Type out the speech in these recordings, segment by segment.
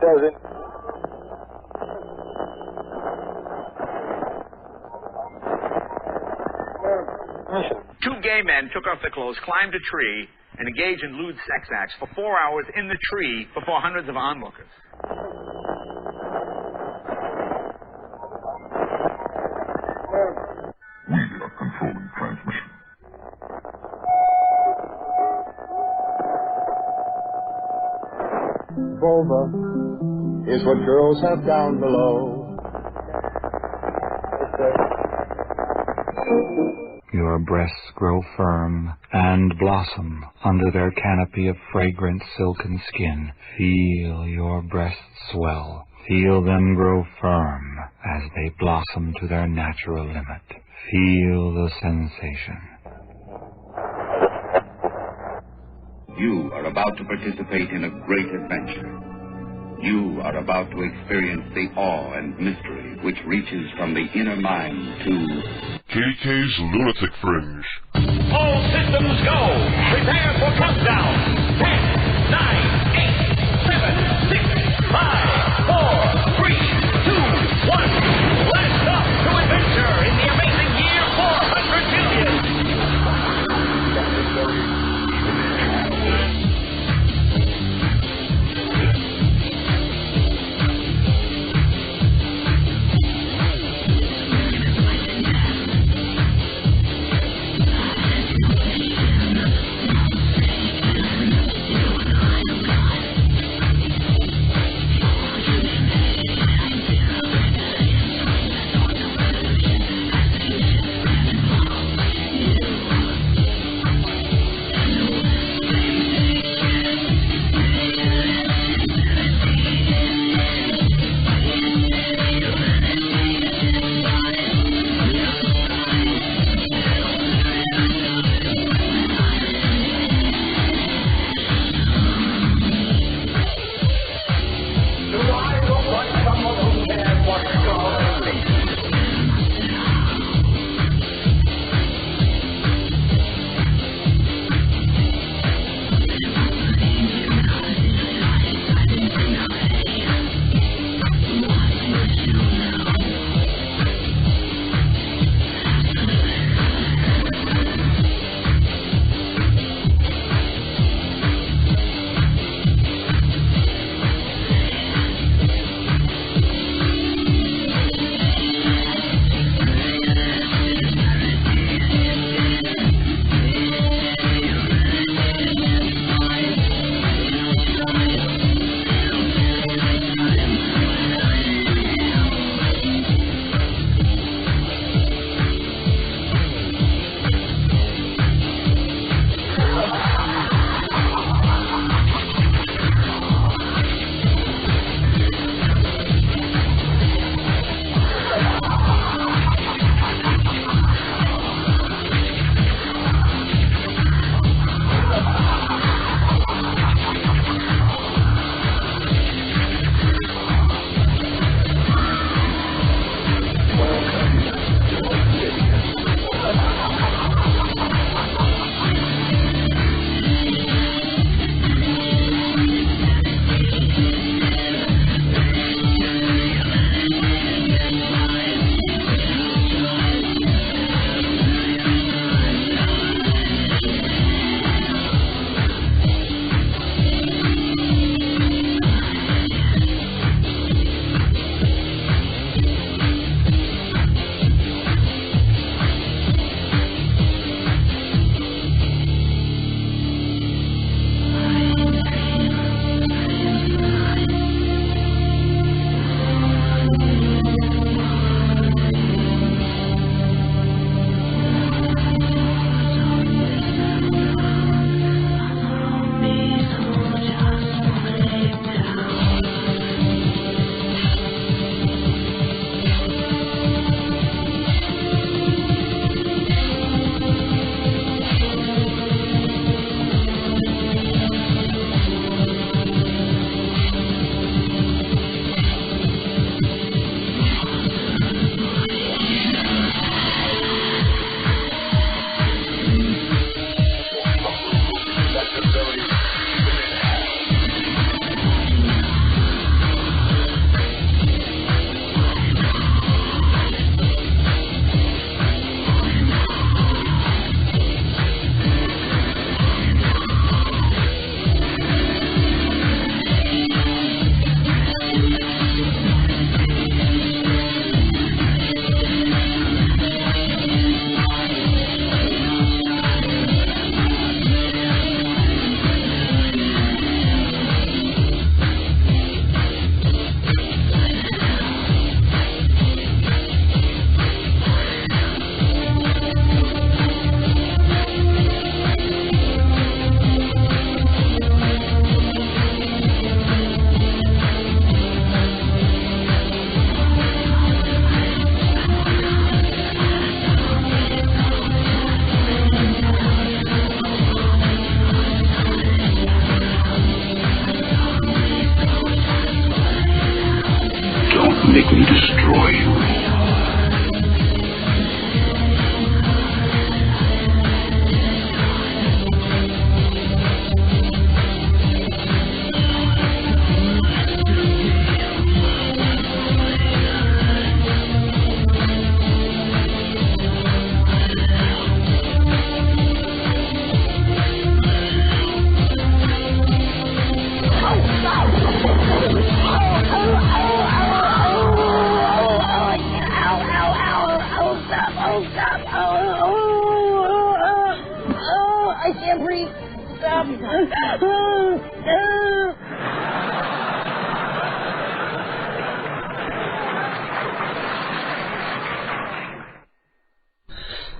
doesn't. Two gay men took off their clothes, climbed a tree, and engaged in lewd sex acts for 4 hours in the tree before hundreds of onlookers. We are controlling transmission. Vulva is what girls have down below. Your breasts grow firm and blossom under their canopy of fragrant silken skin. Feel your breasts swell. Feel them grow firm as they blossom to their natural limit. Feel the sensation. You are about to participate in a great adventure. You are about to experience the awe and mystery which reaches from the inner mind to KK's Lunatic Fringe. All systems go. Prepare for countdown. 10, 9, 8, 7, 6, 5, 4, 3, 2, 1. Blast off to adventure in the amazing year 400 million.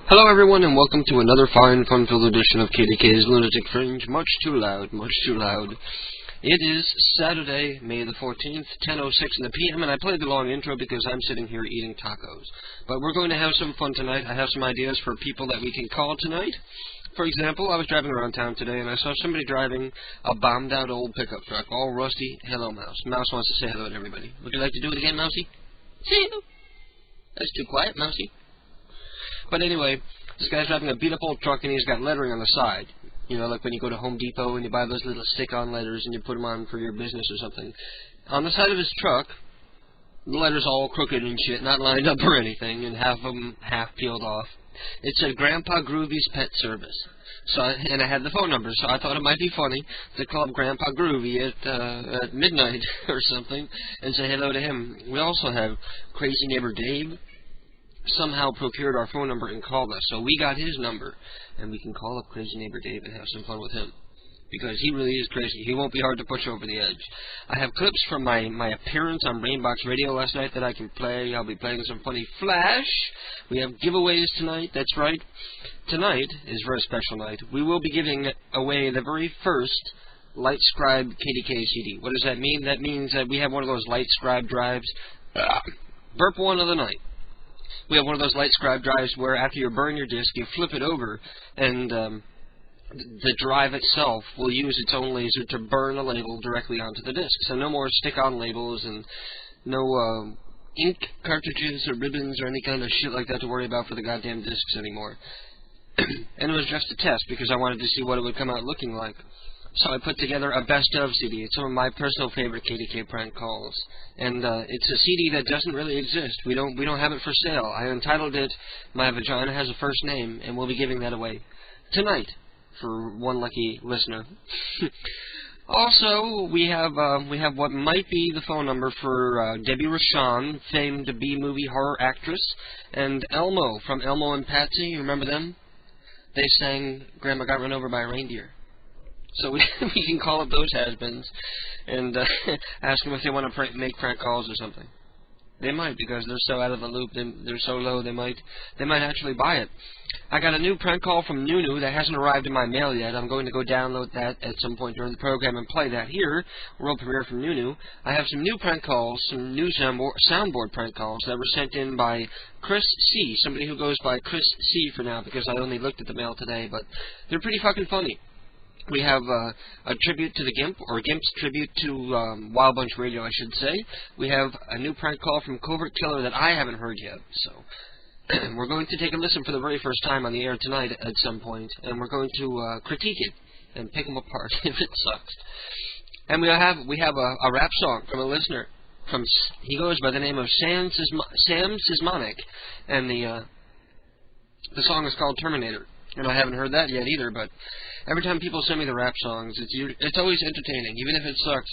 Hello everyone and welcome to another fine fun-filled edition of KDK's Lunatic Fringe. Much too loud, much too loud. It is Saturday, May the 14th, 10:06 in the PM, and I played the long intro because I'm sitting here eating tacos. But we're going to have some fun tonight. I have some ideas for people that we can call tonight. For example, I was driving around town today and I saw somebody driving a bombed-out old pickup truck, all rusty. Hello, Mouse. Mouse wants to say hello to everybody. Would you like to do it again, Mousy? Say hello. That's too quiet, Mousy. But anyway, this guy's driving a beat-up old truck and he's got lettering on the side. You know, like when you go to Home Depot and you buy those little stick-on letters and you put them on for your business or something. On the side of his truck, the letters all crooked and shit, not lined up or anything, and half of them half peeled off. It said Grandpa Groovy's Pet Service. And I had the phone number, so I thought it might be funny to call up Grandpa Groovy at midnight or something and say hello to him. We also have Crazy Neighbor Dave. Somehow procured our phone number and called us, so we got his number, and we can call up Crazy Neighbor Dave and have some fun with him, because he really is crazy. He won't be hard to push over the edge. I have clips from my appearance on Rainbox Radio last night that I can play. I'll be playing some funny Flash. We have giveaways tonight, that's right. Tonight is a very special night. We will be giving away the very first LightScribe KDK CD. What does that mean? That means that we have one of those LightScribe drives. Burp one of the night. We have one of those LightScribe drives where after you burn your disk, you flip it over, and the drive itself will use its own laser to burn a label directly onto the disk. So no more stick-on labels and no ink cartridges or ribbons or any kind of shit like that to worry about for the goddamn discs anymore. And it was just a test because I wanted to see what it would come out looking like. So I put together a best-of CD. It's some of my personal favorite KDK prank calls, and it's a CD that doesn't really exist. We don't have it for sale. I entitled it "My Vagina Has a First Name," and we'll be giving that away tonight for one lucky listener. Also, we have what might be the phone number for Debbie Rochon, famed B-movie horror actress, and Elmo from Elmo and Patsy. You remember them? They sang "Grandma Got Run Over by a Reindeer." So we can call up those has-beens and ask them if they want to make prank calls or something. They might, because they're so out of the loop, they're so low, they might actually buy it. I got a new prank call from Nunu that hasn't arrived in my mail yet. I'm going to go download that at some point during the program and play that here. World premiere from Nunu. I have some new prank calls, some new soundboard prank calls that were sent in by Chris C., somebody who goes by Chris C. for now, because I only looked at the mail today, but they're pretty fucking funny. We have a tribute to the GIMP, or GIMP's tribute to Wild Bunch Radio, I should say. We have a new prank call from Covert Killer that I haven't heard yet, so we're going to take a listen for the very first time on the air tonight at some point, and we're going to critique it and pick them apart if it sucks. And we have a rap song from a listener. He goes by the name of Sam Sismonic, and the song is called Terminator. And I haven't heard that yet either, but every time people send me the rap songs, it's always entertaining. Even if it sucks,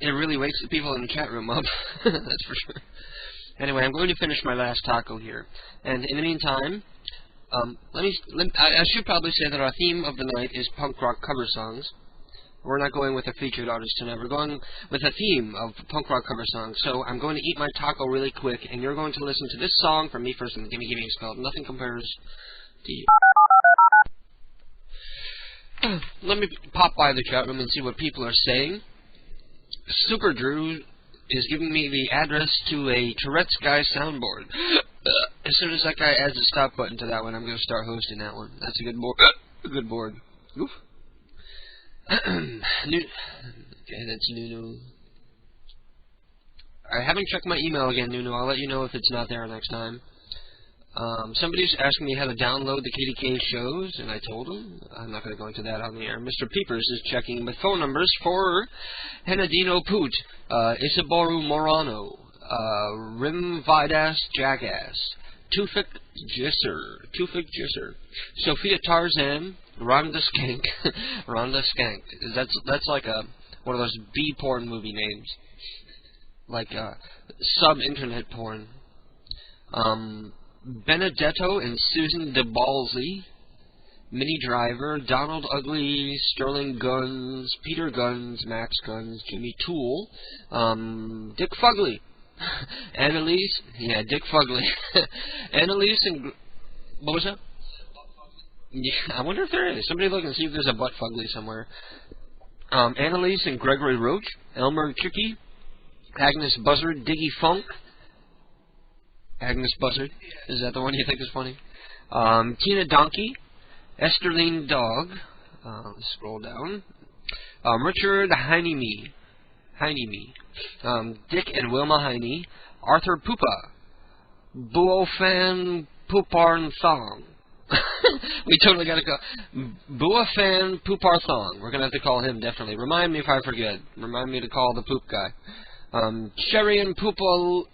it really wakes the people in the chat room up. That's for sure. Anyway, I'm going to finish my last taco here. And in the meantime, I should probably say that our theme of the night is punk rock cover songs. We're not going with a featured artist tonight. We're going with a theme of punk rock cover songs. So I'm going to eat my taco really quick, and you're going to listen to this song from me first. And Gimme Gimme is called Nothing Compares to You. Let me pop by the chat room and see what people are saying. Super Drew is giving me the address to a Tourette's guy soundboard. As soon as that guy adds a stop button to that one, I'm going to start hosting that one. That's a good board. Good board. Oof. Okay, that's Nunu. I haven't checked my email again, Nunu. I'll let you know if it's not there next time. Somebody's asking me how to download the KDK shows, and I told him. I'm not going to go into that on the air. Mr. Peepers is checking with phone numbers for Henadino Poot, Isaboru Morano, Rim Vidas Jackass, Tufik Jisser, Sophia Tarzan, Rhonda Skank. Rhonda Skank. That's like one of those B-porn movie names. Like sub-internet porn. Benedetto and Susan DeBalsey, Minnie Driver, Donald Ugly, Sterling Guns, Peter Guns, Max Guns, Jimmy Toole, Dick Fugly, Annalise, yeah, Dick Fugly, Annalise and, what was that? Yeah, I wonder if there is. Somebody look and see if there's a butt fugly somewhere. Annalise and Gregory Roach, Elmer Chicky, Agnes Buzzard, Diggy Funk. Agnes Buzzard, is that the one you think is funny? Tina Donkey, Esterline Dog. Let's scroll down. Richard Heine-Me. Dick and Wilma Heine. Arthur Pupa. Buofan Puparn Thong. We totally got to go. Buofan Pupar Thong. We're going to have to call him, definitely. Remind me if I forget. Remind me to call the poop guy. Cherry and Pupalil.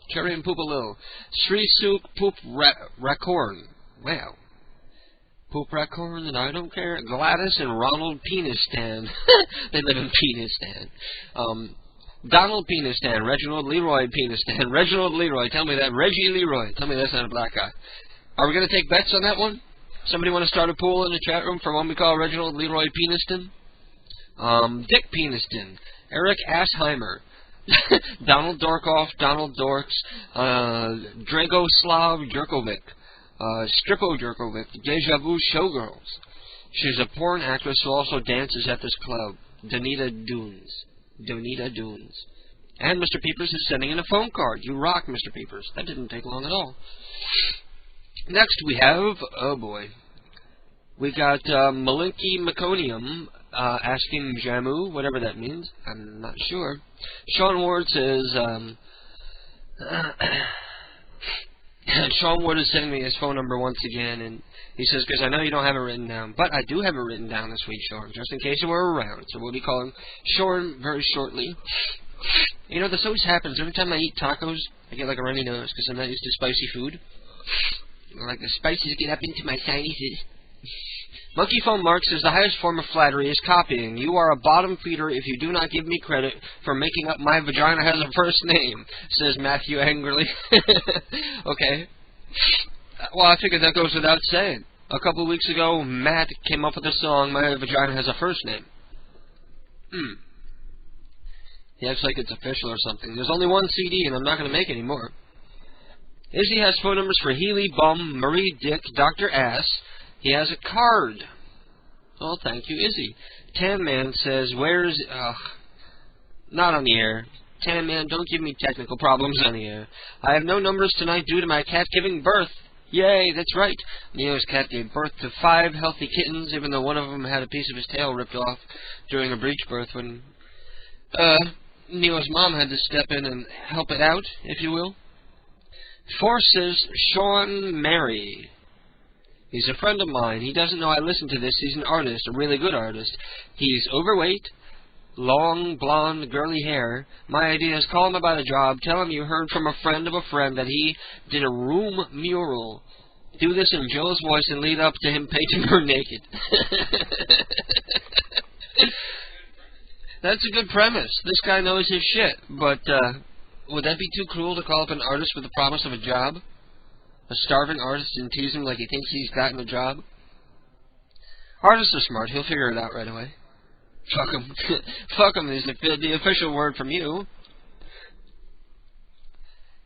Cherry and Pupalil. Sri Suk Poop Racorn. Wow. Poop Racorn, and I don't care. Gladys and Ronald Penistan. They live in Penistan. Donald Penistan. Reginald Leroy Penistan. Reginald Leroy. Tell me that. Reggie Leroy. Tell me that's not a black guy. Are we going to take bets on that one? Somebody want to start a pool in the chat room for one we call Reginald Leroy Peniston? Dick Peniston. Eric Asheimer. Donald Dorkoff. Donald Dorks. Dragoslav Jerkovic. Strippo Jerkovic. Deja Vu Showgirls. She's a porn actress who also dances at this club. Donita Dunes. And Mr. Peepers is sending in a phone card. You rock, Mr. Peepers. That didn't take long at all. Next we have, oh boy, we got Malinky Meconium asking Jamu, whatever that means. I'm not sure. Sean Ward says, Sean Ward is sending me his phone number once again, and he says, because I know you don't have it written down, but I do have it written down this week, Sean, just in case you were around. So we'll be calling Sean very shortly. You know, this always happens. Every time I eat tacos, I get like a runny nose because I'm not used to spicy food. Like the spices get up into my sinuses. Monkey Phone Mark says the highest form of flattery is copying. You are a bottom feeder if you do not give me credit for making up my vagina has a first name, says Matthew angrily. Okay. Well, I figured that goes without saying. A couple of weeks ago, Matt came up with a song, My Vagina Has a First Name. He acts like it's official or something. There's only one CD, and I'm not going to make any more. Izzy has phone numbers for Healy, Bum, Marie, Dick, Dr. Ass. He has a card. Oh, thank you, Izzy. Tan Man says, where's... not on the air. Tan Man, don't give me technical problems on the air. I have no numbers tonight due to my cat giving birth. Yay, that's right. Neo's cat gave birth to 5 healthy kittens, even though one of them had a piece of his tail ripped off during a breech birth when Neo's mom had to step in and help it out, if you will. Force says, Sean Mary. He's a friend of mine. He doesn't know I listen to this. He's an artist, a really good artist. He's overweight, long, blonde, girly hair. My idea is call him about a job. Tell him you heard from a friend of a friend that he did a room mural. Do this in Joe's voice and lead up to him painting her naked. That's a good premise. This guy knows his shit. But would that be too cruel to call up an artist with the promise of a job? A starving artist and tease him like he thinks he's gotten a job? Artists are smart. He'll figure it out right away. Fuck him. Fuck him is the official word from you.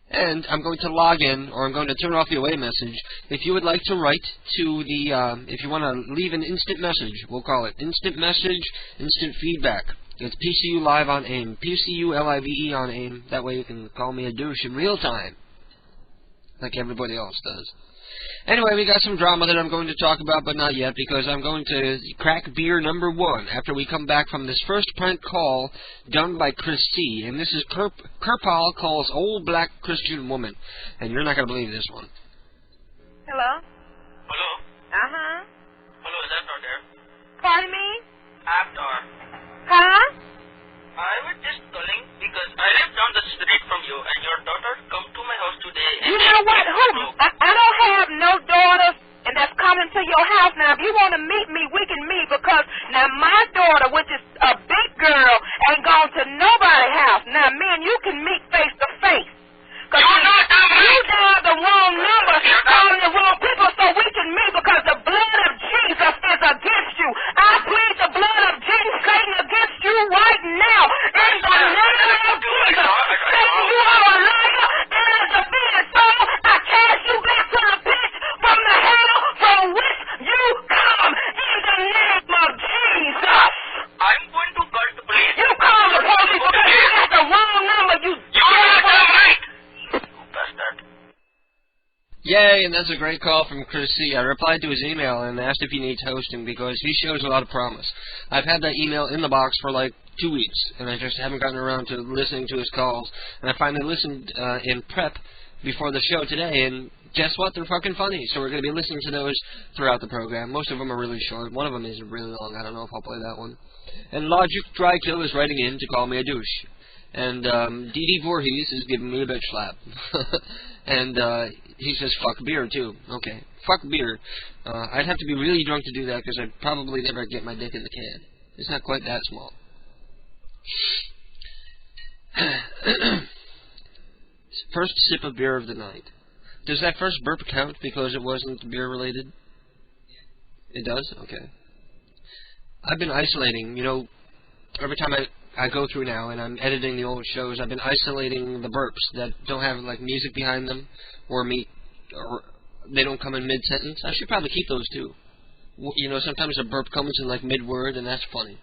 And I'm going to log in, or I'm going to turn off the away message. If you would like to write to the, if you want to leave an instant message, we'll call it instant message, instant feedback. It's PCU Live on AIM. PCU-LIVE on AIM. That way you can call me a douche in real time. Like everybody else does. Anyway, we got some drama that I'm going to talk about, but not yet, because I'm going to crack beer number 1 after we come back from this first prank call done by Chris C. And this is Kerpal calls old black Christian woman. And you're not going to believe this one. Hello? Hello? Uh-huh. Hello, is Abdar there? Pardon me? Abdar. Huh? I was just calling because I live down the street from you, and your daughter come to my house today. And You know what? I don't have no daughters, and that's coming to your house. Now, if you want to meet me, we can meet, because now my daughter, which is a big girl, ain't gone to nobody's house. Now, me and you can meet face to face. Because you dialed the wrong number, calling the wrong people, so we can meet, because the blood of Jesus is against you. I plead the blood of Jesus, Satan, against you right now. In the name of Jesus. Satan, you are a liar and a defeated soul. I cast you back to the pit from the hell Yay, and that's a great call from Chris C. I replied to his email and asked if he needs hosting because he shows a lot of promise. I've had that email in the box for like 2 weeks, and I just haven't gotten around to listening to his calls. And I finally listened in prep before the show today, and guess what? They're fucking funny. So we're going to be listening to those throughout the program. Most of them are really short. One of them is really long. I don't know if I'll play that one. And Logic Drykill is writing in to call me a douche. And D.D. Voorhees is giving me a bitch slap. And he says fuck beer, too. Okay, fuck beer. I'd have to be really drunk to do that because I'd probably never get my dick in the can. It's not quite that small. First sip of beer of the night. Does that first burp count because it wasn't beer related? It does? Okay. I've been isolating, you know, every time I go through now and I'm editing the old shows, I've been isolating the burps that don't have like music behind them or they don't come in mid-sentence. I should probably keep those too. You know, sometimes a burp comes in like mid-word and that's funny.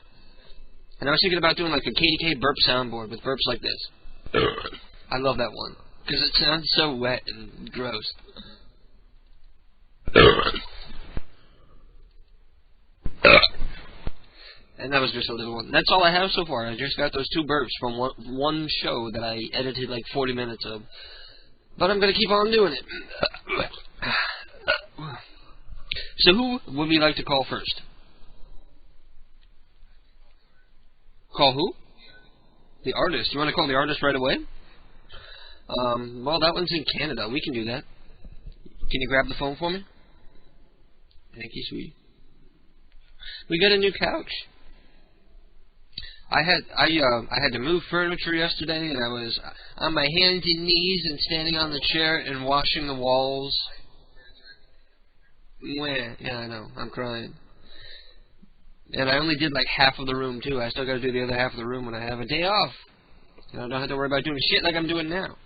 And I was thinking about doing like a KDK burp soundboard with burps like this. I love that one because it sounds so wet and gross. And that was just a little one. That's all I have so far. I just got those 2 burps from one show that I edited like 40 minutes of. But I'm going to keep on doing it. So who would we like to call first? Call who? The artist. You want to call the artist right away? Well, that one's in Canada. We can do that. Can you grab the phone for me? Thank you, sweetie. We got a new couch. I had to move furniture yesterday, and I was on my hands and knees and standing on the chair and washing the walls. Yeah, I know. I'm crying. And I only did like half of the room, too. I still got to do the other half of the room when I have a day off. And I don't have to worry about doing shit like I'm doing now.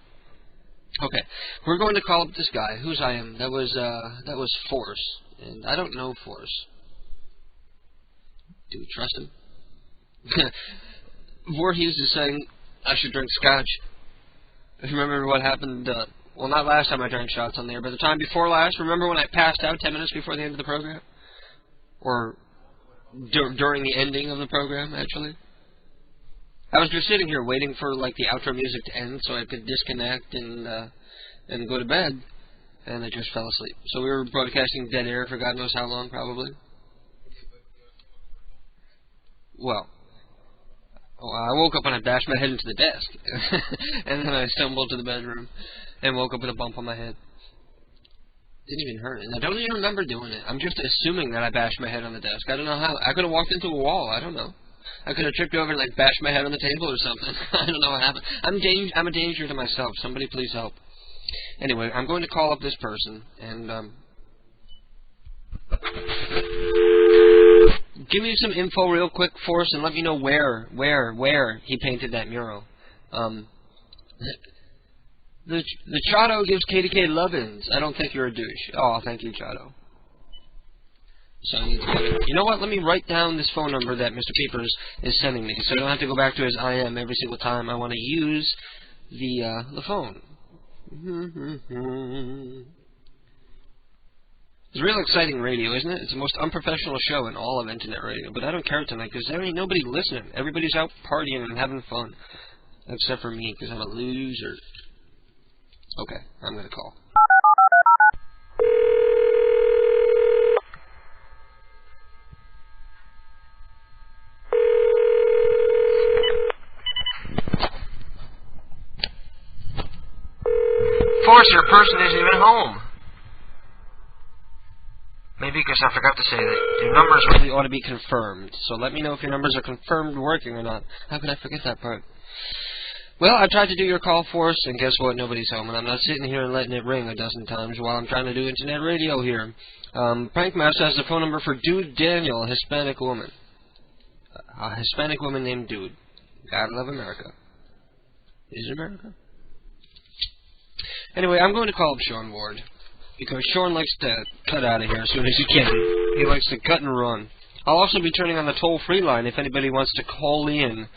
Okay. We're going to call up this guy. Who's I am? That was Force. And I don't know Force. Do we trust him? Voorhees is saying I should drink scotch. If you remember what happened, well, not last time I drank shots on there, but the time before last, remember when I passed out 10 minutes before the end of the program? Or during the ending of the program, actually? I was just sitting here waiting for, like, the outro music to end so I could disconnect and go to bed, and I just fell asleep. So we were broadcasting dead air for God knows how long, probably. Well, I woke up and I bashed my head into the desk. And then I stumbled to the bedroom and woke up with a bump on my head. Didn't even hurt. And I don't even remember doing it. I'm just assuming that I bashed my head on the desk. I don't know how. I could have walked into a wall. I don't know. I could have tripped over and, like, bashed my head on the table or something. I don't know what happened. I'm a danger to myself. Somebody please help. Anyway, I'm going to call up this person and, give me some info real quick, Force, and let me know where he painted that mural. The Chado gives KDK love-ins. I don't think you're a douche. Oh, thank you, Chado. So you know what? Let me write down this phone number that Mr. Peepers is sending me, so I don't have to go back to his IM every single time I want to use the phone. It's real exciting radio, isn't it? It's the most unprofessional show in all of internet radio. But I don't care tonight because there ain't nobody listening. Everybody's out partying and having fun. Except for me because I'm a loser. Okay, I'm going to call. Force, your person isn't even home. Maybe because I forgot to say that your numbers really ought to be confirmed. So let me know if your numbers are confirmed working or not. How could I forget that part? Well, I tried to do your call, Force, and guess what? Nobody's home. And I'm not sitting here and letting it ring a dozen times while I'm trying to do internet radio here. Prankmaster has the phone number for Dude Daniel, a Hispanic woman. A Hispanic woman named Dude. Gotta love America. Is it America? Anyway, I'm going to call up Sean Ward. Because Sean likes to cut out of here as soon as he can. He likes to cut and run. I'll also be turning on the toll-free line if anybody wants to call in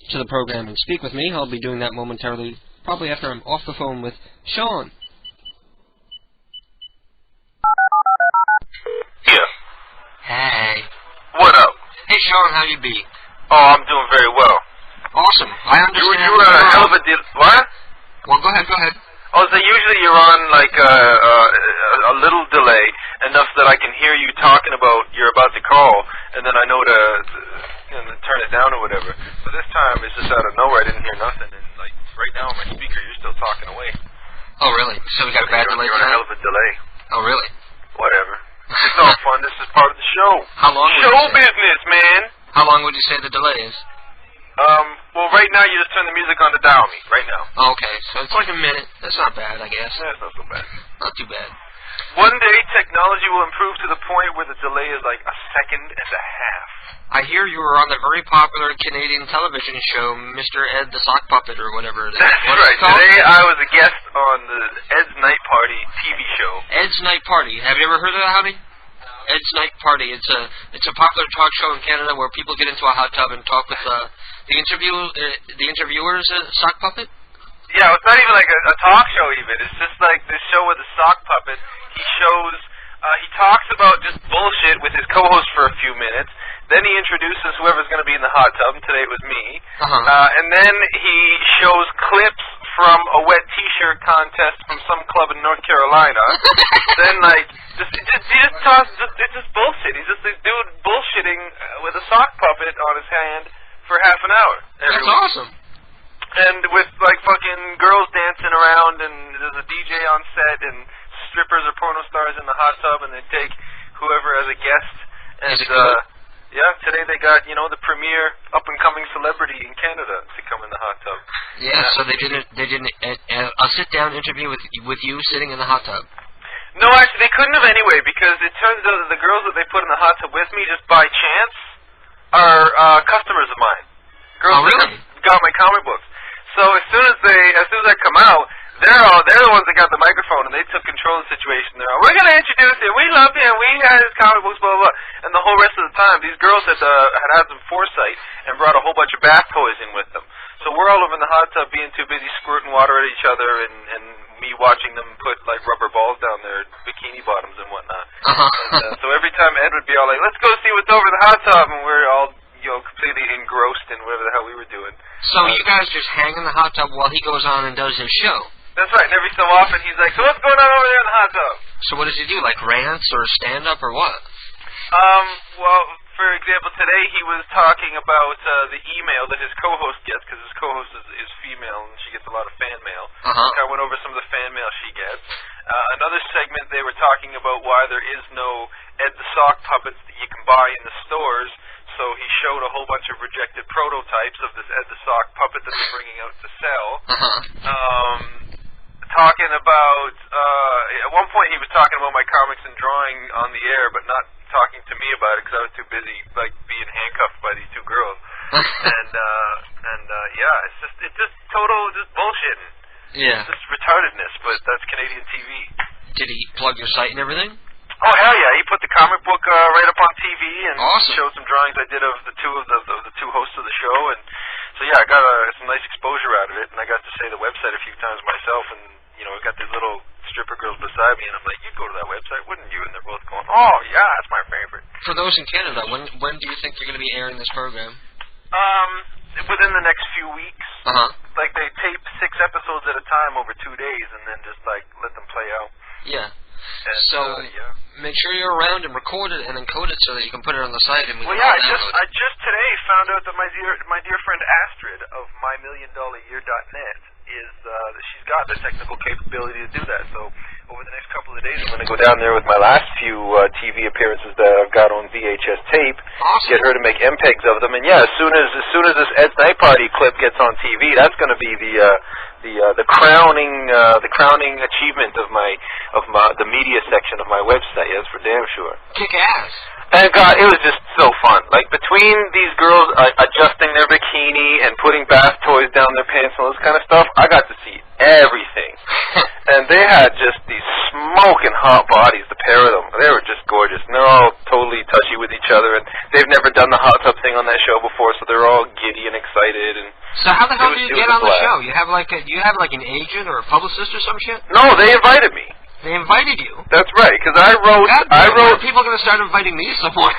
to the program and speak with me. I'll be doing that momentarily, probably after I'm off the phone with Sean. show and how you be? Oh, I'm doing very well. Awesome. I understand. You were a hell of a deal. What? Well, go ahead. Oh, so usually you're on like a little delay, enough that I can hear you talking about you're about to call, and then I know to turn it down or whatever. But this time it's just out of nowhere. I didn't hear nothing, and like right now on my speaker, you're still talking away. Oh, really? So we got a bad delay. You're on a hell of a delay. Oh, really? Whatever. It's all fun. This is part of the show. How long? Show business, man. How long would you say the delay is? Well, right now you just turn the music on to dial me. Right now. Oh, okay, so it's like a minute. That's not bad, I guess. That's not so bad. Not too bad. One day, technology will improve to the point where the delay is like a second and a half. I hear you were on the very popular Canadian television show, Mr. Ed the Sock Puppet, or whatever it is. That's right. Today I was a guest on the Ed's Night Party TV show. Ed's Night Party. Have you ever heard of that, Howdy? Ed's Night Party. It's a popular talk show in Canada where people get into a hot tub and talk with the interviewer's sock puppet. Yeah, it's not even like a talk show even. It's just like this show with the sock puppet. He shows, he talks about just bullshit with his co-host for a few minutes. Then he introduces whoever's going to be in the hot tub. Today it was me. And then he shows clips from a wet T-shirt contest from some club in North Carolina. Then it's just bullshit. He's just this dude bullshitting with a sock puppet on his hand for half an hour. That's awesome. And with like fucking girls dancing around, and there's a DJ on set, and strippers or porno stars in the hot tub, and they take whoever as a guest. And yeah, today they got the premier up and coming celebrity in Canada to come in the hot tub. Yeah, so they did a sit down interview with you sitting in the hot tub. No, actually they couldn't have anyway, because it turns out that the girls that they put in the hot tub with me just by chance are customers of mine. Girls that got my comic books. So as soon as I come out, they're the ones that got the microphone, and they took control of the situation. They're like, we're gonna introduce him. We love him. We got his comic books, blah blah blah. And the whole rest of the time, these girls had some foresight and brought a whole bunch of bath toys in with them. So we're all over in the hot tub being too busy squirting water at each other, and me watching them put like rubber balls down their bikini bottoms and whatnot. And, so every time Ed would be all like, let's go see what's over the hot tub, and we're all completely engrossed in whatever the hell we were doing. So you guys just hang in the hot tub while he goes on and does his show? That's right, and every so often he's like, so what's going on over there in the hot tub? So what does he do, like rants or stand-up or what? Well, for example, today he was talking about the email that his co-host gets, because his co-host is female, and she gets a lot of fan mail. I went over some of the fan mail she gets. Another segment, they were talking about why there is no Ed the Sock puppets that you can buy in the stores. So he showed a whole bunch of rejected prototypes of this Ed the Sock puppet that they're bringing out to sell. Talking about, at one point he was talking about my comics and drawing on the air, but not talking to me about it because I was too busy, like, being handcuffed by these two girls. Yeah, it's just total bullshitting. Yeah. It's just retardedness, but that's Canadian TV. Did he plug your site and everything? Oh hell yeah! He put the comic book right up on TV and showed some drawings I did of the two hosts of the show, and so yeah, I got some nice exposure out of it, and I got to say the website a few times myself, and I got these little stripper girls beside me, and I'm like, you'd go to that website, wouldn't you? And they're both going, oh yeah, that's my favorite. For those in Canada, when do you think you're going to be airing this program? Within the next few weeks. Like they tape 6 episodes at a time over 2 days, and then just like let them play out. Yeah. And, make sure you're around and record it and encode it so that you can put it on the site. And I just today found out that my dear friend Astrid of MyMillionDollarYear.net she's got the technical capability to do that. So over the next couple of days, I'm going to go down there with my last few TV appearances that I've got on VHS tape. Get her to make MPEGs of them, and yeah, as soon as this Ed's Night Party clip gets on TV, that's going to be the crowning achievement of the media section of my website. That's for damn sure. Kick ass. And God, it was just so fun. Like between these girls adjusting their bikini and putting bath toys down their pants and all this kind of stuff, I got to see everything. And they had just these smoking hot bodies, the pair of them. They were just gorgeous. And they're all totally touchy with each other, and they've never done the hot tub thing on that show before, so they're all giddy and excited. And so how the hell do you get on the show? You have like an agent or a publicist or some shit? No, they invited me. They invited you. That's right, because I wrote. When are people going to start inviting me somewhere?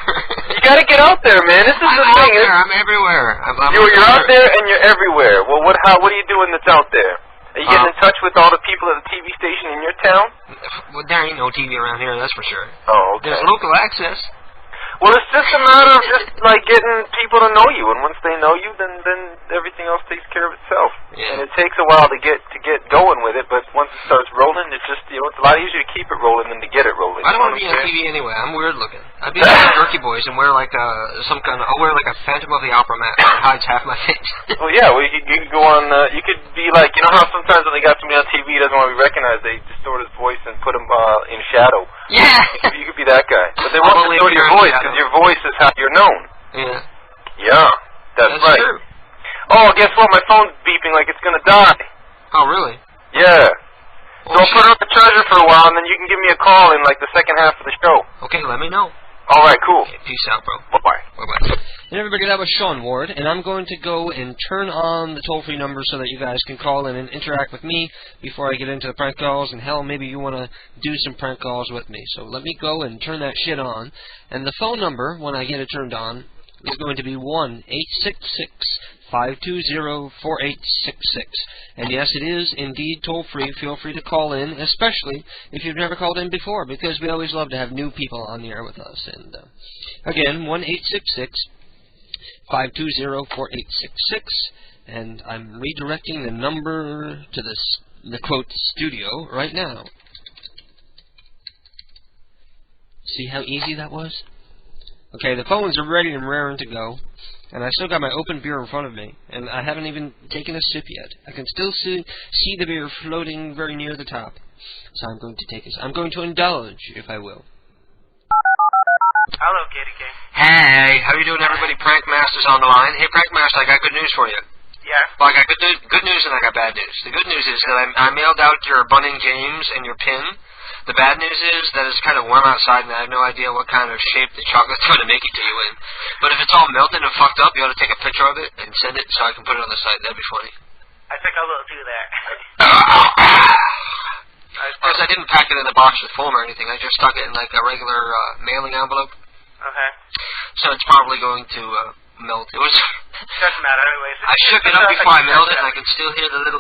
You got to get out there, man. This is the thing. I'm everywhere. You're out there and you're everywhere. Well, what are you doing that's out there? Are you getting in touch with all the people at the TV station in your town? Well, there ain't no TV around here, that's for sure. Oh, okay. There's local access. Well, it's just a matter of just like getting people to know you, and once they know you, then everything else takes care of itself. Yeah. And it takes a while to get going with it, but once it starts rolling, it's just it's a lot easier to keep it rolling than to get it rolling. I don't want to be on TV anyway. I'm weird looking. I'd be like the Jerky Boys and wear like I'll wear like a Phantom of the Opera mask that hides half my face. Well, yeah. Well, you could go on. You could be like, you know how sometimes when they got somebody on TV doesn't want to be recognized, they distort his voice and put him in shadow. Yeah. You could be that guy, but they won't distort your voice because your voice is how you're known. Yeah. Yeah, that's right. True. Oh, guess what? My phone's beeping like it's gonna die. Oh, really? Yeah. So I'll put it on the charger for a while, and then you can give me a call in like the second half of the show. Okay, let me know. All right, cool. Okay, peace out, bro. Bye-bye. Bye-bye. And everybody, that was Sean Ward, and I'm going to go and turn on the toll-free number so that you guys can call in and interact with me before I get into the prank calls, and hell, maybe you want to do some prank calls with me. So let me go and turn that shit on. And the phone number, when I get it turned on, is going to be 1-866-520-4866. And yes, it is indeed toll-free. Feel free to call in, especially if you've never called in before, because we always love to have new people on the air with us. And again, 1-866-520-4866. And I'm redirecting the number to the quote studio right now. See how easy that was? Okay, the phones are ready and raring to go, and I still got my open beer in front of me, and I haven't even taken a sip yet. I can still see the beer floating very near the top, so I'm going to take it. I'm going to indulge, if I will. Hello, Katie K. Hey, how you doing, everybody? Prank Master's on the line. Hey, Prank Master, I got good news for you. Yeah? Well, I got good news and I got bad news. The good news is that I mailed out your Bunning James and your pin. The bad news is that it's kind of warm outside, and I have no idea what kind of shape the chocolate's going to make it to you in. But if it's all melted and fucked up, you ought to take a picture of it and send it so I can put it on the site. That'd be funny. I think I will do that. Because I didn't pack it in a box with foam or anything. I just stuck it in like a regular mailing envelope. Okay. So it's probably going to melt. It was. Doesn't matter anyways. I shook it up before I mailed it, and I can still hear the little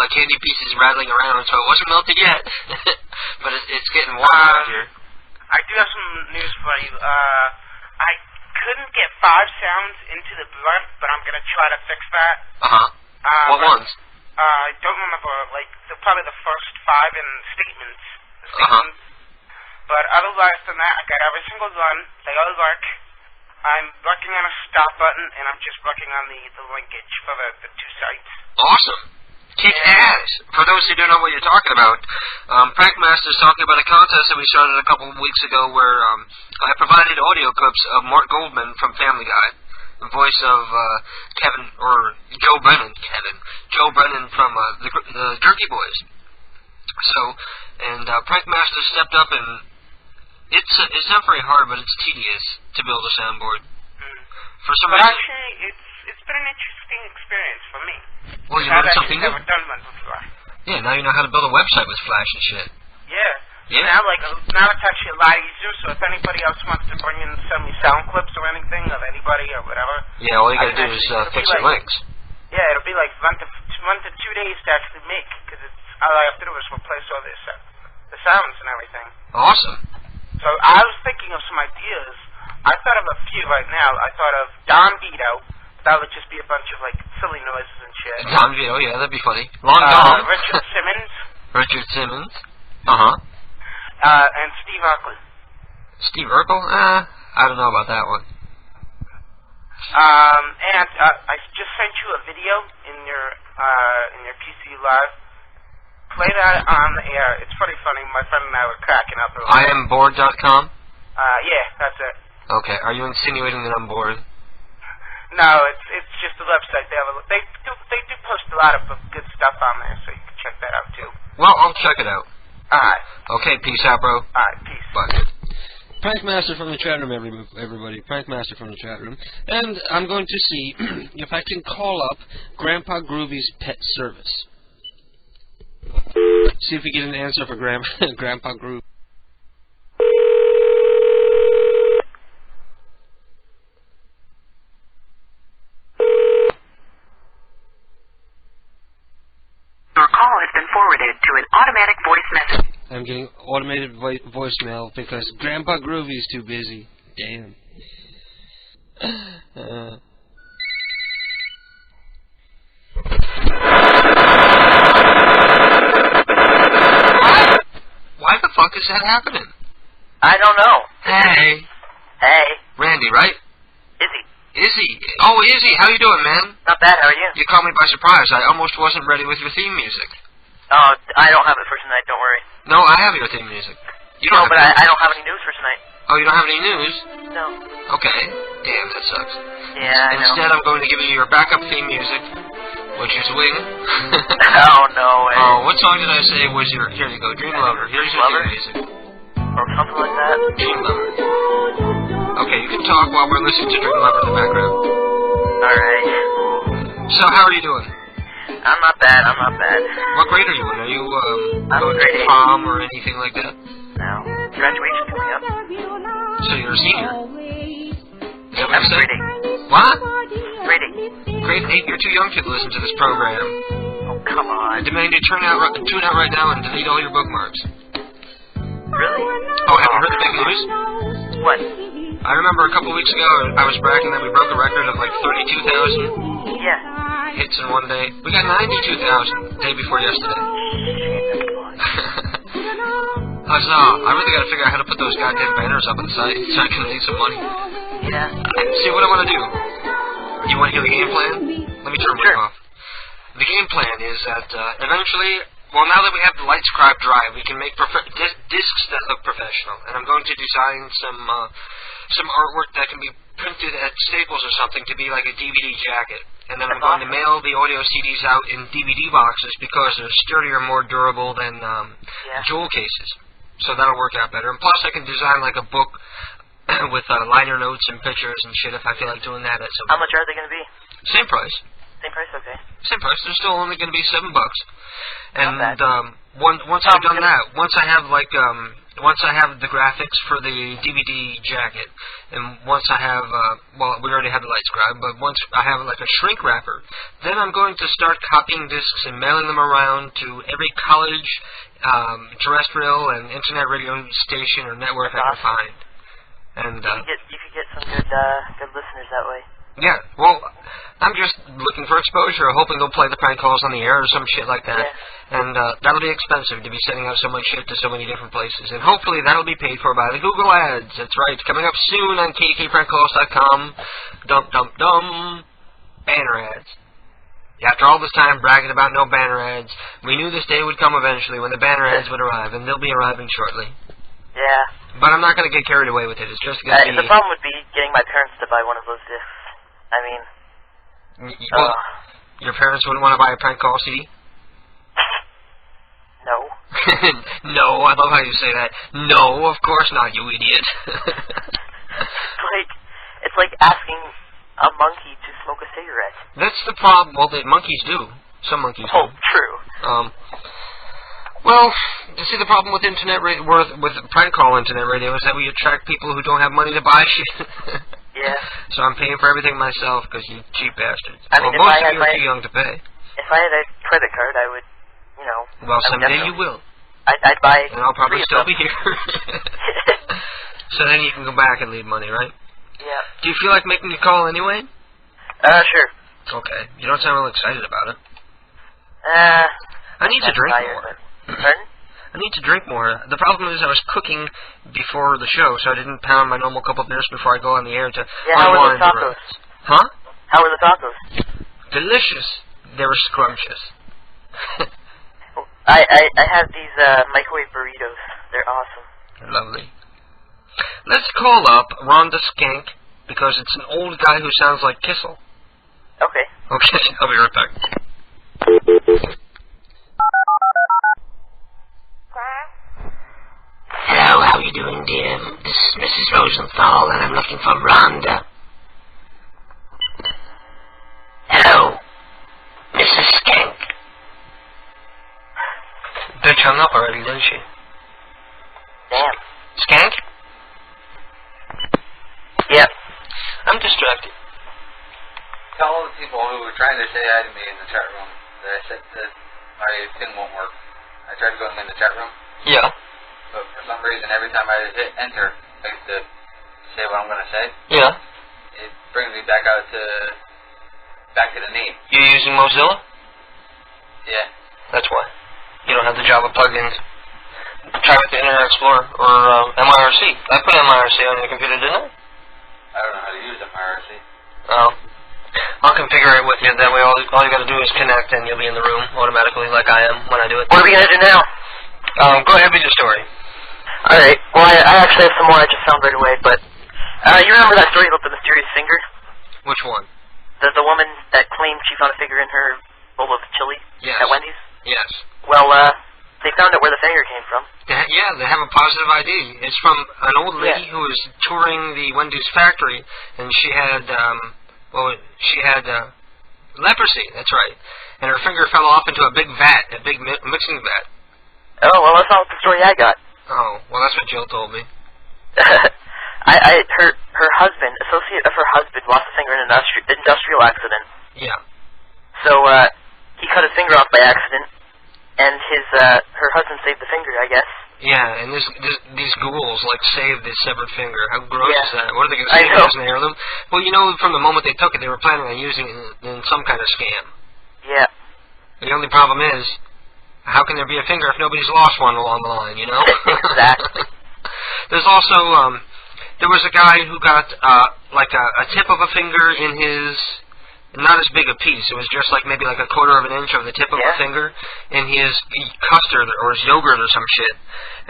candy pieces rattling around. So it wasn't melted yet, but it's getting warm out here. I do have some news for you. I couldn't get 5 sounds into the blunt, but I'm gonna try to fix that. What ones? I don't remember. Like probably the first 5 in statements. But otherwise than that, I got every single one. They all work. I'm working on a stop button, and I'm just working on the linkage for the 2 sites. Awesome. Kick ass. For those who don't know what you're talking about, Prank Master's talking about a contest that we started a couple of weeks ago where I provided audio clips of Mort Goldman from Family Guy, the voice of Kevin, or Joe Brennan. Joe Brennan from the Jerky Boys. So, and Prank Master stepped up and it's not very hard, but it's tedious to build a soundboard. For some reason, actually, it's been an interesting experience for me. Well, you learned something new. I've never done one before. Yeah, now you know how to build a website with Flash and shit. Yeah. Now it's actually a lot easier. So if anybody else wants to send me sound clips or anything of anybody or whatever. Yeah, all you gotta do is fix your links. Yeah, it'll be like 1 to 2 days to actually make, because all I have to do is replace all the sounds and everything. Awesome. So I was thinking of some ideas. I thought of a few right now. I thought of Don Vito. That would just be a bunch of like silly noises and shit. Don Vito, yeah, that'd be funny. Long Don. Richard Simmons. Richard Simmons. And Steve Urkel. Steve Urkel? I don't know about that one. And I just sent you a video in your PC Live. Play that on the air. It's pretty funny. My friend and I were cracking up. IamBored.com? Yeah, that's it. Okay. Are you insinuating that I'm bored? No, it's just a website. They do post a lot of good stuff on there, so you can check that out too. Well, I'll check it out. Alright. Okay, peace out, bro. Alright, peace. Bye. Prank Master from the chat room, everybody. Prank Master from the chat room. And I'm going to see if I can call up Grandpa Groovy's pet service. See if we get an answer for Grandpa Groove. Your call has been forwarded to an automatic voice message. I'm getting automated voicemail because Grandpa Groovy's too busy. Damn. Why the fuck is that happening? I don't know. Hey. Hey. Randy, right? Izzy. Izzy. Oh, Izzy, how you doing, man? Not bad, how are you? You caught me by surprise. I almost wasn't ready with your theme music. Oh, I don't have it for tonight, don't worry. No, I have your theme music. You don't but I don't have any news for tonight. Oh, you don't have any news? No. Okay. Damn, that sucks. Yeah, I know. Instead, I'm going to give you your backup theme music, which is Wing. Oh, no way. Oh, what song did I say was your... Here you go, Dream Lover. Here's your theme music. Or something like that. Dream Lover. Okay, you can talk while we're listening to Dream Lover in the background. Alright. So, how are you doing? I'm not bad, I'm not bad. What grade are you in? Are you, I'm going grade to 8. prom or anything like that? No. Graduation coming up. So you're a senior? Is that what I'm you said? grade 8. What? Grade 8. Grade 8? You're too young to listen to this program. Oh, come on. I demand you tune out right now and delete all your bookmarks. Really? Oh, have you heard the big news? What? I remember a couple weeks ago I was bragging that we broke a record of like 32,000 hits in one day. We got 92,000 the day before yesterday. Huzzah. I really got to figure out how to put those goddamn banners up on the site so I can make some money. Yeah. See what I want to do. You want to hear the game plan? Let me turn mine off. The game plan is that eventually... Well, now that we have the LightScribe drive, we can make discs that look professional. And I'm going to design some artwork that can be printed at Staples or something to be like a DVD jacket. And then I'm going to mail the audio CDs out in DVD boxes because they're sturdier, more durable than jewel cases. So that'll work out better. And plus, I can design like a book with liner notes and pictures and shit if I feel like doing that at some point. How much are they going to be? Same price. Same price, okay. Same price. They're still only going to be $7. And once I've done that, once I have the graphics for the DVD jacket, and once I have well, we already have the LightScribe, but once I have like a shrink wrapper, then I'm going to start copying discs and mailing them around to every college, terrestrial and internet radio station or network I can find. And you could get some good listeners that way. Yeah, well, I'm just looking for exposure, hoping they'll play the prank calls on the air or some shit like that. Yeah. And that'll be expensive to be sending out so much shit to so many different places. And hopefully that'll be paid for by the Google Ads. That's right, coming up soon on KDKPrankCalls.com. Dum-dum-dum. Banner ads. After all this time bragging about no banner ads, we knew this day would come eventually when the banner ads would arrive, and they'll be arriving shortly. Yeah. But I'm not going to get carried away with it. It's just going to be... The problem would be getting my parents to buy one of those discs. I mean... Well, your parents wouldn't want to buy a prank call CD? No. No, I love how you say that. No, of course not, you idiot. It's like asking a monkey to smoke a cigarette. That's the problem. Well, the monkeys do. Some monkeys do. Oh, true. Well, you see, the problem with internet with prank call internet radio is that we attract people who don't have money to buy shit. Yeah. So I'm paying for everything myself because you cheap bastards. I mean, well, most of you are too young to pay. If I had a credit card, I would, you know... Well, someday you will. I'd buy... And I'll probably still be here. So then you can go back and leave money, right? Yeah. Do you feel like making a call anyway? Sure. Okay. You don't sound real excited about it. I need to drink more. Pardon? I need to drink more. The problem is I was cooking before the show, so I didn't pound my normal cup of beers before I go on the air to how were the tacos? Huh? How were the tacos? Delicious. They were scrumptious. I have these microwave burritos. They're awesome. Lovely. Let's call up Rhonda Skank, because it's an old guy who sounds like Kissel. Okay. Okay, I'll be right back. Hello, how are you doing, dear? This is Mrs. Rosenthal, and I'm looking for Rhonda. Hello, Mrs. Skank. Don't hung up already, didn't she? Damn. Skank? Yep. I'm distracted. Tell all the people who were trying to say hi to me in the chat room that I said that my thing won't work. I tried to go in the chat room. Yeah. But for some reason, every time I hit enter, like to say what I'm going to say, Yeah. it brings me back to the name. You using Mozilla? Yeah. That's why. You don't have the Java plugins. Try with the Internet Explorer or MIRC. I put MIRC on your computer, didn't I? I don't know how to use MIRC. Oh. I'll configure it with you. That way all you got to do is connect and you'll be in the room automatically like I am when I do it. What are we going to do now? Go ahead with your story. Alright. Well, I actually have some more I just found right away, but you remember that story about the mysterious finger? Which one? The woman that claimed she found a finger in her bowl of chili Yes. at Wendy's? Yes. Well, they found out where the finger came from. They have a positive ID. It's from an old lady who was touring the Wendy's factory, and she had, leprosy, that's right. And her finger fell off into a big vat, a big mixing vat. Oh, well, that's not the story I got. Oh, well, that's what Jill told me. Her husband, associate of her husband, lost a finger in an industrial accident. Yeah. So, he cut his finger off by accident, and her husband saved the finger, I guess. Yeah, and these ghouls, like, saved this severed finger. How gross is that? What are they going to I say? know. As an heirloom? Well, you know, from the moment they took it, they were planning on using it in some kind of scam. Yeah. The only problem is, how can there be a finger if nobody's lost one along the line, you know? Exactly. There's also, there was a guy who got, like, a tip of a finger in his... Not as big a piece. It was just like maybe like a quarter of an inch of the tip of a finger in his custard or his yogurt or some shit.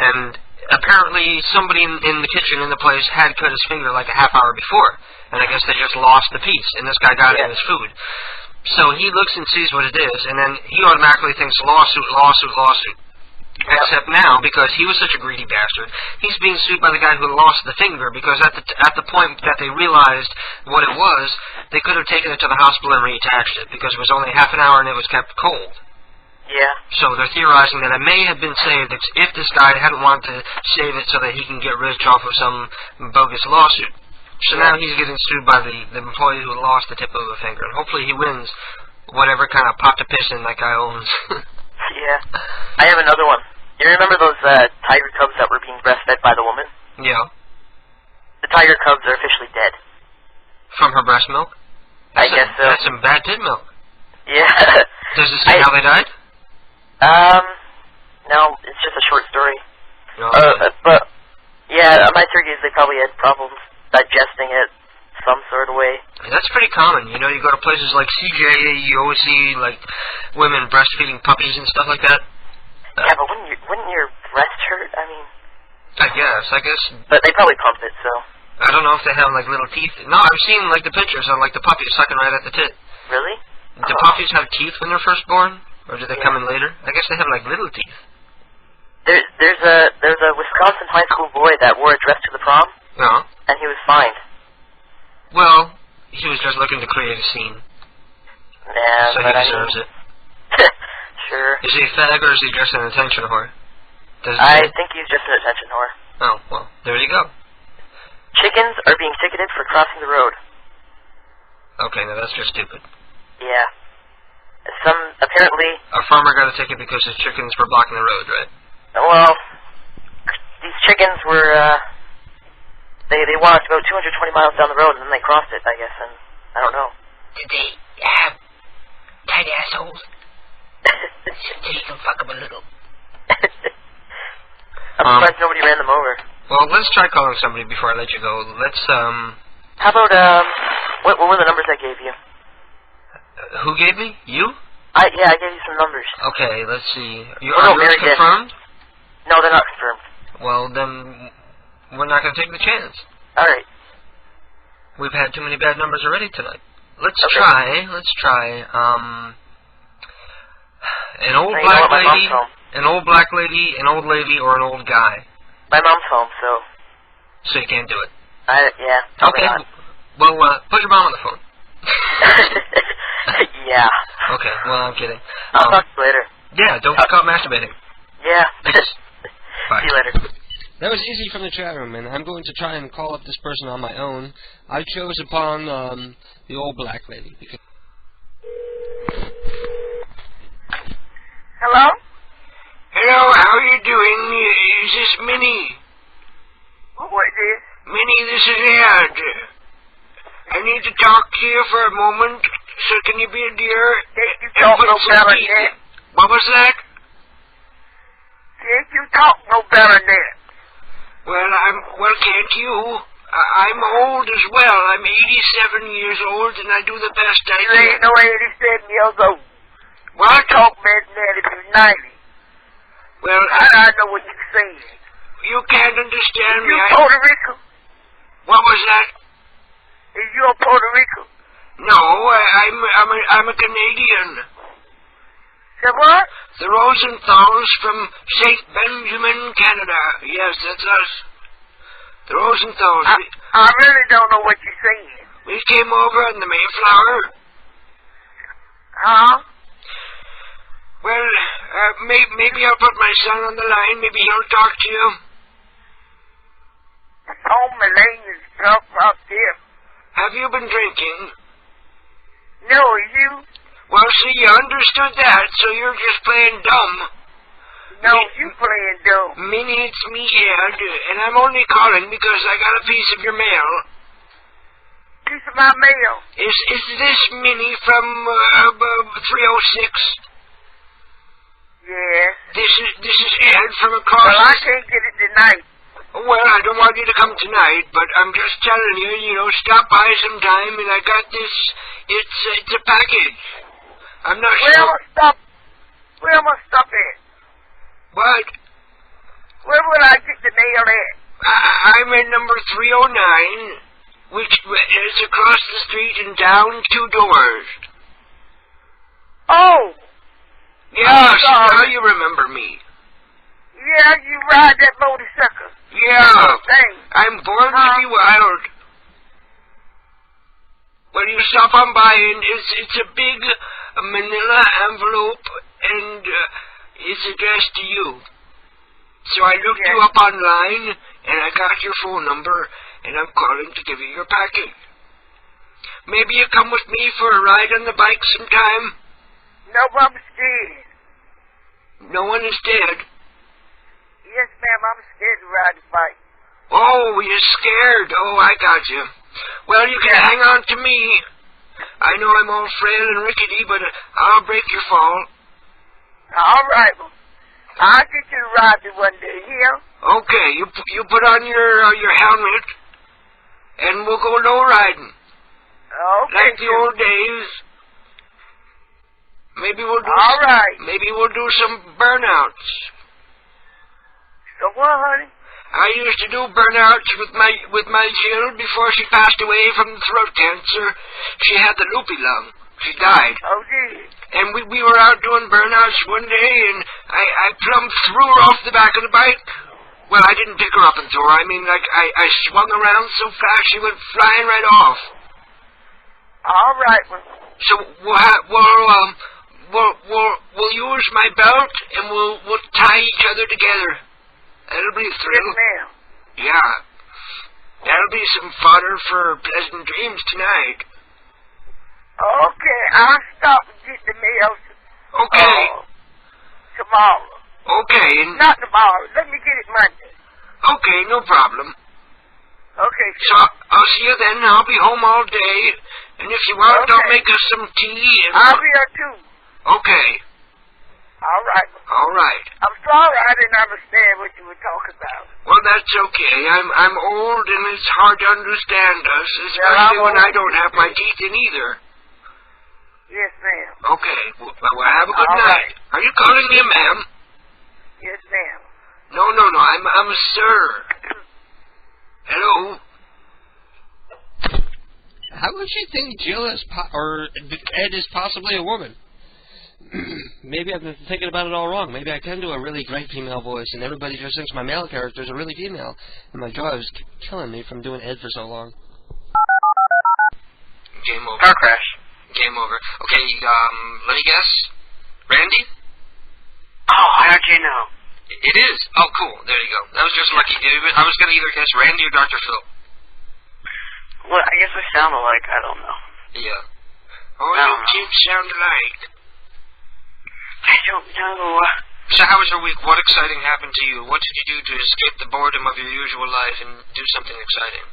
And apparently somebody in the kitchen in the place had cut his finger like a half hour before. And I guess they just lost the piece. And this guy got it in his food. So he looks and sees what it is. And then he automatically thinks lawsuit, lawsuit, lawsuit. Except now, because he was such a greedy bastard, he's being sued by the guy who lost the finger, because at the point that they realized what it was, they could have taken it to the hospital and reattached it, because it was only half an hour and it was kept cold. Yeah. So they're theorizing that it may have been saved if this guy hadn't wanted to save it so that he can get rich off of some bogus lawsuit. So now he's getting sued by the employee who lost the tip of a finger, and hopefully he wins whatever kind of pot to piss in that guy owns. Yeah. I have another one. You remember those tiger cubs that were being breastfed by the woman? Yeah. The tiger cubs are officially dead. From her breast milk? I guess so. That's some bad tit milk. Yeah. Does it say how they died? No, it's just a short story. No. But, yeah, my theory is they probably had problems digesting it some sort of way. That's pretty common. You know, you go to places like CJA, you always see, like, women breastfeeding puppies and stuff like that. Yeah, but wouldn't your breast hurt? I mean... I guess. But they probably pump it, so... I don't know if they have, like, little teeth. No, I've seen, like, the pictures of, like, the puppies sucking right at the tit. Really? Do puppies have teeth when they're first born? Or do they come in later? I guess they have, like, little teeth. There's a Wisconsin high school boy that wore a dress to the prom. No. And he was fined. Well, he was just looking to create a scene. Yeah, so he deserves it. Sure. Is he a fag or is he just an attention whore? I think he's just an attention whore. Oh, well, there you go. Chickens are being ticketed for crossing the road. Okay, now that's just stupid. Yeah. Apparently... A farmer got a ticket because his chickens were blocking the road, right? Well, these chickens were, they walked about 220 miles down the road and then they crossed it, I guess, and I don't know. Did they have tight assholes? So you can fuck them a little. I'm surprised nobody ran them over. Well, let's try calling somebody before I let you go. Let's, How about, what were the numbers I gave you? Who gave me? You? Yeah, I gave you some numbers. Okay, let's see. Are Mary yours confirmed? No, they're not confirmed. Well, then we're not going to take the chance. Alright. We've had too many bad numbers already tonight. Let's try, an old black lady, an old black lady, an old lady, or an old guy. My mom's home, so... So you can't do it? Yeah. Okay. Well, put your mom on the phone. Yeah. Okay, well, I'm kidding. I'll talk to you later. Yeah, don't get caught masturbating. Yeah. Bye. See you later. That was easy from the chat room, and I'm going to try and call up this person on my own. I chose upon the old black lady. Because Hello? Hello, how are you doing? Is this Minnie? What is this? Minnie, this is Ed. I need to talk to you for a moment, so can you be a dear? Can't you talk no better than that? What was that? Can't you talk no better than that? Well, can't you? I'm old as well. I'm 87 years old, and I do the best I can. You ain't no 87 years old. What? You talk better than that if you're 90. Well, I know what you're saying. You can't understand me. You Puerto Rico? What was that? Is you a Puerto Rico? No, I'm a Canadian. The what? The Rosenthals from St. Benjamin, Canada. Yes, that's us. The Rosenthals. I really don't know what you're saying. We came over on the Mayflower. Huh? Well, maybe I'll put my son on the line. Maybe he'll talk to you. Home Mulaney's stuff up there. Have you been drinking? No, you? Well, see, you understood that, so you're just playing dumb. No, you playing dumb. Minnie, it's me, Ed, and I'm only calling because I got a piece of your mail. Piece of my mail? Is this Minnie from 306? Yes. This is Ed from across. Well, I can't get it tonight. Well, I don't want you to come tonight, but I'm just telling you, stop by sometime, and I got this. It's a package. I'm not sure. Where am I stop at? What? Where would I get the mail at? I'm at number 309, which is across the street and down 2 doors. Oh! Yes, now you remember me. Yeah, you ride that motorcycle. Yeah. Dang. I'm born to be wild. Well, you stop on by, and it's a big manila envelope, and it's addressed to you. So I looked you up online, and I got your phone number, and I'm calling to give you your package. Maybe you come with me for a ride on the bike sometime? No, I'm scared. No one is dead. Yes, ma'am, I'm scared to ride the bike. Oh, you're scared. Oh, I got you. Well, you can hang on to me. I know I'm all frail and rickety, but I'll break your fall. All right. I'll get you to ride me one day, here. Okay, you put on your helmet, and we'll go low riding. Okay. Like the old days. Maybe we'll do. All right. Maybe we'll do some burnouts. So what, honey? I used to do burnouts with my Jill before she passed away from throat cancer. She had the loopy lung. She died. Oh, gee. And we were out doing burnouts one day, and I plumb threw her off the back of the bike. Well, I didn't pick her up and throw her. I mean, like, I swung around so fast she went flying right off. All right. So we'll use my belt, and we'll tie each other together. That'll be a thrill. Yes, ma'am. Yeah. That'll be some fodder for pleasant dreams tonight. Okay, I'll stop and get the mail. Okay. Tomorrow. Okay. Not tomorrow. Let me get it Monday. Okay, no problem. Okay. So I'll see you then. I'll be home all day. And if you want, I'll make us some tea. And I'll be here too. Okay. All right. All right. I'm sorry I didn't understand what you were talking about. Well, that's okay. I'm old and it's hard to understand us, especially when I don't have my teeth in either. Yes, ma'am. Okay. Well, have a good night. Right. Are you calling me a ma'am? Yes, ma'am. No. I'm a sir. Hello. How would you think Jill or Ed is possibly a woman? Maybe I've been thinking about it all wrong. Maybe I can do a really great female voice, and everybody just thinks my male characters are really female, and my jaw is killing me from doing Ed for so long. Game over. Car crash. Game over. Okay, let me guess. Randy? Oh, how'd you know? It is? Oh, cool. There you go. That was just lucky. I was going to either guess Randy or Dr. Phil. Well, I guess we sound alike. I don't know. Yeah. Oh, you two sound alike. I don't know. So how was your week? What exciting happened to you? What did you do to escape the boredom of your usual life and do something exciting?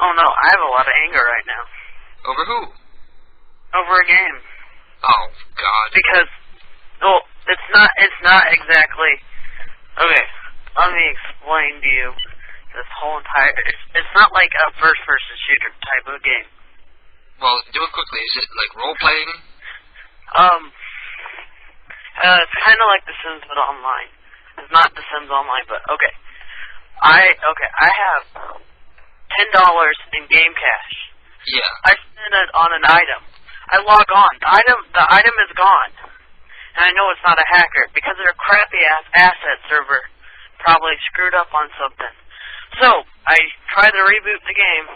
Oh, no. I have a lot of anger right now. Over who? Over a game. Oh, God. Because, well, it's not exactly... Okay, let me explain to you this whole entire... It's not like a first-person shooter type of game. Well, do it quickly. Is it like role-playing? It's kind of like The Sims, but online. It's not The Sims Online, but okay. I have $10 in game cash. Yeah. I spend it on an item. I log on. The item is gone. And I know it's not a hacker because their crappy ass asset server probably screwed up on something. So I try to reboot the game,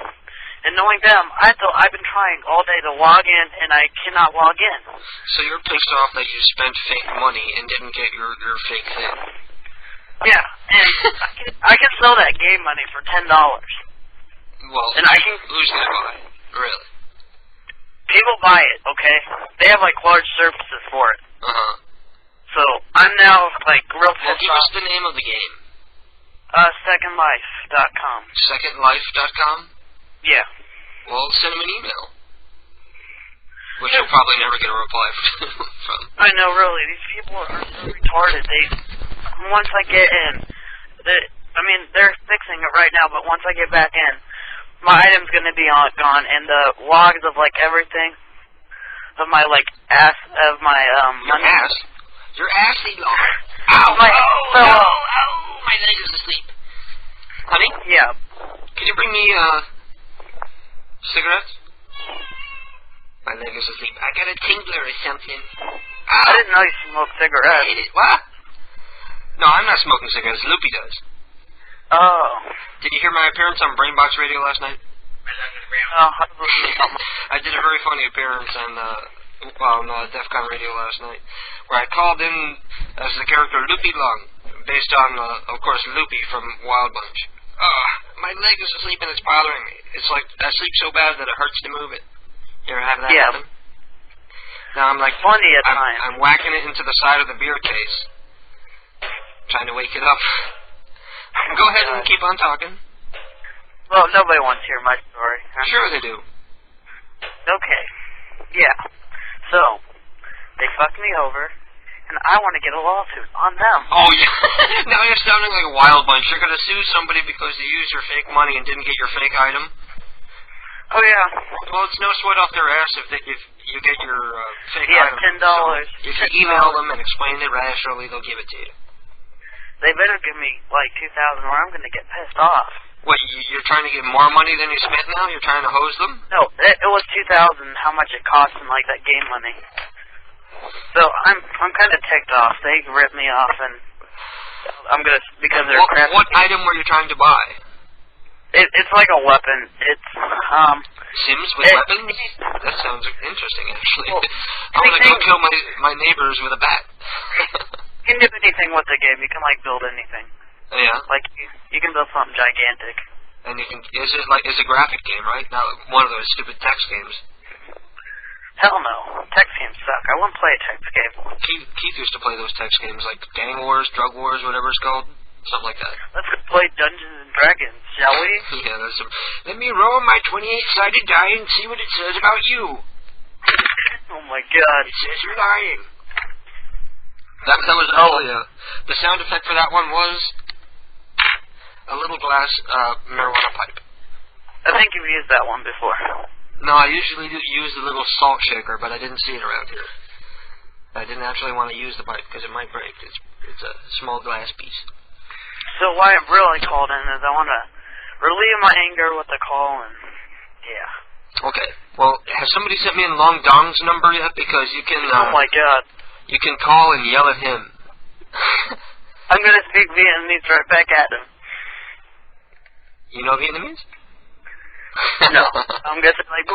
and knowing them, I've been trying all day to log in, and I cannot log in. So you're pissed off that you spent fake money and didn't get your fake thing. Yeah, and I can sell that game money for $10. Well, and I can. Who's gonna buy it? Really? People buy it, okay? They have like large services for it. Uh-huh. So I'm now like real pissed off. Give us the name of the game. SecondLife.com. SecondLife.com? Yeah. Well, send them an email. Which you'll probably never get a reply from. I know, really. These people are so retarded. Once I get in, they're fixing it right now, but once I get back in, my item's going to be gone, and the logs of, like, everything, of my, like, Your money. ass? Your assy log. Ow! My leg is asleep. Honey? Yeah. Can you bring me, cigarettes? My leg is asleep. I got a tingler or something. Ow. I didn't know you smoked cigarettes. What? No, I'm not smoking cigarettes. Loopy does. Oh. Did you hear my appearance on Brainbox Radio last night? I did a very funny appearance on DEFCON Radio last night, where I called in as the character Loopy Long, based on, of course, Loopy from Wild Bunch. My leg is asleep and it's bothering me. It's like I sleep so bad that it hurts to move it. You ever have that happen? Now I'm like, funny at times. I'm whacking it into the side of the beer case, trying to wake it up. Go ahead and keep on talking. Well, nobody wants to hear my story. Sure they do. Okay. Yeah. So, they fucked me over, and I want to get a lawsuit on them. Oh, yeah. Now you're sounding like a Wild Bunch. You're going to sue somebody because they used your fake money and didn't get your fake item? Oh, yeah. Well, it's no sweat off their ass if you get your fake item. $10. So if you email them and explain it rationally, they'll give it to you. They better give me, like, $2,000 or I'm going to get pissed off. What, you're trying to get more money than you spent now? You're trying to hose them? No, it was $2,000, how much it cost them, like, that game money. So, I'm kind of ticked off. They ripped me off, and I'm going to, because they're crappy. What item were you trying to buy? It's like a weapon. It's, Sims with weapons? That sounds interesting, actually. Well, I'm going to go kill my neighbors with a bat. You can do anything with the game. You can, like, build anything. Yeah. Like, you can build something gigantic. And you can, it's a graphic game, right? Not one of those stupid text games. Hell no. Text games suck. I wouldn't play a text game. Keith used to play those text games, like Gang Wars, Drug Wars, whatever it's called. Something like that. Let's go play Dungeons and Dragons, shall we? Yeah, that's some... Let me roll my 28-sided die and see what it says about you. Oh my god. It says you're lying. That was actually, the sound effect for that one was a little glass marijuana pipe. I think you've used that one before. No, I usually use the little salt shaker, but I didn't see it around here. I didn't actually want to use the pipe because it might break. It's a small glass piece. So why I've really called in is I want to relieve my anger with the call, and yeah. Okay. Well, has somebody sent me in Long Dong's number yet? Because you can... oh my god. You can call and yell at him. I'm going to speak Vietnamese right back at him. You know Vietnamese? No. I'm going to say, like,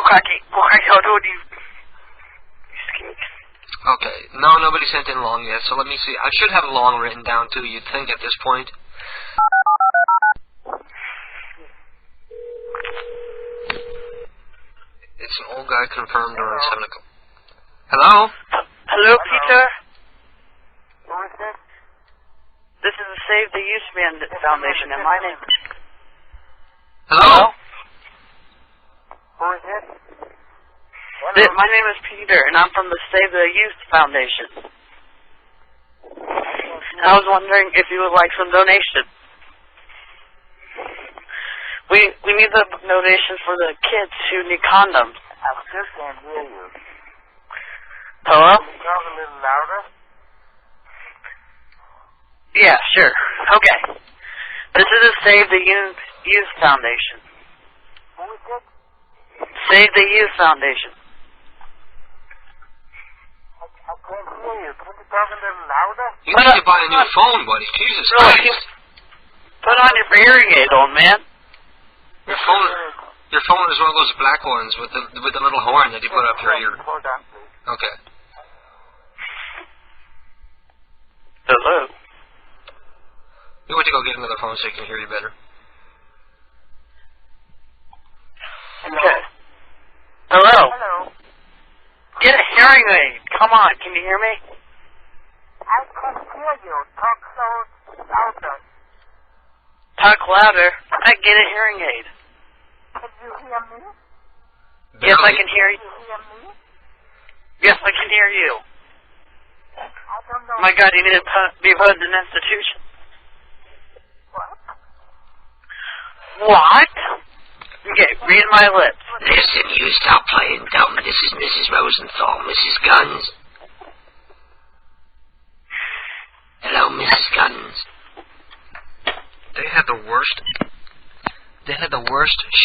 Okay. No, nobody sent in long yet, so let me see. I should have long written down, too, you'd think, at this point. It's an old guy confirmed around 7 o'clock. Hello? Hello, Peter? Who is this? This is the Save the Youth Foundation, and my name... Hello? Who is this? My name is Peter, and I'm from the Save the Youth Foundation. I was wondering if you would like some donation. We need the donation for the kids who need condoms. I just can't hear you. Hello? Can you talk a little louder? Yeah, sure. Okay. This is the Save the Youth Foundation. Who is it? Save the Youth Foundation. I can't hear you. Can you talk a little louder? You need to buy a new phone, buddy. Jesus Christ. Put on your hearing aid, old man. Your phone is one of those black ones with the little horn that you put up your ear. Hold on, please. Okay. Hello. You want to go get another phone so you can hear you better. Okay. Hello. Hello. Get a hearing aid. Come on, can you hear me? I can't hear you. Talk so louder. Talk louder. I get a hearing aid. Can you hear me? Yes, I can hear you. Can you hear me? Yes, I can hear you. I don't know. My God, you need to be put in an institution. What? Okay, read my lips. Listen, you stop playing dumb. This is Mrs. Rosenthal, Mrs. Guns. Hello, Mrs. Guns. They had the worst,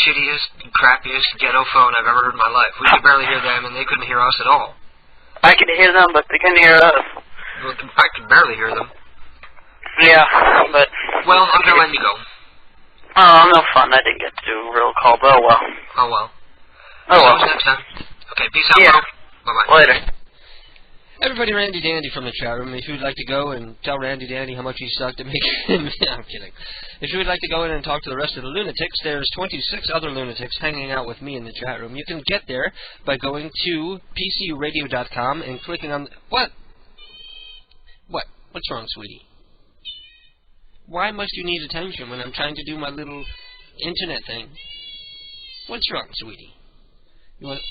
shittiest, crappiest ghetto phone I've ever heard in my life. We could barely hear them, and they couldn't hear us at all. I can hear them, but they couldn't hear us. I could barely hear them. Yeah, but... Well, I'm gonna let you go. Oh, no fun. I didn't get to do a real call, but oh well. Oh well. Oh well. See you next time. Okay, peace out, bro. Bye-bye. Later. Everybody, Randy Dandy from the chat room. If you'd like to go and tell Randy Dandy how much he sucked to make him... I'm kidding. If you would like to go in and talk to the rest of the lunatics, there's 26 other lunatics hanging out with me in the chat room. You can get there by going to PCUradio.com and clicking on... What? What? What's wrong, sweetie? Why must you need attention when I'm trying to do my little internet thing? What's wrong, sweetie? You want...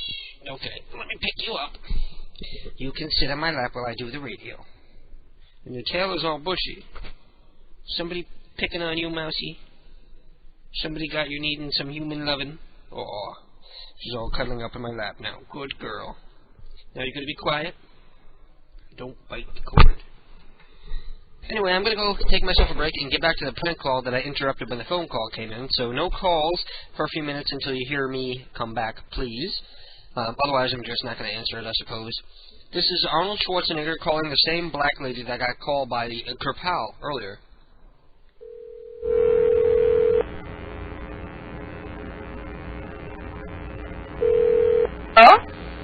Okay, let me pick you up. You can sit on my lap while I do the radio. And your tail is all bushy. Somebody picking on you, Mousy? Somebody got you needing some human loving? Aw, she's all cuddling up in my lap now. Good girl. Now you're going to be quiet? Don't bite the cord. Anyway, I'm going to go take myself a break and get back to the prank call that I interrupted when the phone call came in. So no calls for a few minutes until you hear me come back, please. Otherwise, I'm just not going to answer it, I suppose. This is Arnold Schwarzenegger calling the same black lady that got called by the Kerpow earlier. Oh?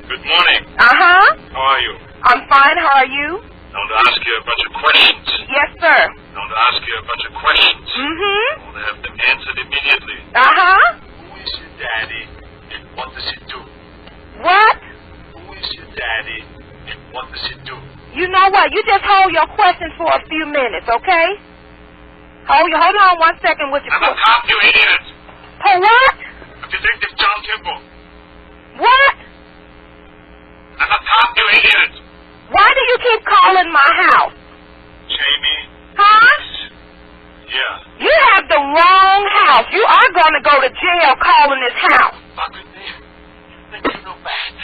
Good morning. Uh-huh. How are you? I'm fine. How are you? Don't ask you a bunch of questions. Yes, sir. Don't ask you a bunch of questions. Mm-hmm. I want to have them answered immediately. Uh-huh. Who is your daddy and what does he do? What? Who is your daddy and what does he do? You know what? You just hold your questions for a few minutes, okay? Hold on 1 second with your I'm a cop, you idiot! For what? Detective John Kimball. What? I'm a cop, you idiot! Why do you keep calling my house? Jamie? Huh? Yeah. You have the wrong house. You are going to go to jail calling this house. Fucking me. That you know bad.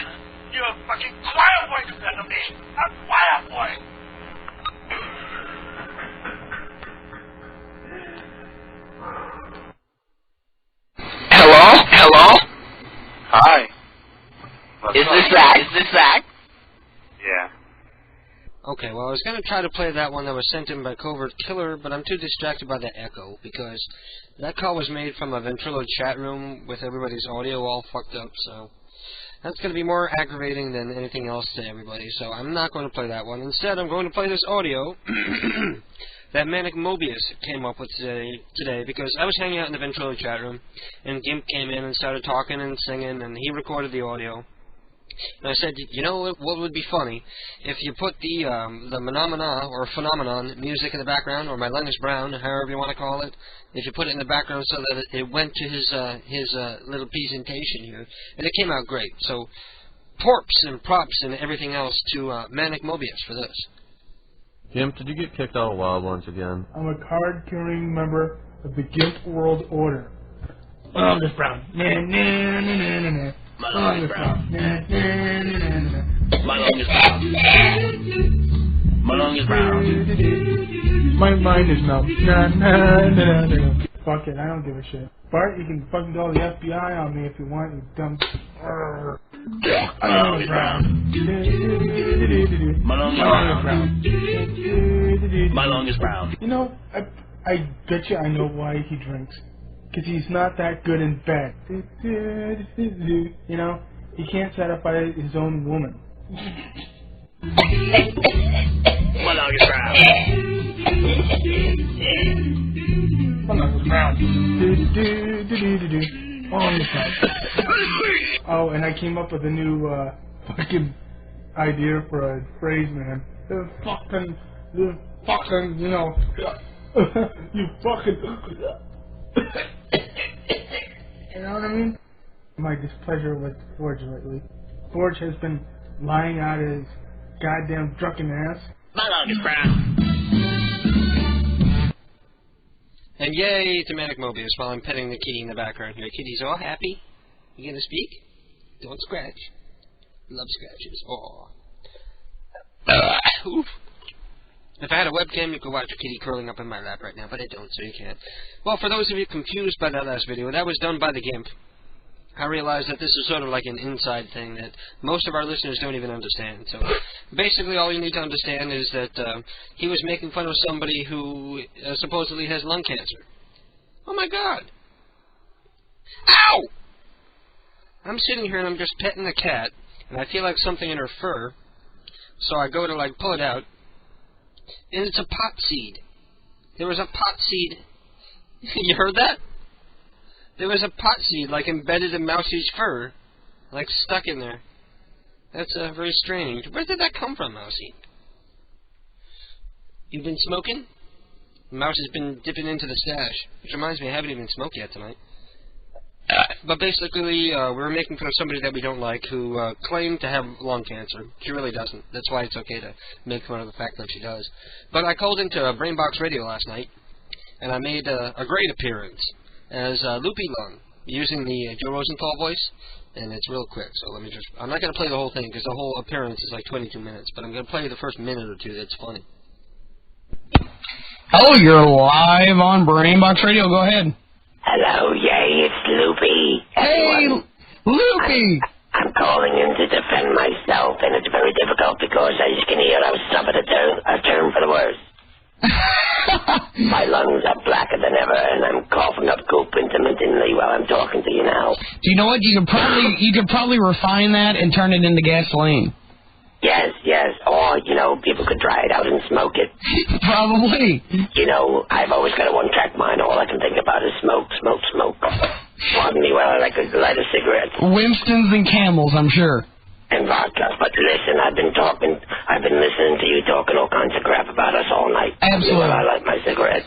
You're a fucking choir boy compared to me. A choir boy. Hello? Hello? Hi. Is this Zach? Yeah. Okay, well, I was going to try to play that one that was sent in by Covert Killer, but I'm too distracted by the echo, because that call was made from a Ventrilo chat room with everybody's audio all fucked up, so That's going to be more aggravating than anything else to everybody, so I'm not going to play that one. Instead, I'm going to play this audio that Manic Mobius came up with today, because I was hanging out in the Ventrilo chat room, and Gimp came in and started talking and singing, and he recorded the audio. And I said, you know what would be funny? If you put the Phenomena or Phenomenon music in the background, or My Linus Brown, however you want to call it, if you put it in the background so that it went to his little presentation here, and it came out great. So, porps and props and everything else to Manic Mobius for this. Gimp, did you get kicked out of Wild Ones again? I'm a card-carrying member of the Gimp World Order. Linus Brown. My long is brown. My long is brown. My long is brown. My mind is numb. Fuck it, I don't give a shit. Bart, you can fucking call the FBI on me if you want, you dumb. My long is brown. My long is brown. My long is brown. You know, I bet you I know why he drinks. Because he's not that good in bed. You know, he can't satisfy his own woman. My long is brown. My long is brown. Oh, and I came up with a new fucking idea for a phrase, man. The fucking, you know, you fucking... You know what I mean? My displeasure with Forge lately. Forge has been lying out his goddamn drunken ass. My long is brown. And yay to Manic Mobius while I'm petting the kitty in the background here. Kitty's all happy. You gonna speak? Don't scratch. Love scratches. Aw. Oof. If I had a webcam, you could watch a kitty curling up in my lap right now, but I don't, so you can't. Well, for those of you confused by that last video, that was done by the Gimp. I realized that this is sort of like an inside thing that most of our listeners don't even understand. So, basically, all you need to understand is that he was making fun of somebody who supposedly has lung cancer. Oh my God! Ow! I'm sitting here and I'm just petting the cat, and I feel like something in her fur, so I go to, like, pull it out. And it's a pot seed. There was a pot seed. You heard that? There was a pot seed, like, embedded in Mousie's fur. Like, stuck in there. That's very strange. Where did that come from, Mousie? You've been smoking? Mouse has been dipping into the stash. Which reminds me, I haven't even smoked yet tonight. But basically, we were making fun of somebody that we don't like who claimed to have lung cancer. She really doesn't. That's why it's okay to make fun of the fact that she does. But I called into Brainbox Radio last night, and I made a great appearance as Loopy Lung, using the Joe Rosenthal voice, and it's real quick. So let me just... I'm not going to play the whole thing, because the whole appearance is like 22 minutes, but I'm going to play the first minute or two that's funny. Hello, you're live on Brainbox Radio. Go ahead. Hello, yay, it's Loopy. Hey, Loopy! I'm calling in to defend myself, and it's very difficult because, as you can hear, I was suffered a turn for the worse. My lungs are blacker than ever, and I'm coughing up goop intermittently while I'm talking to you now. Do you know what? You could probably refine that and turn it into gasoline. Yes. Or, you know, people could dry it out and smoke it. Probably. You know, I've always got a one-track mind. All I can think about is smoke. Pardon me while I like to light a cigarette. Winston's and Camels, I'm sure. And vodka. But listen, I've been listening to you talking all kinds of crap about us all night. Absolutely. While I light my cigarette.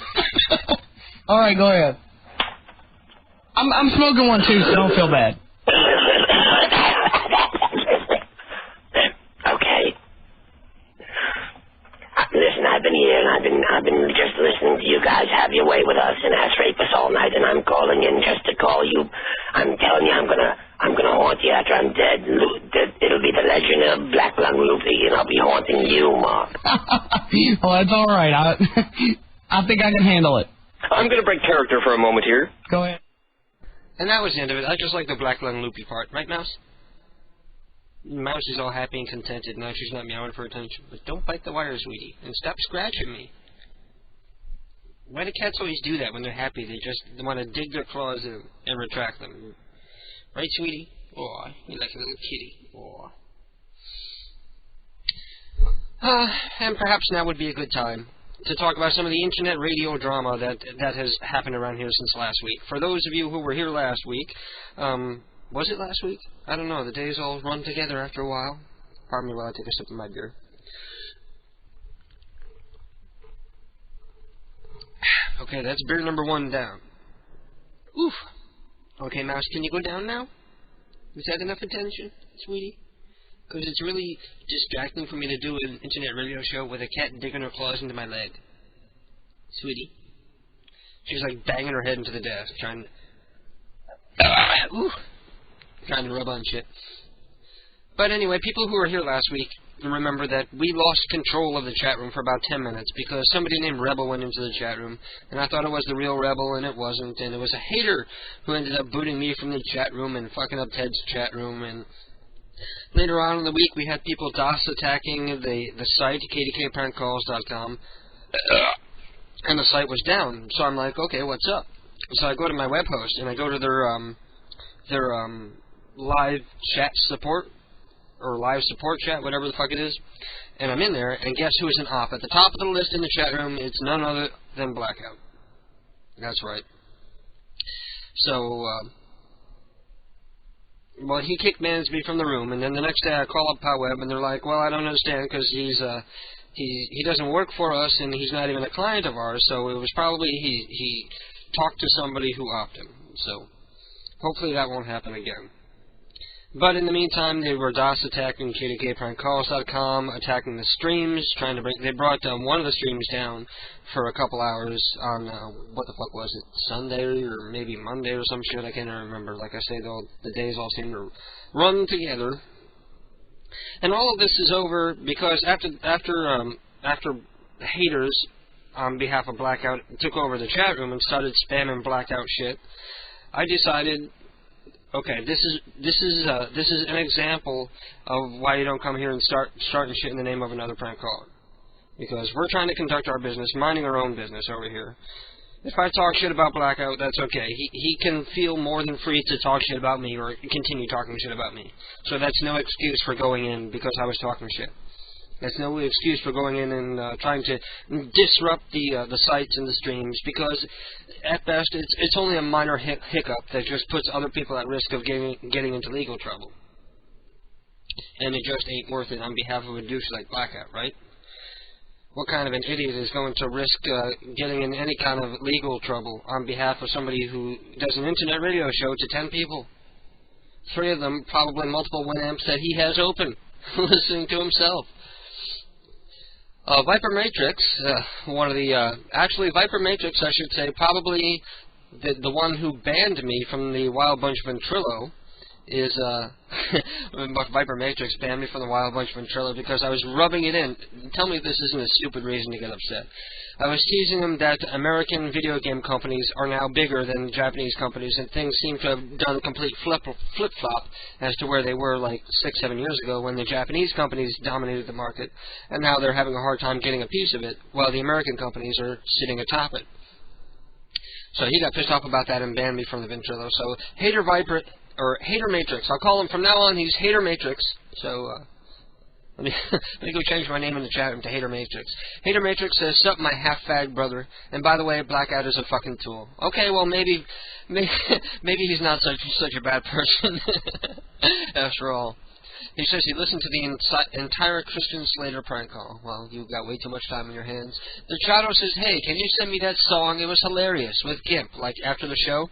All right, go ahead. I'm smoking one too, so don't feel bad. Okay. Listen, I've been here and I've been just listening to you guys have your way with us and ass rape us all night, and I'm calling in just to call you. I'm telling you, I'm gonna haunt you after I'm dead. It'll be the legend of Black Lung Loopy, and I'll be haunting you, Mark. Well, that's all right. I think I can handle it. I'm gonna break character for a moment here. Go ahead. And that was the end of it. I just like the Black Lung Loopy part, right, Mouse? Mouse is all happy and contented. Now she's not meowing for attention. But don't bite the wire, sweetie. And stop scratching me. Why do cats always do that when they're happy? They just want to dig their claws in and retract them. Right, sweetie? Aw, you're like a little kitty. Aw. And perhaps now would be a good time to talk about some of the internet radio drama that has happened around here since last week. For those of you who were here last week, was it last week? I don't know. The days all run together after a while. Pardon me while I take a sip of my beer. Okay, that's beer number 1 down. Oof. Okay, Mouse, can you go down now? Is that enough attention, sweetie? Because it's really distracting for me to do an internet radio show with a cat digging her claws into my leg. Sweetie. She's like banging her head into the desk, trying to rub on shit. But anyway, people who were here last week remember that we lost control of the chat room for about 10 minutes because somebody named Rebel went into the chat room, and I thought it was the real Rebel, and it wasn't, and it was a hater who ended up booting me from the chat room and fucking up Ted's chat room, and later on in the week we had people DOS attacking the site, kdkprankcalls.com, and the site was down, so I'm like, okay, what's up? So I go to my web host, and I go to their live chat support, or live support chat, whatever the fuck it is, and I'm in there, and guess who is an op? At the top of the list in the chat room, it's none other than Blackout. That's right. So, well, he kicked Mansby from the room, and then the next day I call up PowWeb, and they're like, well, I don't understand, because he doesn't work for us, and he's not even a client of ours, so it was probably he talked to somebody who opped him. So, hopefully that won't happen again. But in the meantime, they were DOS attacking kdkprankcalls.com, attacking the streams, they brought one of the streams down for a couple hours on, what the fuck was it, Sunday or maybe Monday or some shit, I can't remember. Like I say, the days all seem to run together. And all of this is over because after haters on behalf of Blackout took over the chat room and started spamming Blackout shit, I decided, okay, this is an example of why you don't come here and starting shit in the name of another prank caller. Because we're trying to conduct our business, minding our own business over here. If I talk shit about Blackout, that's okay. He can feel more than free to talk shit about me or continue talking shit about me. So that's no excuse for going in because I was talking shit. That's no excuse for going in and trying to disrupt the sites and the streams, because at best it's only a minor hiccup that just puts other people at risk of getting into legal trouble. And it just ain't worth it on behalf of a douche like Blackout, right? What kind of an idiot is going to risk getting in any kind of legal trouble on behalf of somebody who does an internet radio show to 10 people? 3 of them probably multiple Winamps that he has open, listening to himself. Viper Matrix, actually Viper Matrix, I should say, probably the one who banned me from the Wild Bunch Ventrilo is, Viper Matrix banned me from the Wild Bunch Ventrilo because I was rubbing it in. Tell me if this isn't a stupid reason to get upset. I was teasing them that American video game companies are now bigger than Japanese companies, and things seem to have done a complete flip-flop as to where they were like 6-7 years ago when the Japanese companies dominated the market, and now they're having a hard time getting a piece of it, while the American companies are sitting atop it. So he got pissed off about that and banned me from the Ventrilo. So Hater Viper, or Hater Matrix, I'll call him from now on, he's Hater Matrix. So, let me go change my name in the chat room to Hater Matrix. Hater Matrix says, sup my half-fag brother, and by the way, Blackout is a fucking tool. Okay, well maybe he's not such a bad person, after all. He says he listened to the entire Christian Slater prank call. Well, you've got way too much time in your hands. The Chato says, hey, can you send me that song? It was hilarious, with GIMP, like after the show.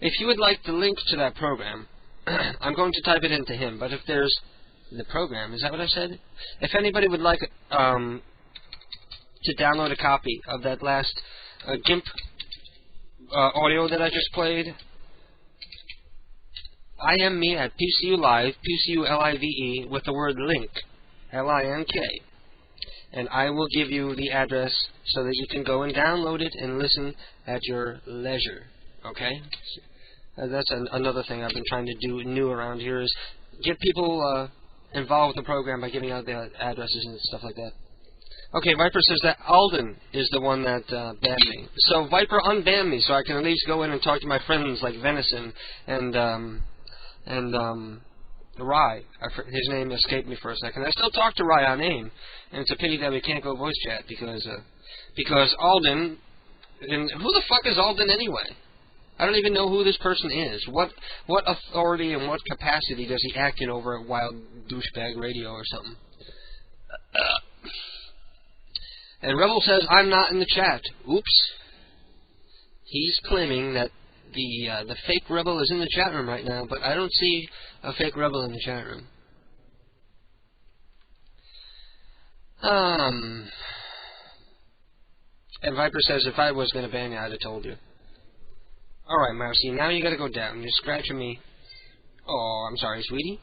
If you would like the link to that program, I'm going to type it into him, but if there's the program, is that what I said? If anybody would like to download a copy of that last GIMP audio that I just played, IM me at PCU Live, PCULIVE, with the word link, L-I-N-K, and I will give you the address so that you can go and download it and listen at your leisure, okay? That's another thing I've been trying to do new around here, is get people involved with the program by giving out the addresses and stuff like that. Okay, Viper says that Alden is the one that banned me. So Viper unbanned me so I can at least go in and talk to my friends like Venison and And Rye, his name escaped me for a second. I still talk to Rye on AIM, and it's a pity that we can't go voice chat because Alden. And who the fuck is Alden anyway? I don't even know who this person is. What authority and what capacity does he act in over at Wild Douchebag Radio or something? And Rebel says, I'm not in the chat. Oops. He's claiming that the fake Rebel is in the chat room right now, but I don't see a fake Rebel in the chat room. And Viper says, if I was going to ban you, I'd have told you. Alright, Mousy, now you gotta go down. You're scratching me. Oh, I'm sorry, sweetie.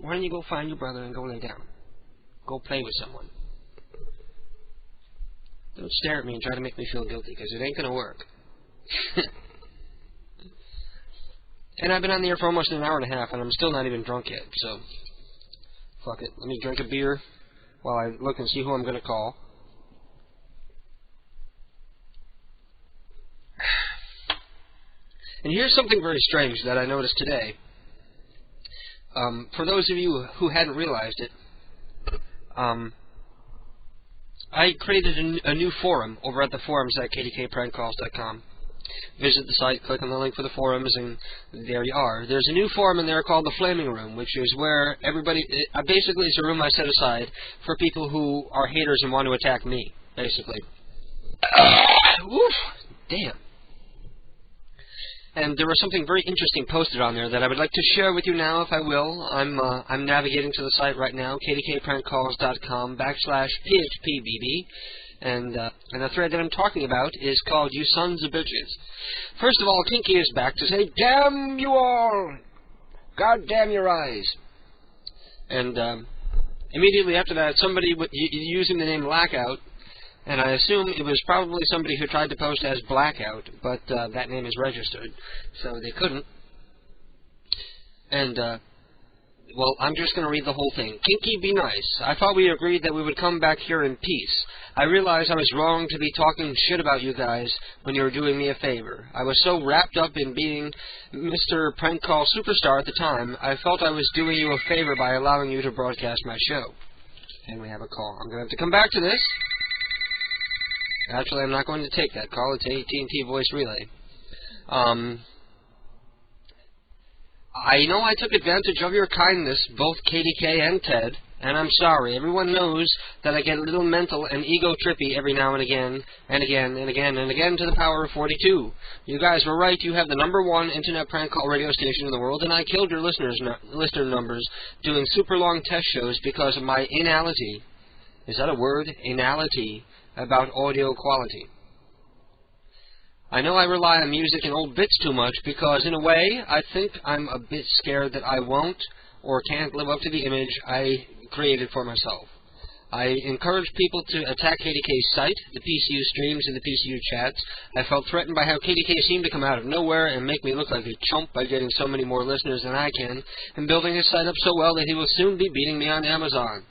Why don't you go find your brother and go lay down? Go play with someone. Don't stare at me and try to make me feel guilty, because it ain't gonna work. And I've been on the air for almost an hour and a half, and I'm still not even drunk yet, so... Fuck it. Let me drink a beer while I look and see who I'm gonna call. And here's something very strange that I noticed today. For those of you who hadn't realized it, I created a new forum over at the forums at kdkprankcalls.com. Visit the site, click on the link for the forums, and there you are. There's a new forum in there called the Flaming Room, which is where everybody... basically, it's a room I set aside for people who are haters and want to attack me, basically. Oof! Damn. And there was something very interesting posted on there that I would like to share with you now, if I will. I'm navigating to the site right now, kdkprankcalls.com/PHPBB, and the thread that I'm talking about is called You Sons of Bitches. First of all, Kinky is back to say, damn you all! God damn your eyes! And immediately after that, somebody using the name Blackout, and I assume it was probably somebody who tried to post as Blackout, but that name is registered, so they couldn't. And, well, I'm just going to read the whole thing. Kinky, be nice. I thought we agreed that we would come back here in peace. I realized I was wrong to be talking shit about you guys when you were doing me a favor. I was so wrapped up in being Mr. Prank Call Superstar at the time, I felt I was doing you a favor by allowing you to broadcast my show. And we have a call. I'm going to have to come back to this. Actually, I'm not going to take that call. It's AT&T Voice Relay. I know I took advantage of your kindness, both KDK and Ted, and I'm sorry. Everyone knows that I get a little mental and ego-trippy every now and again, and again, and again, and again to the power of 42. You guys were right. You have the #1 internet prank call radio station in the world, and I killed your listener numbers doing super long test shows because of my anality. Is that a word? Anality. About audio quality. I know I rely on music and old bits too much because, in a way, I think I'm a bit scared that I won't or can't live up to the image I created for myself. I encourage people to attack KDK's site, the PCU streams, and the PCU chats. I felt threatened by how KDK seemed to come out of nowhere and make me look like a chump by getting so many more listeners than I can, and building his site up so well that he will soon be beating me on Amazon.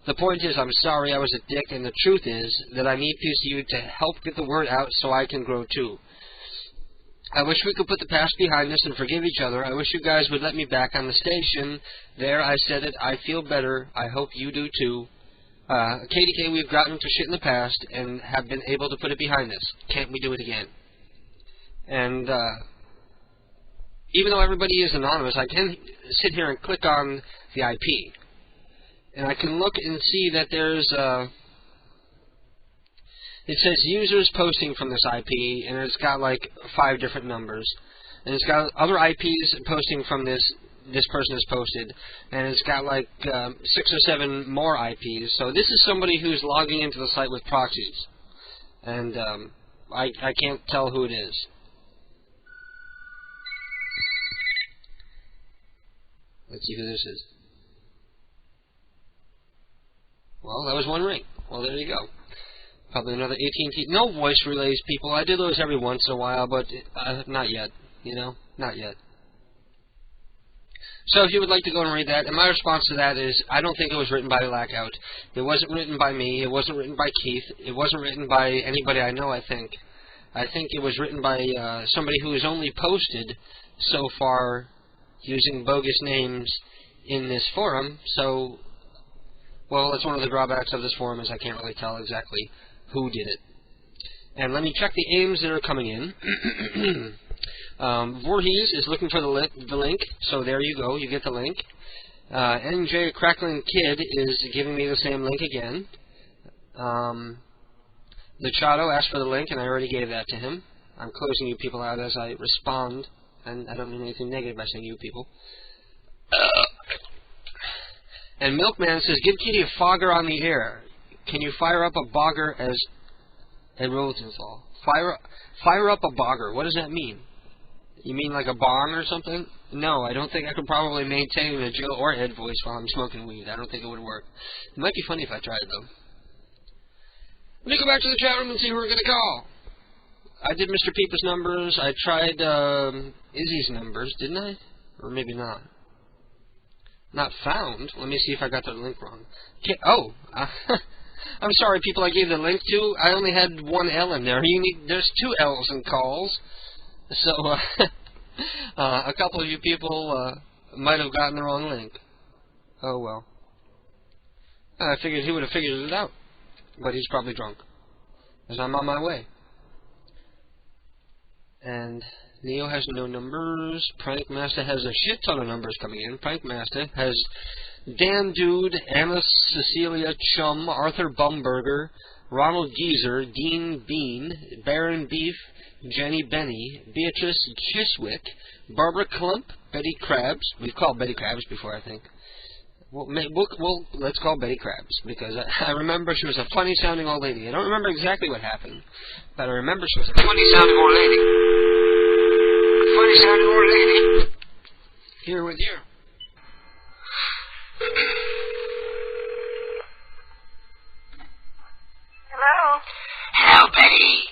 The point is, I'm sorry I was a dick, and the truth is that I need PCU to help get the word out so I can grow too. I wish we could put the past behind us and forgive each other. I wish you guys would let me back on the station. There, I said it. I feel better. I hope you do too. KDK, we've gotten into shit in the past and have been able to put it behind us. Can't we do it again? And even though everybody is anonymous, I can sit here and click on the IP. And I can look and see that there's, it says users posting from this IP, and it's got like 5 different numbers. And it's got other IPs posting from this person has posted, and it's got like 6 or 7 more IPs. So this is somebody who's logging into the site with proxies. And I can't tell who it is. Let's see who this is. Well, that was one ring. Well, there you go. Probably another AT&T. No voice relays, people. I do those every once in a while, but not yet. You know? Not yet. So if you would like to go and read that, and my response to that is, I don't think it was written by Blackout. It wasn't written by me. It wasn't written by Keith. It wasn't written by anybody I know, I think. I think it was written by somebody who has only posted so far using bogus names in this forum, so, well, that's one of the drawbacks of this forum is I can't really tell exactly who did it. And let me check the aims that are coming in. Voorhees is looking for the link, so there you go, you get the link. NJ Crackling Kid is giving me the same link again. Luchado asked for the link, and I already gave that to him. I'm closing you people out as I respond, and I don't mean anything negative by saying you people. And Milkman says, give Kitty a fogger on the air. Can you fire up a bogger as Ed Rosenthal? Fire up a bogger. What does that mean? You mean like a bong or something? No, I don't think I could probably maintain a Jill or Ed voice while I'm smoking weed. I don't think it would work. It might be funny if I tried, though. Let me go back to the chat room and see who we're going to call. I did Mr. Peepa's numbers. I tried Izzy's numbers, didn't I? Or maybe not. Not found. Let me see if I got the link wrong. I'm sorry, people I gave the link to. I only had one L in there. There's two L's in calls. So, a couple of you people might have gotten the wrong link. Oh, well. I figured he would have figured it out. But he's probably drunk. Because I'm on my way. And Neo has no numbers. Prankmaster has a shit ton of numbers coming in. Prankmaster has Dan Dude, Anna Cecilia Chum, Arthur Bumberger, Ronald Geezer, Dean Bean, Baron Beef, Jenny Benny, Beatrice Chiswick, Barbara Clump, Betty Krabs. We've called Betty Krabs before, I think. Let's call Betty Krabs, because I remember she was a funny-sounding old lady. I don't remember exactly what happened, but I remember she was a funny-sounding old lady. Funny-sounding old lady. Here with you. Hello? Hello, Betty.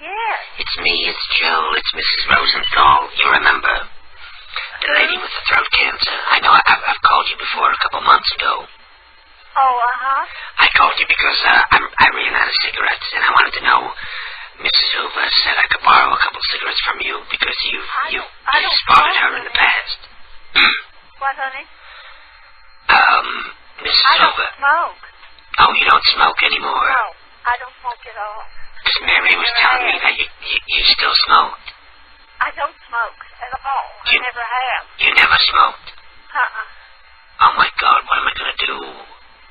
Yes. It's me, it's Joe, it's Mrs. Rosenthal. You remember? The lady with the throat cancer. I know I've called you before a couple months ago. Oh, uh-huh. I called you because I ran out of cigarettes, and I wanted to know, Mrs. Hoover said I could borrow a couple cigarettes from you because you've spotted her in the past. What, honey? Mrs. I don't Hoover. smoke. Oh, you don't smoke anymore? No, I don't smoke at all. Because Mary was telling me that you still smoked. I don't smoke at all. I never have. You never smoked? Oh my God, what am I going to do?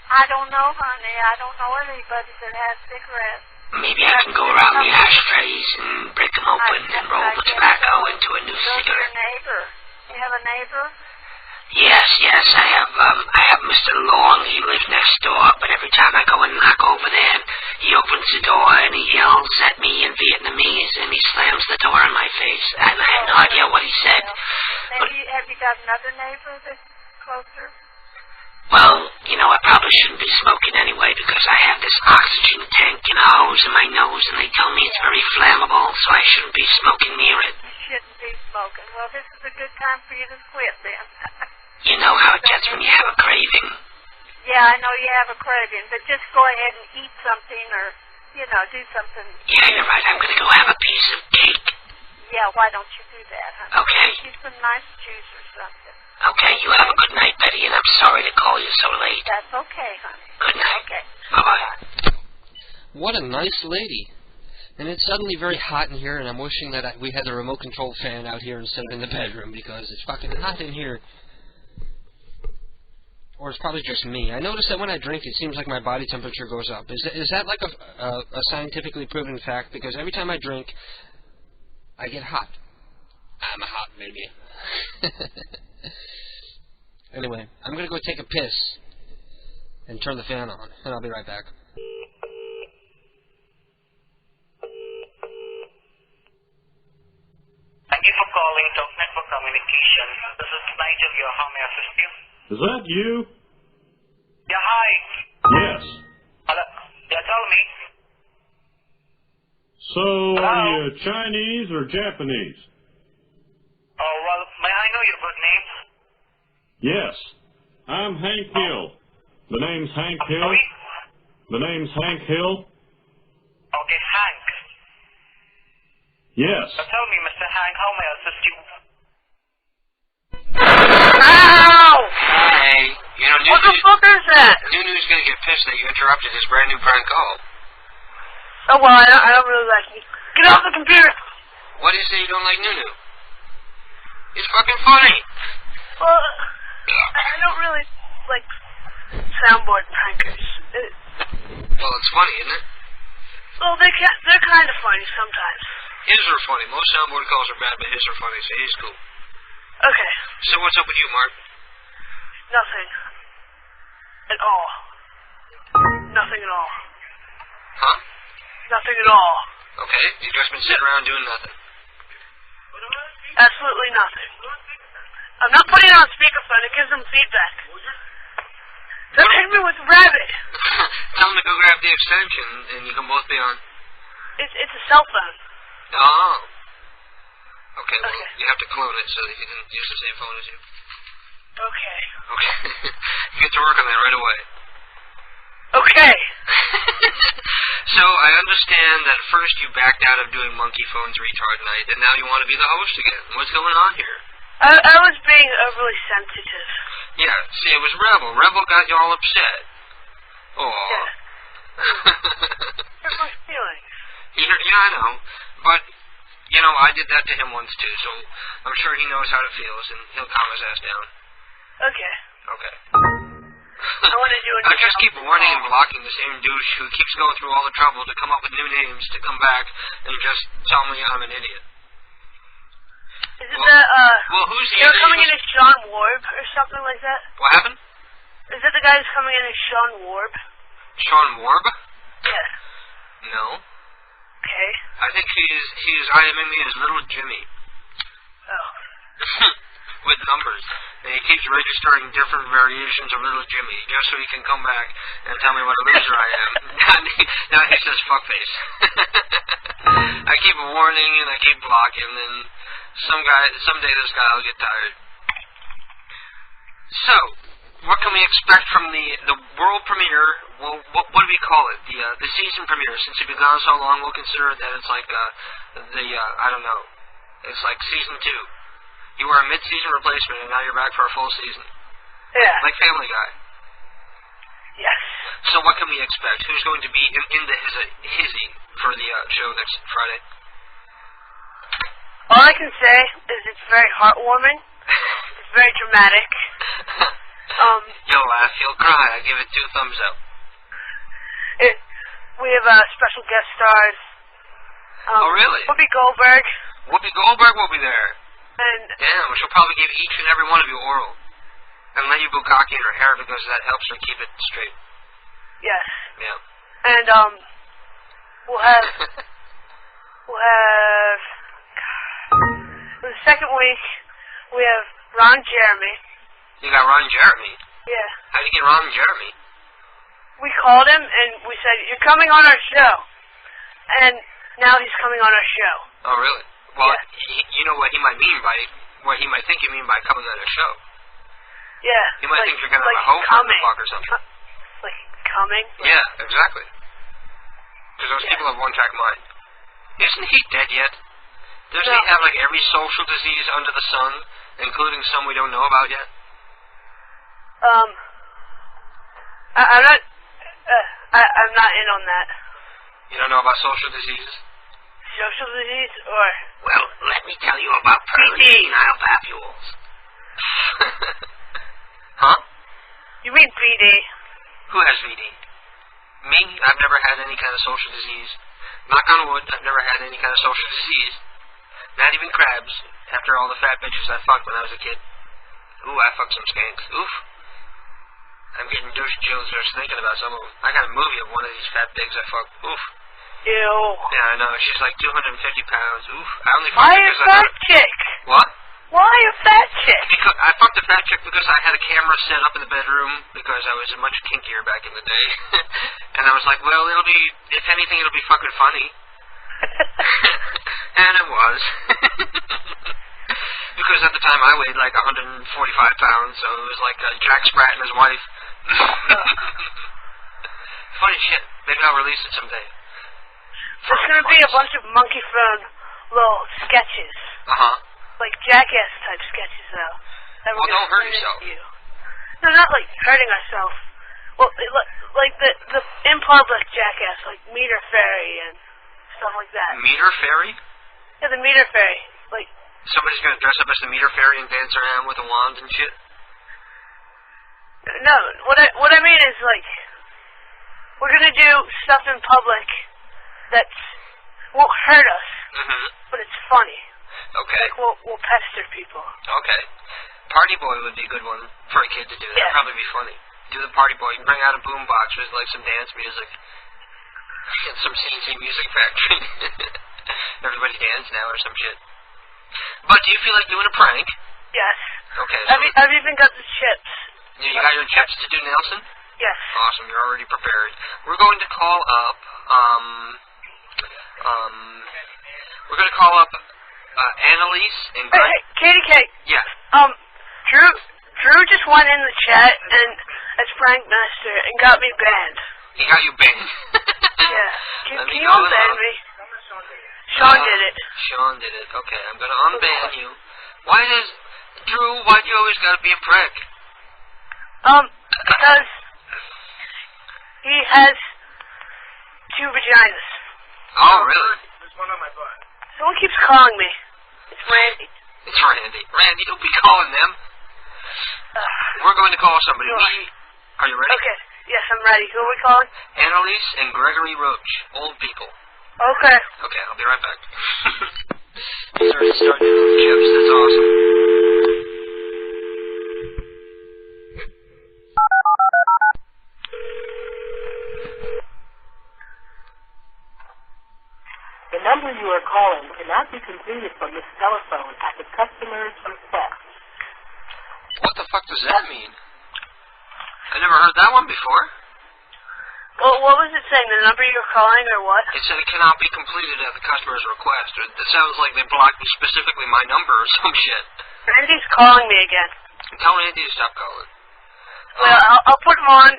I don't know, honey. I don't know anybody that has cigarettes. Maybe I can go around the ashtrays and break them open and roll the tobacco into a new cigarette. Your neighbor. You have a neighbor? Yes, I have Mr. Long. He lives next door, but every time I go and knock over there, he opens the door and he yells at me in Vietnamese and he slams the door in my face. And I have no idea what he said. Maybe, have you got another neighbor that's closer? Well, you know, I probably shouldn't be smoking anyway because I have this oxygen tank and a hose in my nose and they tell me it's very flammable, so I shouldn't be smoking near it. You shouldn't be smoking. Well, this is a good time for you to quit then. You know how it gets when you have a craving. Yeah, I know you have a craving, but just go ahead and eat something or, you know, do something. Yeah, you're right. I'm going to go have a piece of cake. Yeah, why don't you do that, honey? Okay. Get some nice juice or something. Okay, you have a good night, Betty, and I'm sorry to call you so late. That's okay, honey. Good night. Okay. Bye-bye. What a nice lady. And it's suddenly very hot in here, and I'm wishing that we had the remote control fan out here instead of in the bedroom, because it's fucking hot in here. Or it's probably just me. I notice that when I drink, it seems like my body temperature goes up. Is that like a scientifically proven fact? Because every time I drink, I get hot. I'm a hot baby. Anyway, I'm going to go take a piss and turn the fan on, and I'll be right back. Thank you for calling Talk Network Communication. This is Nigel here. How may I assist you? Is that you? Yeah, hi. Yes. Hello. Yeah, tell me. So, are you Chinese or Japanese? Oh, well, may I know your good name? Yes. I'm Hank Hill. The name's Hank Hill. The name's Hank Hill. Okay, Hank. Yes. So tell me, Mr. Hank, how may I assist you? What the fuck is that? Nunu's gonna get pissed that you interrupted his brand new prank call. Oh, well, I don't really like you. Get off the computer! What do you say you don't like Nunu? He's fucking funny. Well, I don't really like soundboard prankers. Well, it's funny, isn't it? Well, they're kind of funny sometimes. His are funny. Most soundboard calls are bad, but his are funny, so he's cool. Okay. So what's up with you, Mark? Nothing. At all. Nothing at all. Huh? Nothing at all. Okay, you've just been sitting around doing nothing. Absolutely nothing. I'm not putting it on speakerphone. It gives them feedback. They'll hit me with Rabbit. Tell him to go grab the extension, and you can both be on. It's a cell phone. Oh. Okay, well, you have to clone it so that you can use the same phone as you. Okay. Okay. Get to work on that right away. Okay. So, I understand that first you backed out of doing Monkey Phone's Retard Night, and now you want to be the host again. What's going on here? I was being overly sensitive. Yeah, see, it was Rebel. Rebel got you all upset. Oh. Yeah. Hurt my feelings. Yeah, I know. But, you know, I did that to him once, too, so I'm sure he knows how it feels, and he'll calm his ass down. Okay. Okay. I want to do I just keep warning and blocking the same douche who keeps going through all the trouble to come up with new names to come back and just tell me I'm an idiot. Is it well, who's the they're idiot? coming in as Sean Warb or something like that? What happened? Is it the guy who's coming in as Sean Warb? Sean Warb? Yeah. No. Okay. I think he's IMing me as Little Jimmy. Oh. With numbers. And he keeps registering different variations of Little Jimmy just so he can come back and tell me what a loser I am. Now he says fuckface. I keep warning and I keep blocking, and someday this guy will get tired. So, what can we expect from the world premiere? Well, what do we call it? The season premiere. Since you've been gone so long, we'll consider that it's like I don't know. It's like season 2. You were a mid-season replacement, and now you're back for a full season. Yeah. Like Family Guy. Yes. So what can we expect? Who's going to be in the hizzy for the show next Friday? All I can say is it's very heartwarming. It's very dramatic. You'll laugh, you'll cry. I give it 2 thumbs up. We have special guest stars. Oh, really? Whoopi Goldberg. Whoopi Goldberg will be there. And damn, she'll probably give each and every one of you oral. And let you bukkake in her hair because that helps her keep it straight. yes. Yeah. And we'll have the second week we have Ron Jeremy. You got Ron Jeremy? Yeah. How'd you get Ron Jeremy? We called him and we said, "You're coming on our show," and now he's coming on our show. Oh, really? Well, you know what he might mean by what he might think you mean by coming on a show. Yeah. He might think you're gonna have a hoe from the fuck or something. Like coming. Yeah, exactly. Because those people have one-track mind. Isn't he dead yet? Doesn't he have like every social disease under the sun, including some we don't know about yet? I'm not. I'm not in on that. You don't know about social diseases? Social disease or? Well, let me tell you about permanent senile papules. Huh? You mean BD? Who has VD? Me? I've never had any kind of social disease. Knock on wood, I've never had any kind of social disease. Not even crabs, after all the fat bitches I fucked when I was a kid. Ooh, I fucked some skanks. Oof. I'm getting douche chills just thinking about some of them. I got a movie of one of these fat pigs I fucked. Oof. Ew. Yeah, I know. She's like 250 pounds. Oof. I only fucked Why her a because fat chick? What? Why a fat chick? Because I fucked a fat chick because I had a camera set up in the bedroom because I was much kinkier back in the day. And I was like, well, it'll be, if anything, it'll be fucking funny. And it was. Because at the time I weighed like 145 pounds, so it was like Jack Sprat and his wife. Funny shit. Maybe I'll release it someday. There's going to be a bunch of monkey phone little sketches. Uh-huh. Like jackass type sketches, though. Well, don't hurt yourself. No, not like hurting ourselves. Well, like the in public jackass, like meter fairy and stuff like that. Meter fairy? Yeah, the meter fairy. Like somebody's gonna dress up as the meter fairy and dance around with a wand and shit. No, what I mean is like we're gonna do stuff in public that won't hurt us, but it's funny. Okay. Like we'll pester people. Okay. Party Boy would be a good one for a kid to do. That'd probably be funny. Do the Party Boy. You can bring out a boombox with like some dance music. And some CNC Music Factory. Everybody dance now or some shit. But do you feel like doing a prank? Yes. Okay. So I've even got the chips. You got your chips to do, Nelson? Yes. Awesome. You're already prepared. We're going to call up. We're going to call up Annalise and Greg. Hey, Katie K. Yeah. Drew just went in the chat and as Frank Master and got me banned. He got you banned? Yeah. Can you call him unban up. me? Sean did it. Sean did it. Okay, I'm going to unban you. Drew, why do you always got to be a prick? Because he has 2 vaginas. Oh, really? There's one on my butt. Someone keeps calling me. It's Randy. It's Randy. Randy, don't be calling them. We're going to call somebody. Are you ready? Okay. Yes, I'm ready. Who are we calling? Annalise and Gregory Roach. Old people. Okay. Okay, I'll be right back. Start doing chips. That's awesome. The number you are calling cannot be completed from this telephone at the customer's request. What the fuck does that mean? I never heard that one before. Well, what was it saying? The number you're calling or what? It said it cannot be completed at the customer's request. It sounds like they blocked specifically my number or some shit. Randy's calling me again. Tell Randy to stop calling. Well, I'll put him on.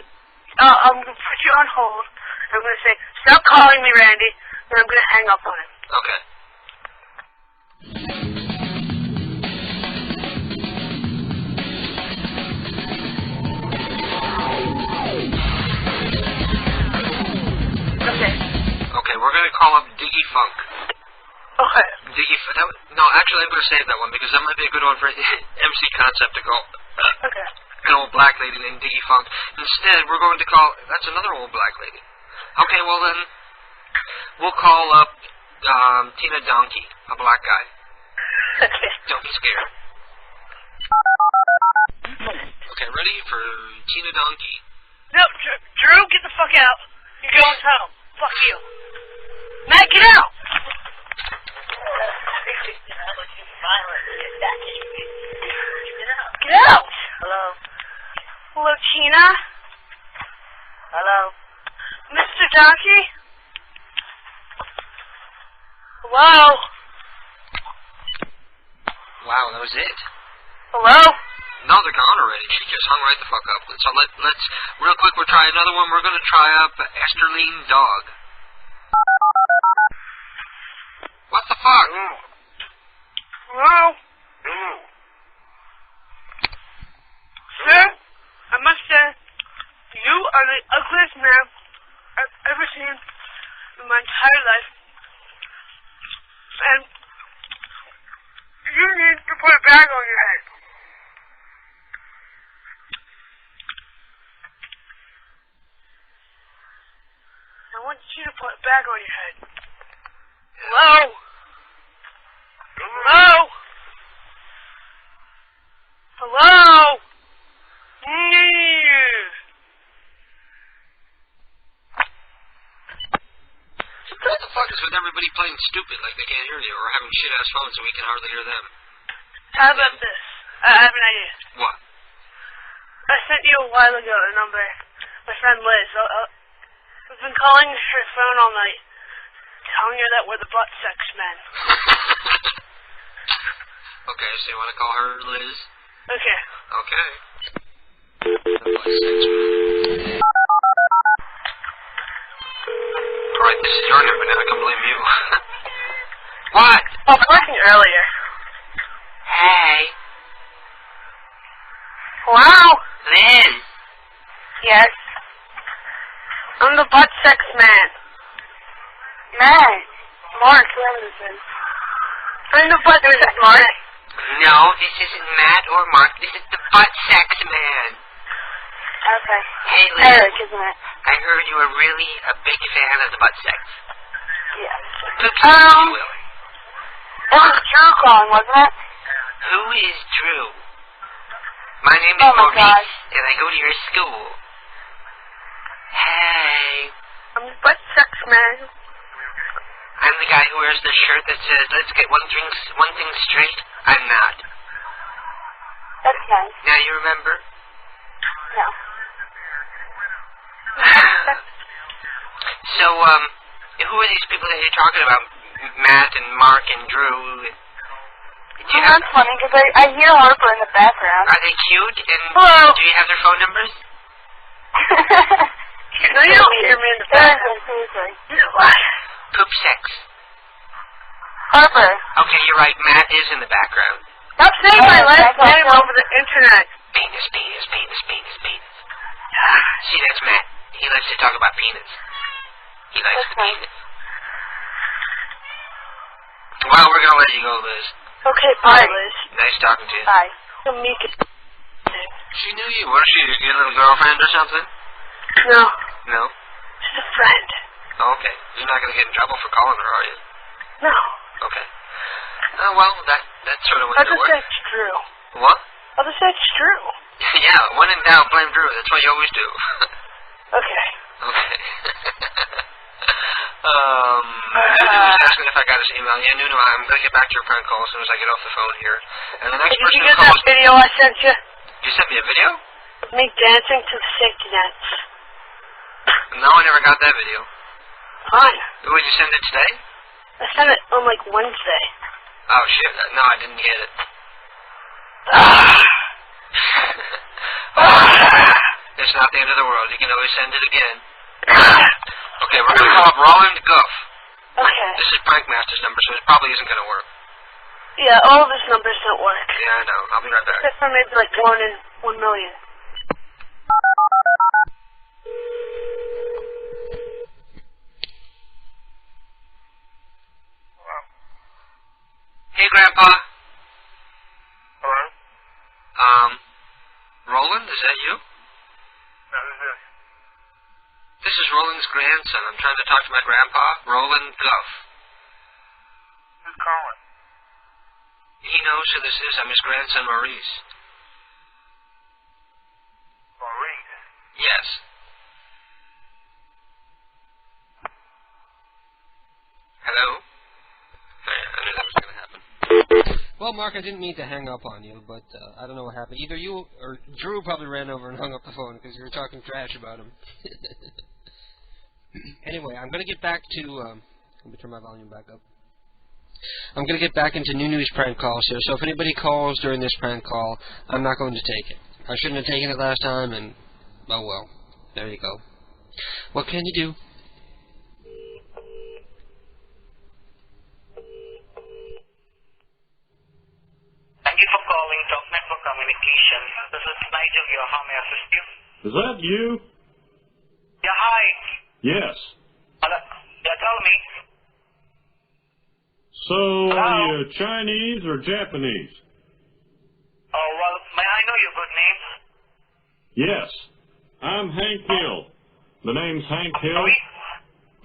I'm going to put you on hold. I'm going to say, stop calling me, Randy. And I'm going to hang up on him. Okay. Okay, we're going to call up Diggy Funk. Okay. No, actually, I'm going to save that one because that might be a good one for MC Concept to call. Okay. An old black lady named Diggy Funk. Instead, we're going to call... That's another old black lady. Okay, well then, we'll call up Tina Donkey, a black guy. Okay. Don't be scared. Okay, ready for Tina Donkey? No, Drew, get the fuck out. You're going home. Fuck you. Matt, get out! Get out! Hello? Hello, Tina? Hello? Mr. Donkey? Hello? Wow, that was it. Hello? No, they're gone already. She just hung right the fuck up. So let's real quick, we'll try another one. We're going to try up Esterline Dog. What the fuck? Hello? Sir, I must say, you are the ugliest man I've ever seen in my entire life. And you need to put a bag on your head. I want you to put a bag on your head. Hello? Hello? Hello? What the fuck is with everybody playing stupid like they can't hear you or having shit-ass phones so we can hardly hear them? How about this? I have an idea. What? I sent you a while ago a number. My friend Liz. I've been calling her phone all night, telling her that we're the butt sex men. Okay, so you want to call her Liz? Okay. Okay. The butt sex men. Alright, this is your number now. I can blame you. What? I was working earlier. Hey. Wow. Lynn. Yes? I'm the butt sex man. Matt. Mark, whoever this is. I'm the butt sex man. No, this isn't Matt or Mark. This is the butt sex man. Okay. Hey, Lynn. Eric, isn't it? I heard you were really a big fan of the butt sex. Yes. If you will. It was Drew calling, wasn't it? Who is Drew? My name is Oh my Maurice, God. and I go to your school. Hey. I'm the butt sex man. I'm the guy who wears the shirt that says, let's get one thing straight. I'm not. That's nice. Now you remember? No. So, who are these people that you're talking about? Matt and Mark and Drew? That's funny, because I hear Harper in the background. Are they cute? And Hello. do you have their phone numbers? No, you don't hear me in the background. What? Poop sex. Harper. Okay, you're right. Matt is in the background. Stop saying my last name over the internet. Penis. See, that's Matt. He likes to talk about penis. He likes the penis. Well, we're going to let you go, Liz. Okay, bye, Liz. Nice talking to you. Bye. Mika. She knew you. Was she your little girlfriend or something? No. No? She's a friend. Okay. You're not going to get in trouble for calling her, are you? No. Okay. Well, that sort of went I'll to just work. say it's true. What? I'll just say it's true. Yeah, when in doubt, blame Drew. That's what you always do. Okay. Okay. Nuno was asking if I got his email. Yeah, Nuno, I'm going to get back to your prank call as soon as I get off the phone here. And the next Did person you who get calls... that video I sent you? You sent me a video? Me dancing to the safety nets. No, I never got that video. Fine. Would you send it today? I sent it on like Wednesday. Oh, shit. No, I didn't get it. It's not the end of the world. You can always send it again. Okay, we're going to call up Roland Guff. Okay. This is Prankmaster's number, so it probably isn't going to work. Yeah, all of his numbers don't work. Yeah, I know. I'll be right back. Except for maybe like 1 in 1 million. Hey, Grandpa. Hello? Roland, is that you? No, who's this? This is Roland's grandson. I'm trying to talk to my grandpa, Roland Guff. Who's calling? He knows who this is. I'm his grandson, Maurice. Maurice? Yes. Hello? I knew that was going to happen. Well, Mark, I didn't mean to hang up on you, but I don't know what happened. Either you or Drew probably ran over and hung up the phone because you were talking trash about him. Anyway, I'm going to get back to... let me turn my volume back up. I'm going to get back into Nunu's prank calls here, so if anybody calls during this prank call, I'm not going to take it. I shouldn't have taken it last time, and... oh well. There you go. What can you do? Thank you for calling Talk Network Communications. This is Nigel here. How may I assist you? Is that you? Yeah, hi. Yes. Hello. Yeah, tell me. So, are you Chinese or Japanese? Oh, well, may I know your good name? Yes. I'm Hank Hill. The name's Hank Hill.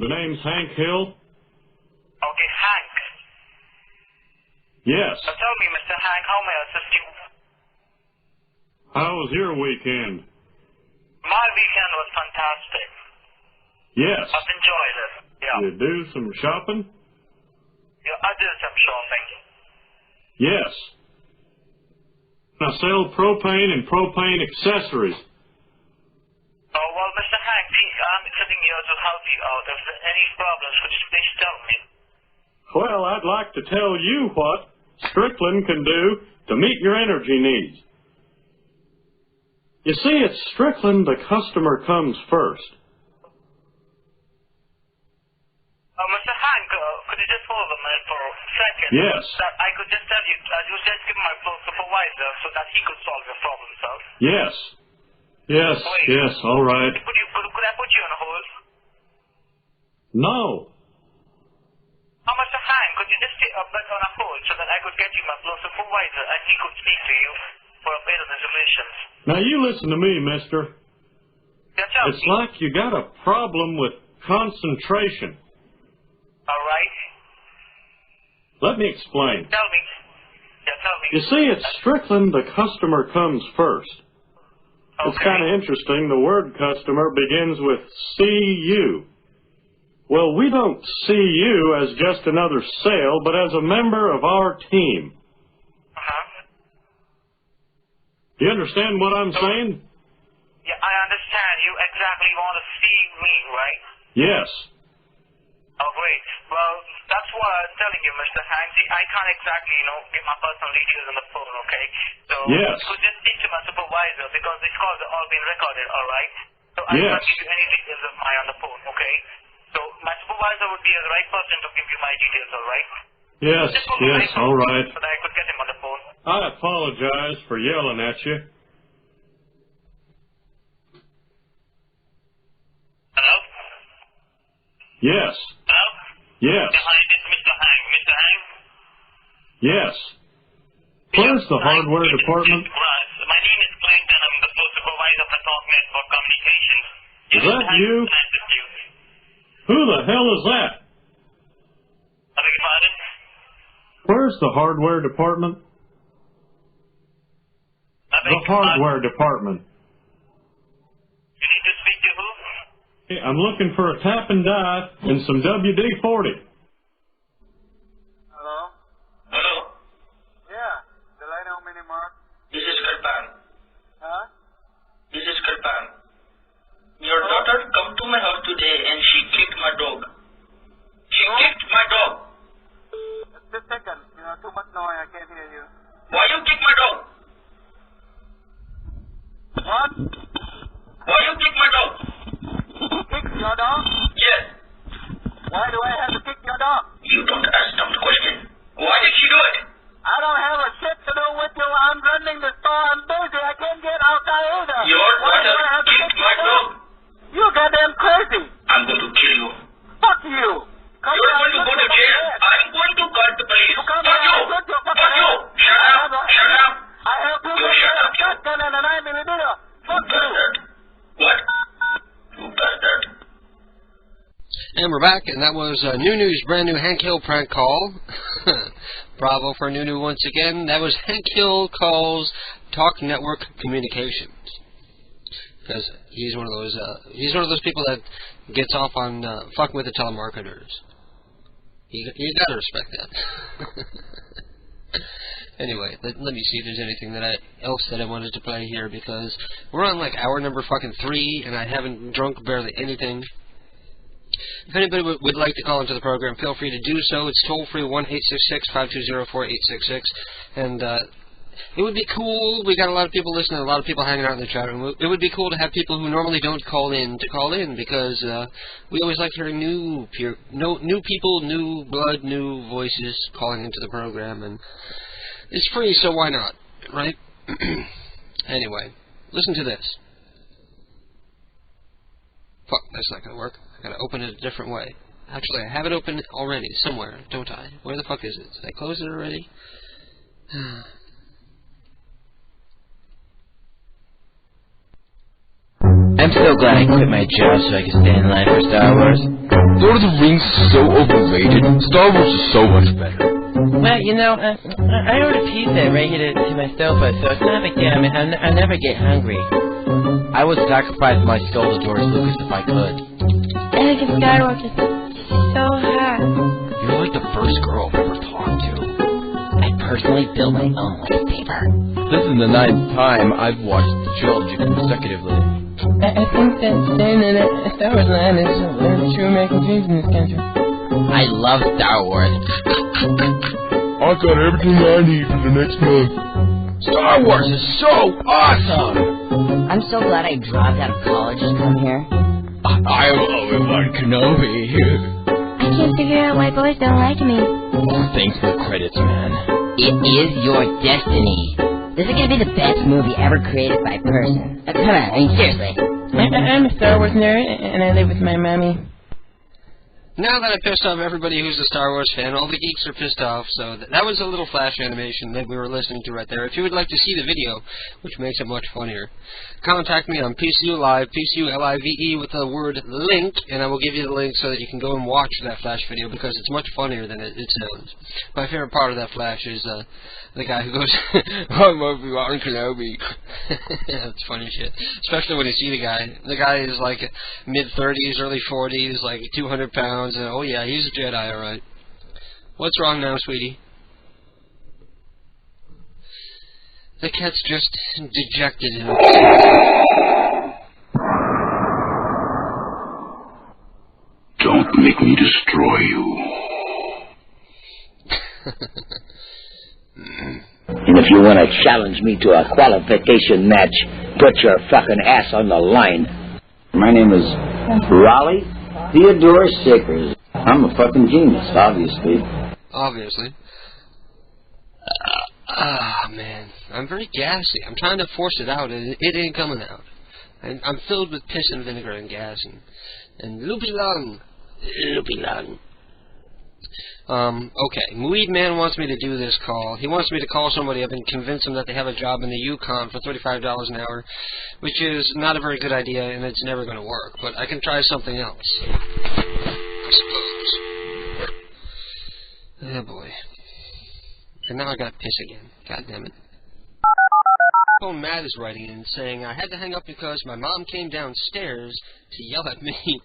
The name's Hank Hill. Okay, Hank. Yes. So tell me, Mr. Hank, how may I assist you? How was your weekend? My weekend was fantastic. Yes. I've enjoyed it. Yeah. You do some shopping? Yeah, I did some shopping. Yes. I sell propane and propane accessories. Oh, well, Mr. Hank, I'm sitting here to help you out. If there are any problems, could you please tell me? Well, I'd like to tell you what Strickland can do to meet your energy needs. You see, at Strickland, the customer comes first. Mr. Hank, could you just hold a minute for a second? Yes. That I could just tell you, you just give my supervisor so that he could solve your problem, sir. Yes. Yes, yes, all right. Could I put you on hold? No. Mr. Hang, could you just stay a bit on a hold so that I could get you my floor supervisor and he could speak to you for a bit of information? Now you listen to me, mister. It's like you got a problem with concentration. All right. Let me explain. Tell me. Yeah, tell me. You see, it's Strickland, the customer comes first. It's kind of interesting. The word customer begins with C-U. Well, we don't see you as just another sale, but as a member of our team. Do you understand what I'm saying? Yeah, I understand. You exactly want to see me, right? Yes. Oh, great. Well, that's what I was telling you, Mr. Hang. See, I can't exactly, get my personal details on the phone, okay? So, yes. You could just speak to my supervisor because these calls are all being recorded, all right? So, I yes. can't give you any details of mine on the phone, okay? So, my supervisor would be the right person to give you my details, all right? Yes, yes, all right. So that I could get him on the phone. I apologize for yelling at you. Hello? Yes. Hello? Yes. Hi, it's Mr. Hang. Mr. Hang? Yes. Where's the hardware department? My name is Clinton. I'm the floor supervisor for Talk Network Communications. Is that you? Who the hell is that? I beg your pardon? Where's the hardware department? The hardware department. You need to speak to who? Hey, I'm looking for a tap and die and some WD-40. Hello? Hello? Yeah, Delano Mini Mart. This is Kirpan. Huh? This is Kirpan. Your daughter come to my house today and she kicked my dog. She kicked my dog. Just a second. Too much noise. I can't hear you. Why you kick my dog? What? Why you kick my dog? Kick your dog? Yes. Why do I have to kick your dog? You don't ask dumb question. Why did she do it? I don't have a shit to do with you. I'm running the store. I'm busy. I can't get outside either. Your daughter kicked my dog. You goddamn crazy. I'm going to kill you. Fuck you. You're going to go to jail. I'm going to call the police. Fuck you. Fuck you. Shut up. Shut up. I have two shotgun and a 9mm. Fuck you. What? You bastard. And we're back, and that was New New's brand new Hank Hill prank call. Bravo for New New once again. That was Hank Hill calls Talk Network Communications. Because he's one of those people that gets off on fucking with the telemarketers. You gotta respect that. Anyway, let me see if there's anything else that I wanted to play here, because we're on like hour number fucking 3, and I haven't drunk barely anything. If anybody would like to call into the program, feel free to do so. It's toll-free 1-866-520-4866. And it would be cool. We got a lot of people listening, a lot of people hanging out in the chat room. It would be cool to have people who normally don't call in to call in, because we always like hearing new people, new blood, new voices calling into the program. And it's free, so why not, right? Anyway, listen to this. Fuck, that's not going to work. I gotta open it a different way. Actually, I have it open already somewhere, don't I? Where the fuck is it? Did I close it already? I'm so glad I quit my job so I could stay in line for Star Wars. Lord of the Rings is so overrated. Star Wars is so much better. Well, I ordered a pizza right here to my sofa, so it's not a big deal. I mean, I never get hungry. I was not surprised when I stole the George Lucas if I could. Anakin Skywalker is so hot. You're like the first girl I've ever talked to. I personally built my own lightsaber. This is the 9th time I've watched the trilogy consecutively. I think that staying in a Star Wars land is one of the true American dreams in this country. I love Star Wars. I got everything I need for the next month. Star Wars is so awesome! I'm so glad I dropped out of college to come here. I'm Obi-Wan Kenobi. I can't figure out why boys don't like me. Thanks for the credits, man. It is your destiny. This is gonna be the best movie ever created by a person. Come on, I mean, seriously. I'm a Star Wars nerd, and I live with my mommy. Now that I pissed off everybody who's a Star Wars fan, all the geeks are pissed off, so that was a little flash animation that we were listening to right there. If you would like to see the video, which makes it much funnier, contact me on PCU Live, PCULIVE with the word link, and I will give you the link so that you can go and watch that flash video, because it's much funnier than it sounds. My favorite part of that flash is the guy who goes, I'm Obi-Wan Kenobi. That's funny shit. Especially when you see the guy. The guy is like mid-30s, early 40s, like 200 pounds. And, oh yeah, he's a Jedi, alright. What's wrong now, sweetie? The cat's just dejected and upset. Don't make me destroy you. And if you want to challenge me to a qualification match, put your fucking ass on the line. My name is Raleigh Theodore Sickers. I'm a fucking genius, obviously. Obviously. Man. I'm very gassy. I'm trying to force it out, and it ain't coming out. I'm filled with piss and vinegar and gas and loopy lung. Loopy lung. Okay. Weed Man wants me to do this call. He wants me to call somebody up and convince them that they have a job in the Yukon for $35 an hour, which is not a very good idea, and it's never going to work. But I can try something else, I suppose. Oh, boy. And now I got to piss again. God damn it. Phone Matt is writing in saying, I had to hang up because my mom came downstairs to yell at me.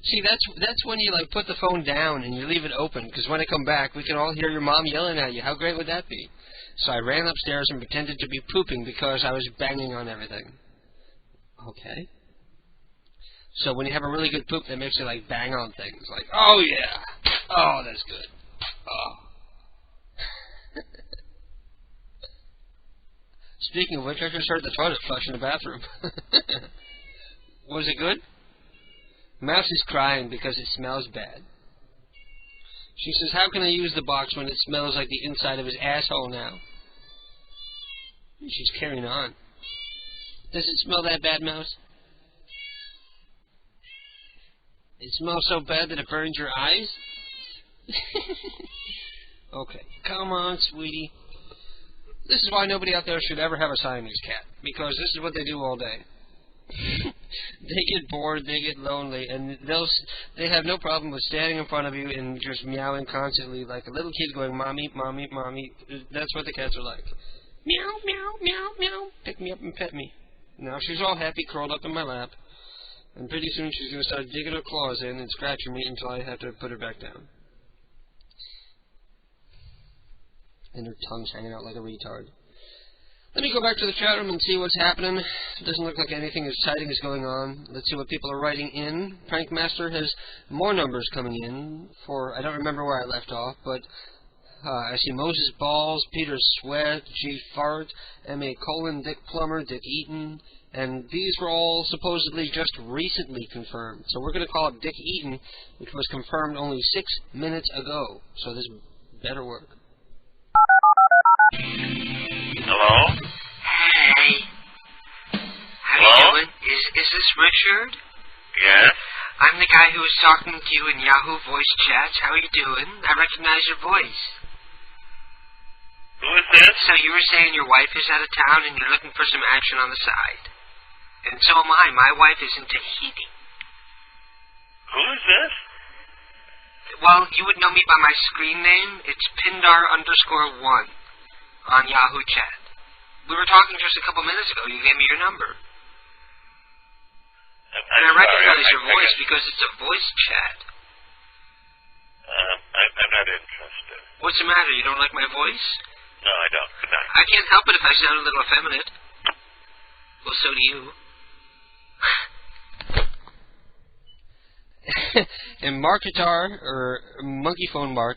See, that's when you, like, put the phone down and you leave it open, because when I come back, we can all hear your mom yelling at you. How great would that be? So I ran upstairs and pretended to be pooping because I was banging on everything. Okay. So when you have a really good poop, that makes you, like, bang on things. Like, oh, yeah. Oh, that's good. Oh. Speaking of which, I just heard the toilet flush in the bathroom. Was it good? Mouse is crying because it smells bad. She says, how can I use the box when it smells like the inside of his asshole now? She's carrying on. Does it smell that bad, Mouse? It smells so bad that it burns your eyes? Okay, come on, sweetie. This is why nobody out there should ever have a Siamese cat, because this is what they do all day. They get bored, they get lonely, and they have no problem with standing in front of you and just meowing constantly like a little kid going, Mommy, Mommy, Mommy. That's what the cats are like. Meow, meow, meow, meow. Pick me up and pet me. Now she's all happy, curled up in my lap, and pretty soon she's going to start digging her claws in and scratching me until I have to put her back down. And her tongue's hanging out like a retard. Let me go back to the chat room and see what's happening. It doesn't look like anything exciting is going on. Let's see what people are writing in. Prankmaster has more numbers coming in for, I don't remember where I left off, but I see Moses Balls, Peter Sweat, G. Fart, M.A. Colon, Dick Plummer, Dick Eaton, and these were all supposedly just recently confirmed. So we're going to call up Dick Eaton, which was confirmed only 6 minutes ago. So this better work. Hello? Hey. How you doing? Is this Richard? Yes? I'm the guy who was talking to you in Yahoo voice chats. How are you doing? I recognize your voice. Who is this? So you were saying your wife is out of town and you're looking for some action on the side. And so am I. My wife is in Tahiti. Who is this? Well, you would know me by my screen name. It's Pindar_1 on Yahoo chat. We were talking just a couple minutes ago. You gave me your number. And I recognize your voice because it's a voice chat. I'm not interested. What's the matter? You don't like my voice? No, I don't. Good night. I can't help it if I sound a little effeminate. Well, so do you. And Markitar, or Monkey Phone Mark.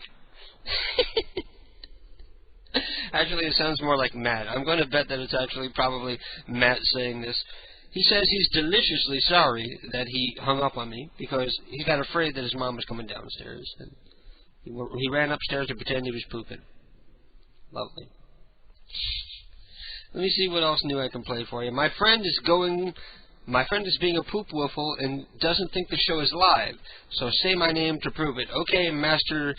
Actually, it sounds more like Matt. I'm going to bet that it's actually probably Matt saying this. He says he's deliciously sorry that he hung up on me because he got afraid that his mom was coming downstairs. And he ran upstairs to pretend he was pooping. Lovely. Let me see what else new I can play for you. My friend is being a poop wiffle and doesn't think the show is live. So say my name to prove it. Okay, Master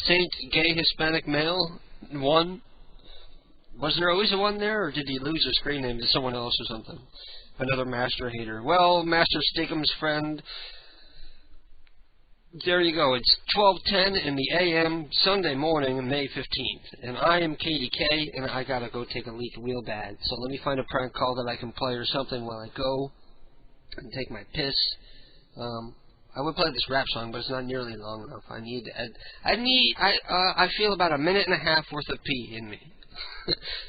Saint Gay Hispanic Male 1. Was there always a 1 there, or did he lose his screen name to someone else or something? Another Master Hater. Well, Master Stickum's friend. There you go. It's 12:10 in the a.m. Sunday morning, May 15th. And I am KDK, and I gotta go take a leak real bad. So let me find a prank call that I can play or something while I go and take my piss. I would play this rap song, but it's not nearly long enough. I feel about a minute and a half worth of pee in me.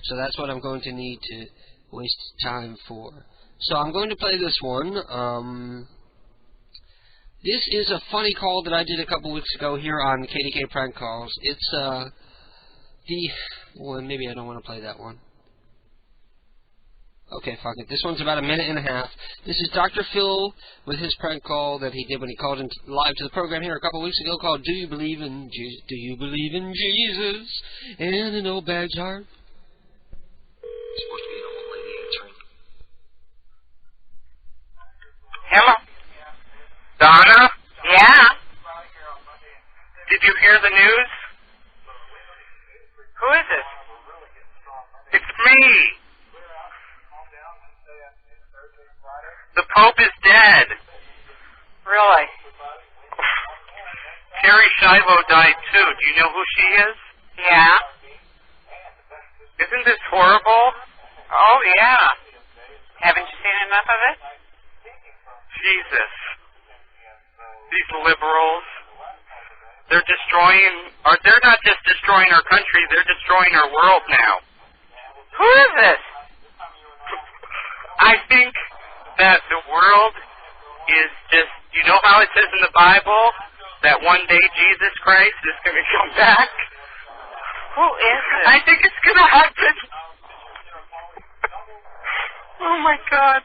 So that's what I'm going to need to waste time for. So I'm going to play this one. This is a funny call that I did a couple weeks ago here on KDK Prank Calls. It's, well, maybe I don't want to play that one. Okay, fuck it. This one's about a minute and a half. This is Dr. Phil with his prank call that he did when he called in live to the program here a couple weeks ago called Do You Believe in Jesus? And an old bag's heart. It's supposed to be an old lady answering. Hello? Donna? Yeah? Did you hear the news? Who is it? It's me. The Pope is dead. Really? Terry Schiavo died too. Do you know who she is? Yeah. Isn't this horrible? Oh, yeah. Haven't you seen enough of it? Jesus. These liberals. They're not just destroying our country, they're destroying our world now. Who is this? I think that the world is just, you know how it says in the Bible that one day Jesus Christ is going to come back? Who is this? I think it's going to happen. Oh my God.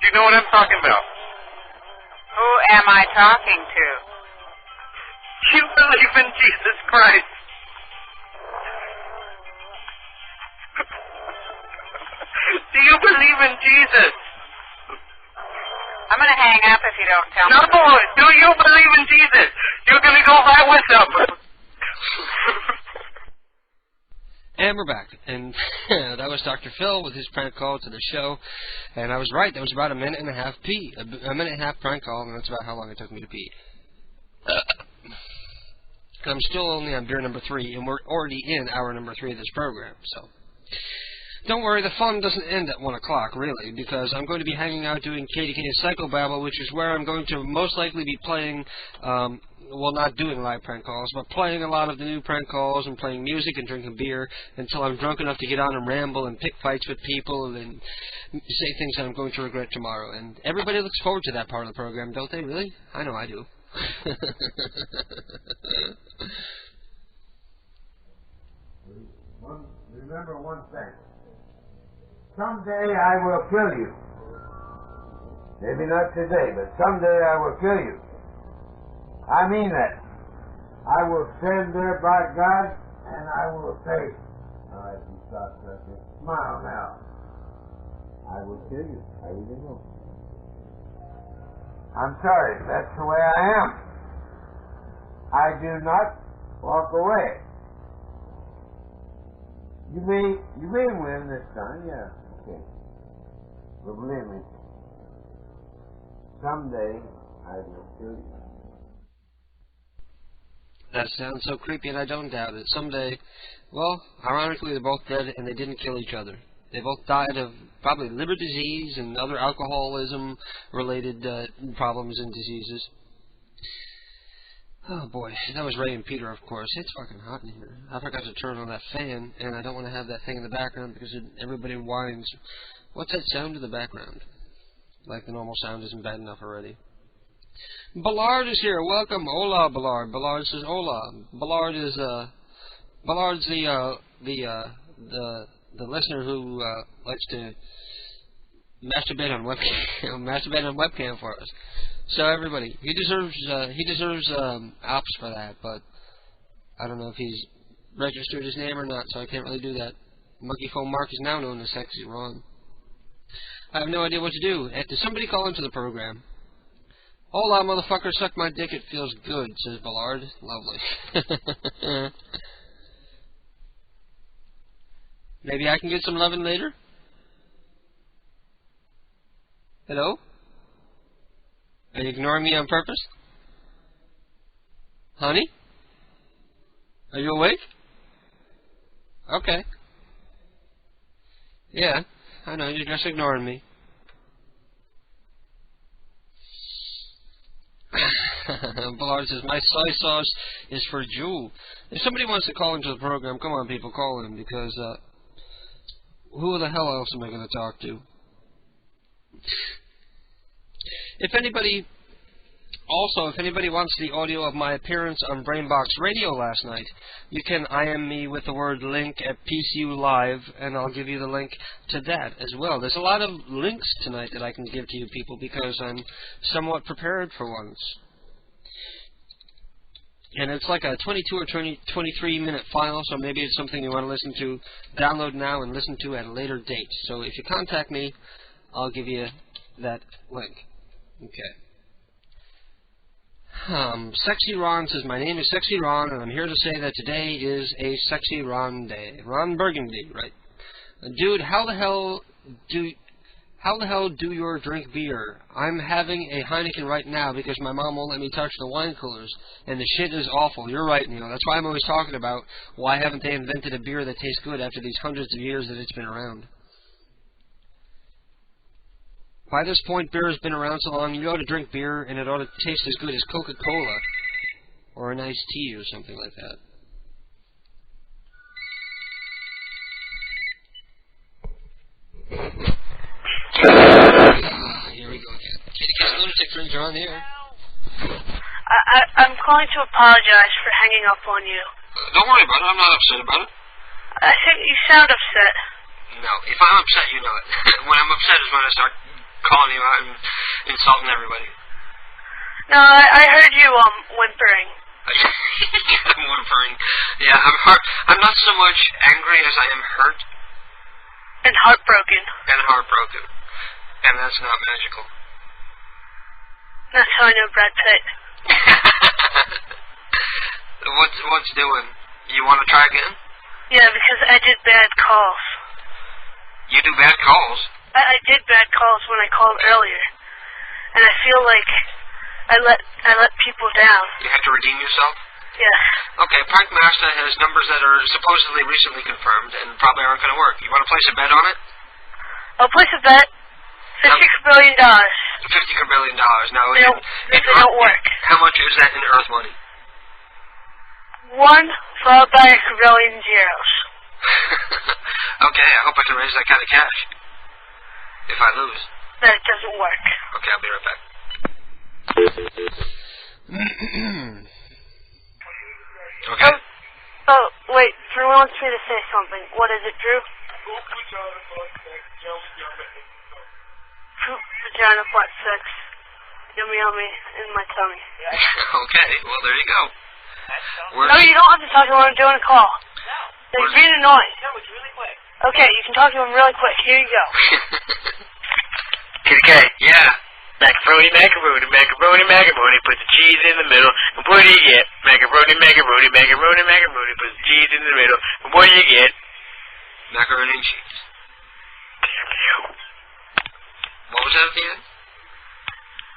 Do you know what I'm talking about? Who am I talking to? You believe in Jesus Christ. Do you believe in Jesus? I'm going to hang up if you don't tell me. No, do you believe in Jesus? You're going to go right with them. And we're back. And that was Dr. Phil with his prank call to the show. And I was right. That was about a minute and a half pee. A minute and a half prank call, and that's about how long it took me to pee. I'm still only on beer number 3, and we're already in hour number 3 of this program. So don't worry, the fun doesn't end at 1 o'clock, really, because I'm going to be hanging out doing KDK Psychobabble, which is where I'm going to most likely be playing, well, not doing live prank calls, but playing a lot of the new prank calls and playing music and drinking beer until I'm drunk enough to get on and ramble and pick fights with people and say things that I'm going to regret tomorrow. And everybody looks forward to that part of the program, don't they, really? I know I do. Remember one thing. Someday I will kill you. Maybe not today, but someday I will kill you. I mean that. I will stand there by God, and I will say, all right, you stop that. Smile now. I will kill you. I really will. I'm sorry. That's the way I am. I do not walk away. You may win this time, yeah. Okay. But believe me, someday I will kill you. That sounds so creepy, and I don't doubt it. Someday, well, ironically, they're both dead, and they didn't kill each other. They both died of probably liver disease and other alcoholism-related problems and diseases. Oh boy, that was Ray and Peter, of course. It's fucking hot in here. I forgot to turn on that fan, and I don't want to have that thing in the background because everybody whines. What's that sound in the background? Like the normal sound isn't bad enough already. Ballard is here. Welcome. Hola, Ballard. Ballard says hola. Ballard is Ballard's the listener who likes to masturbate on webcam for us. So everybody, he deserves ops for that, but I don't know if he's registered his name or not, so I can't really do that. Monkey Phone Mark is now known as Sexy Ron. I have no idea what to do. Did somebody call into the program? Hola, motherfucker, suck my dick, it feels good, says Ballard. Lovely. Maybe I can get some lovin' later? Hello? Are you ignoring me on purpose? Honey? Are you awake? Okay. Yeah, I know, you're just ignoring me. Ballard says, my soy sauce is for Jewel. If somebody wants to call into the program, come on, people, call in, because, who the hell else am I going to talk to? If anybody wants the audio of my appearance on Brainbox Radio last night, you can IM me with the word link at PCU Live, and I'll give you the link to that as well. There's a lot of links tonight that I can give to you people because I'm somewhat prepared for once. And it's like a 22 or 23-minute file, so maybe it's something you want to listen to, download now and listen to at a later date. So if you contact me, I'll give you that link. Okay. Sexy Ron says, my name is Sexy Ron, and I'm here to say that today is a Sexy Ron Day. Ron Burgundy, right? Dude, how the hell do you drink beer? I'm having a Heineken right now because my mom won't let me touch the wine coolers, and the shit is awful. You're right, Neil. That's why I'm always talking about why haven't they invented a beer that tastes good after these hundreds of years that it's been around. By this point, beer has been around so long, you ought to drink beer, and it ought to taste as good as Coca-Cola, or an iced tea, or something like that. Here we go again. Kitty Cat's Lunatic Fringe are on the air. I'm calling to apologize for hanging up on you. Don't worry about it. I'm not upset about it. I think you sound upset. No, if I'm upset, you know it. When I'm upset is when I start calling you out and insulting everybody. No, I heard you whimpering. I'm whimpering. Yeah, I'm hurt. I'm not so much angry as I am hurt. And heartbroken. And that's not magical. That's how I know Brad Pitt. What's doing? You want to try again? Yeah, because I did bad calls. You do bad calls? I did bad calls when I called earlier, and I feel like I let people down. You have to redeem yourself? Yeah. Okay, Prank Master has numbers that are supposedly recently confirmed and probably aren't going to work. You want to place a bet on it? I'll place a bet. $50 billion. $50 billion. Now, they don't work. How much is that in Earth money? 1 followed by a billion zeros. Okay, I hope I can raise that kind of cash. If I lose. That doesn't work. Okay, I'll be right back. Okay. Oh, wait. Drew wants me to say something. What is it, Drew? Poop, vagina, butt, sex. Yummy, yummy in my tummy. Okay, well, there you go. No, you don't have to talk to him when I'm doing a call. They're being annoying. No, it's really quick. Okay, you can talk to him really quick. Here you go. Kitty Cat. Yeah. Macaroni, macaroni, macaroni, macaroni, put the cheese in the middle. And what do you get? Macaroni, macaroni, macaroni, macaroni, put the cheese in the middle. And what do you get? Macaroni and cheese. What was that at the end?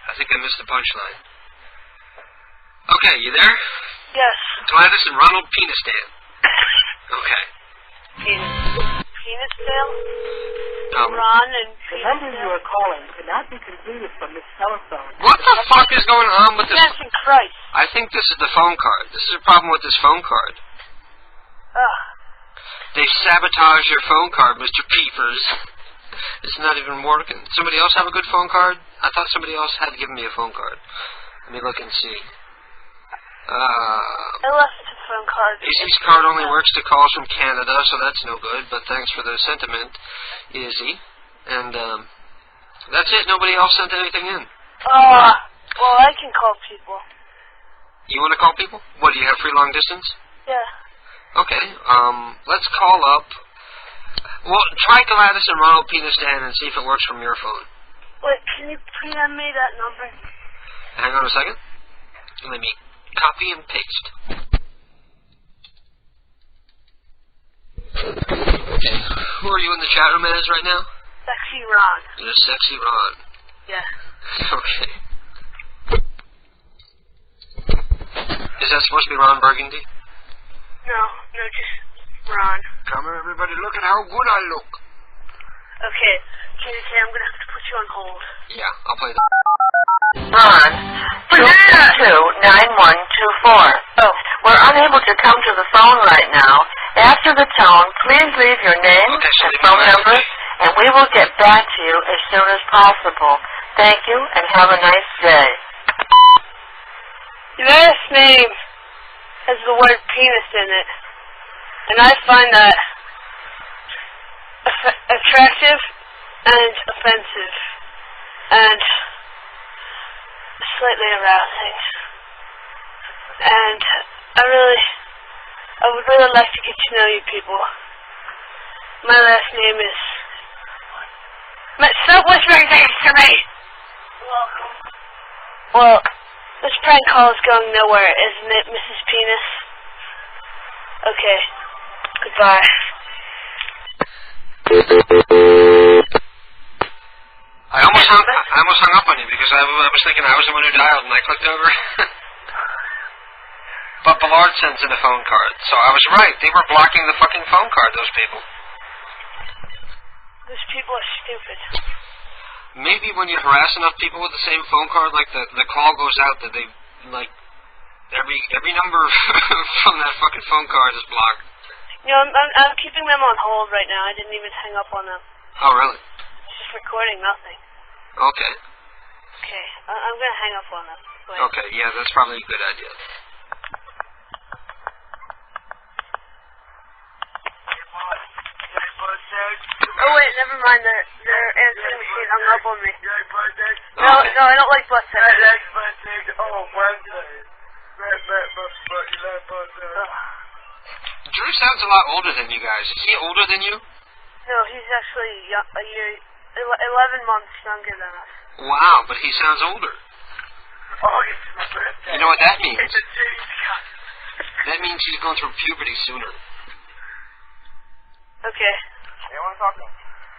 I think I missed the punchline. Okay, you there? Yes. Gladys and Ronald Penistan. Okay. Penisdale? Ron and The number you are calling cannot be completed from this telephone. What the fuck is going on with this? Yes, in Christ. I think this is the phone card. This is a problem with this phone card. Ugh. They sabotaged your phone card, Mr. Peepers. It's not even working. Somebody else have a good phone card? I thought somebody else had given me a phone card. Let me look and see. I left the phone card. Izzy's card only works to calls from Canada, so that's no good, but thanks for the sentiment, Izzy. And, that's it. Nobody else sent anything in. Well, I can call people. You want to call people? What, do you have free long distance? Yeah. Okay, let's call up. Well, try Gladys and Ronald Penis Dan and see if it works from your phone. Wait, can you PM me that number? Hang on a second. Let me copy and paste. Okay, who are you in the chat room as right now? Sexy Ron. You're Sexy Ron. Yeah. Okay. Is that supposed to be Ron Burgundy? No, just Ron. Come on, everybody, look at how good I look. Okay, KDK, I'm gonna have to put you on hold. Yeah, I'll play that. Ron, 292-9124. Oh. We're unable to come to the phone right now. After the tone, please leave your name and phone number, and we will get back to you as soon as possible. Thank you, and have a nice day. Your last name has the word penis in it, and I find that attractive and offensive and slightly arousing. And I would really like to get to know you people. My last name is... Stop whispering things to me! Welcome. Well, this prank call is going nowhere, isn't it, Mrs. Penis? Okay. Goodbye. I almost hung up on you because I was thinking I was the one who dialed and I clicked over. But Ballard sends in a phone card, so I was right. They were blocking the fucking phone card, those people. Those people are stupid. Maybe when you harass enough people with the same phone card, like the call goes out that they, like, every number from that fucking phone card is blocked. You know, I'm keeping them on hold right now. I didn't even hang up on them. Oh, really? Just recording nothing. Okay. Okay, I'm gonna hang up on them. Wait. Okay, yeah, that's probably a good idea. Oh wait, never mind. Their answering machine hung up on me. No, I don't like butt sex. Drew sounds a lot older than you guys. Is he older than you? No, he's actually a year, 11 months younger than us. Wow, but he sounds older. You know what that means? That means he's going through puberty sooner. Okay. Hey, I want to talk to him.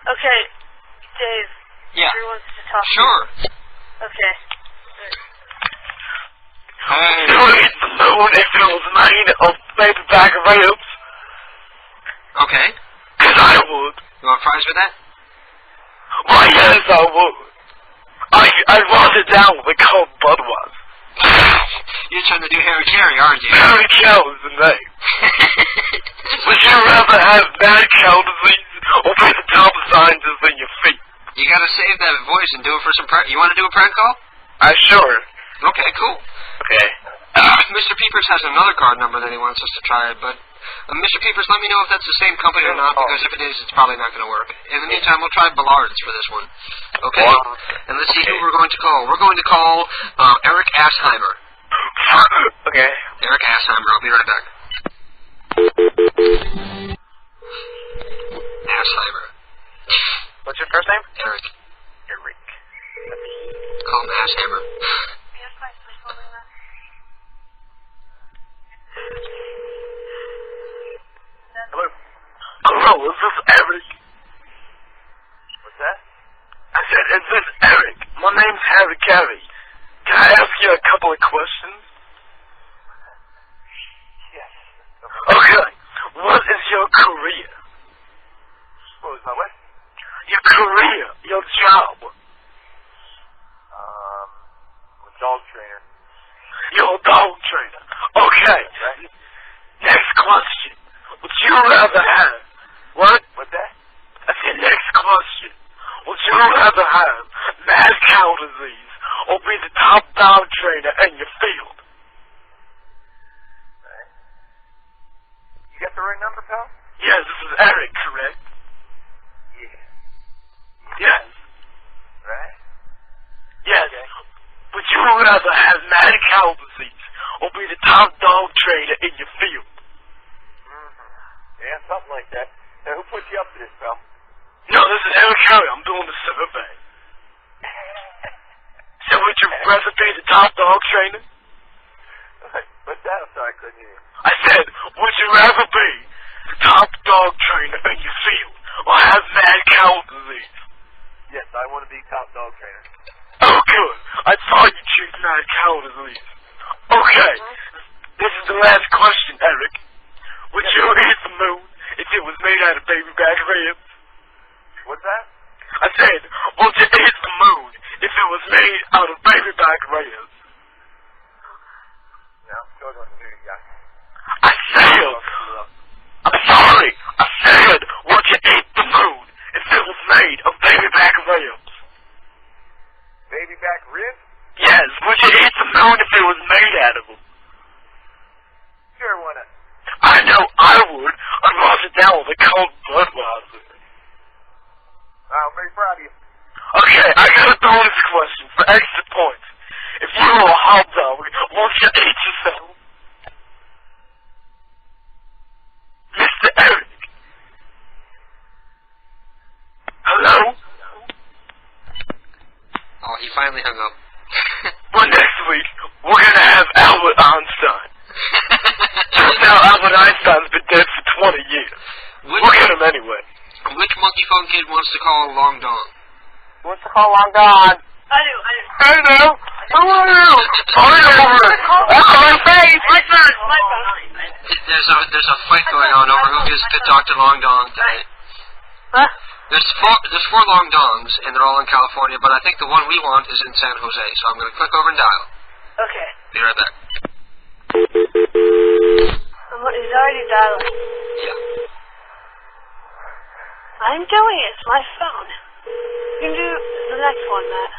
Okay, Dave. Yeah. Drew wants to talk. Sure. Okay. Hey. The moon if it was made of paper bag of ribs. Okay. Because I would. You want fries with that? Why, yes, I would. I'd wash it down with a cold Budweiser. You're trying to do Harry Carey, aren't you? Harry Carey is the name. Would you rather have mad cow disease or be the top of scientists in your feet? You gotta save that voice and do it for some prank. You want to do a prank call? Sure. Okay, cool. Okay. Mr. Peepers has another card number that he wants us to try, but Mr. Peepers, let me know if that's the same company or not, because if it is, it's probably not going to work. In the meantime, we'll try Ballard's for this one. Okay? And let's see who we're going to call. We're going to call Eric Assheimer. Okay. Eric Assheimer. I'll be right back. Assheimer. What's your first name? Eric. Eric. Call him Asshammer. Hello. Hello, is this Eric? What's that? I said, is this Eric? My name's Harry Carey. Can I ask you a couple of questions? Yes. Okay. What is your career? What was my what? Your career. Your job. I'm a dog trainer. You're a dog trainer. Okay. Right. Next question. Would you rather have... What? What's that? I said, next question. Would you rather have mad cow disease or be the top dog trainer in your field? Right. You got the right number, pal? Yes, this is Eric, correct? Yeah. Yes. Right? Yes. Okay. Would you rather have mad cow disease or be the top dog trainer in your field? Mm-hmm. Yeah, something like that. Now, who put you up to this, pal? No, this is Eric Harry. I'm doing the survey. So would you rather be the top dog trainer? What's that? I'm sorry, I couldn't hear you. I said, would you rather be the top dog trainer in your field or have mad cow disease? Yes, I want to be top dog trainer. Oh, good. I thought you'd choose mad cow disease. Okay. This is the last question, Eric. Would you eat the moon if it was made out of baby back ribs? What's that? I said, would you eat the moon if it was made out of baby back ribs? No, go on, here you go. I said, I'm sorry. I said, would you eat the moon if it was made of baby back ribs? Baby back ribs? Yes, would you eat the moon if it was made out of them? Sure, why not? I know I would. I'd wash it down with a cold Budweiser. I'm very proud of you. Okay, I got a bonus question for extra points. If you were a hot dog, won't you eat yourself? Mr. Eric. Hello? Oh, he finally hung up. Well, next week, we're gonna have Albert Einstein. Turns out Albert Einstein's been dead for 20 years. Look at him anyway. Which monkey phone kid wants to call Long Dong? What's the call on God? I do. Hey now, how are you? Sorry over it. That's my face. My phone. There's a fight going on over who gets to talk to Long Dong tonight. Huh? There's four Long Dongs, and they're all in California, but I think the one we want is in San Jose, so I'm going to click over and dial. Okay. Be right back. He's already dialing. Yeah. I'm doing it. It's my phone. You can do the next one, Matt.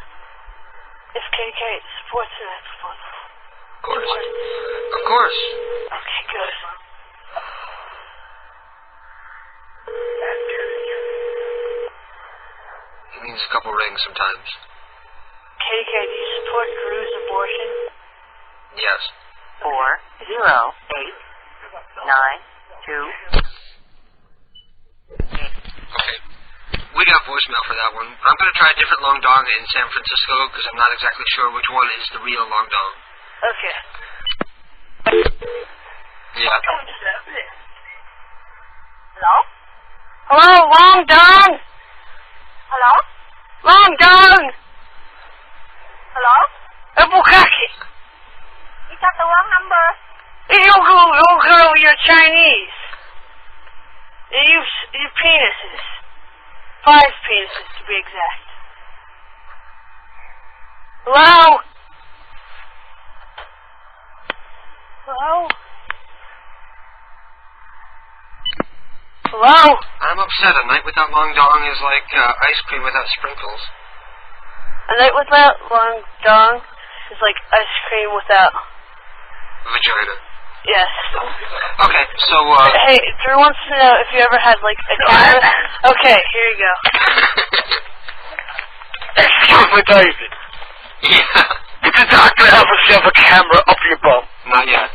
It's KK. It supports the next one. Of course. Of course. Okay, good. He needs a couple rings sometimes. KK, do you support Drew's abortion? Yes. 40892. Okay. We got voicemail for that one. I'm going to try a different Long Dong in San Francisco because I'm not exactly sure which one is the real Long Dong. Okay. Yeah. Hello? Hello, Long Dong? Hello? Long Dong? Hello? Ebukaki. You got the wrong number. You girl, you're Chinese. You penises. 5 penises to be exact. Hello? Hello? Hello? I'm upset. A night without Long Dong is like ice cream without sprinkles. A night without Long Dong is like ice cream without Vagina. Yes. Okay, so, Hey, Drew wants to know if you ever had, like, a camera. Okay, here you go. Excuse me, David. Yeah. Did the doctor ever shove a camera up your bum? Not yet.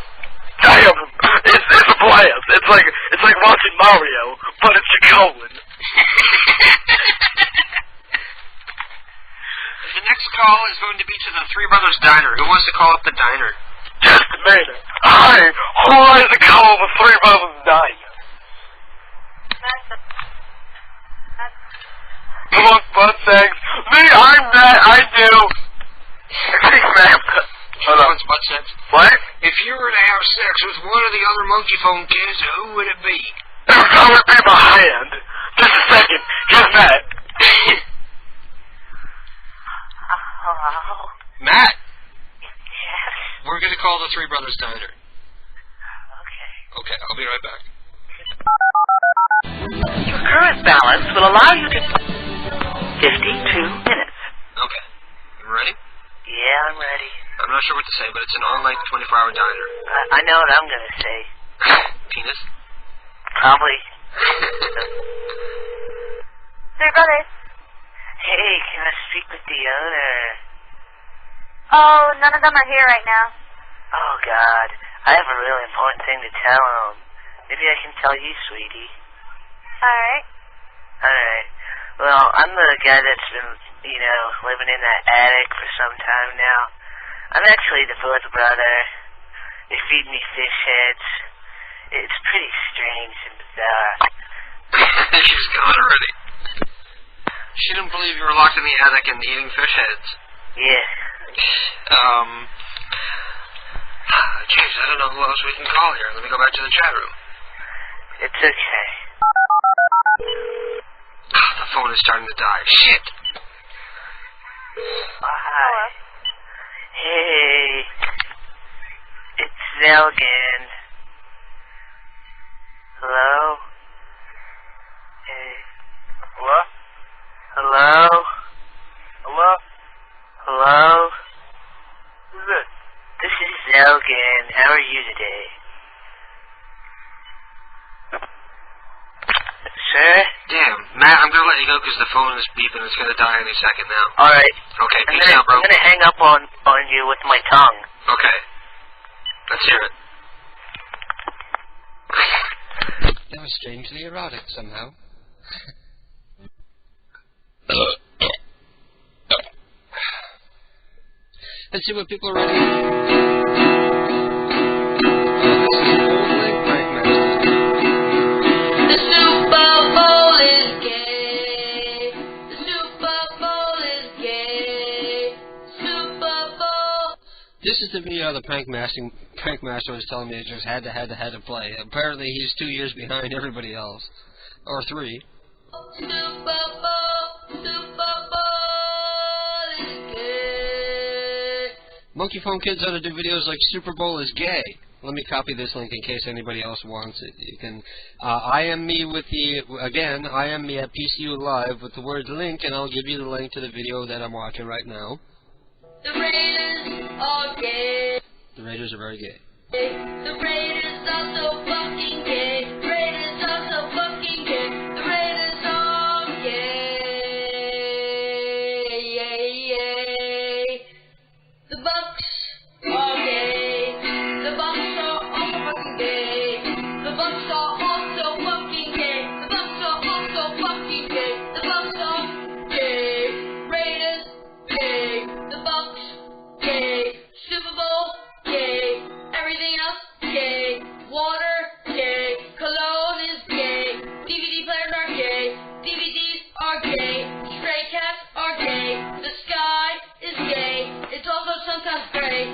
Damn, it's a blast. It's like watching Mario, but it's your colon. The next call is going to be to the Three Brothers Diner. Who wants to call up the diner? Just a minute. Hi, who is the call the Three Brothers Diner? Come on, butt sex. Me, I'm that. I do. Hold on. Butt sex? What? If you were to have sex with one of the other monkey phone kids, who would it be? It would probably be my hand. Just a second. Here's Matt. Hello? Matt? Yes? We're going to call the Three Brothers Diner. Okay. Okay, I'll be right back. Your current balance will allow you to... 52 minutes. Okay. You ready? Yeah, I'm ready. I'm not sure what to say, but it's an all-night 24-hour diner. I know what I'm going to say. Penis? Probably. Three Brothers. Hey, can I speak with the owner? Oh, none of them are here right now. Oh, God. I have a really important thing to tell him. Maybe I can tell you, sweetie. Alright. Alright. Well, I'm the guy that's been, living in that attic for some time now. I'm actually the fourth brother. They feed me fish heads. It's pretty strange and bizarre. She's gone already. She didn't believe you were locked in the attic and eating fish heads. Yeah. James, I don't know who else we can call here. Let me go back to the chat room. It's okay. The phone is starting to die. Shit! Hi. Hey. It's Zelgan. Hello? Hey. Hello? Hello? Hello? Hello? Who's this? This is Zelgan. How are you today? Sir? Damn, Matt, I'm gonna let you go because the phone is beeping. It's gonna die any second now. Alright. Okay, peace out, bro. I'm gonna hang up on you with my tongue. Okay. Let's hear it. That was strangely erotic somehow. Let's see what people are ready. The Super Bowl is gay. The Super Bowl is gay. Super Bowl. This is the video the prank master was telling me it just had to play. Apparently he's 2 years behind everybody else. Or 3. Super Bowl is gay. Monkey Phone Kids ought to do videos like Super Bowl is gay. Let me copy this link in case anybody else wants it. You can, I am me with the, again, I am me at PCU Live with the word link, and I'll give you the link to the video that I'm watching right now. The Raiders are gay. The Raiders are very gay. The Raiders are so fucking gay. Raiders are so fucking gay. The Raiders are gay. Yay, yay. The Bucks are gay. The Bucks are also fucking gay. The Bucks are also fucking gay. The Bucks are also fucking gay. The Bucks are gay. Raiders gay. The Bucks gay. Super Bowl gay. Everything else gay. Water gay. Cologne is gay. DVD players are gay. DVDs are gay. Stray cats are gay. The sky is gay. It's also sometimes gray,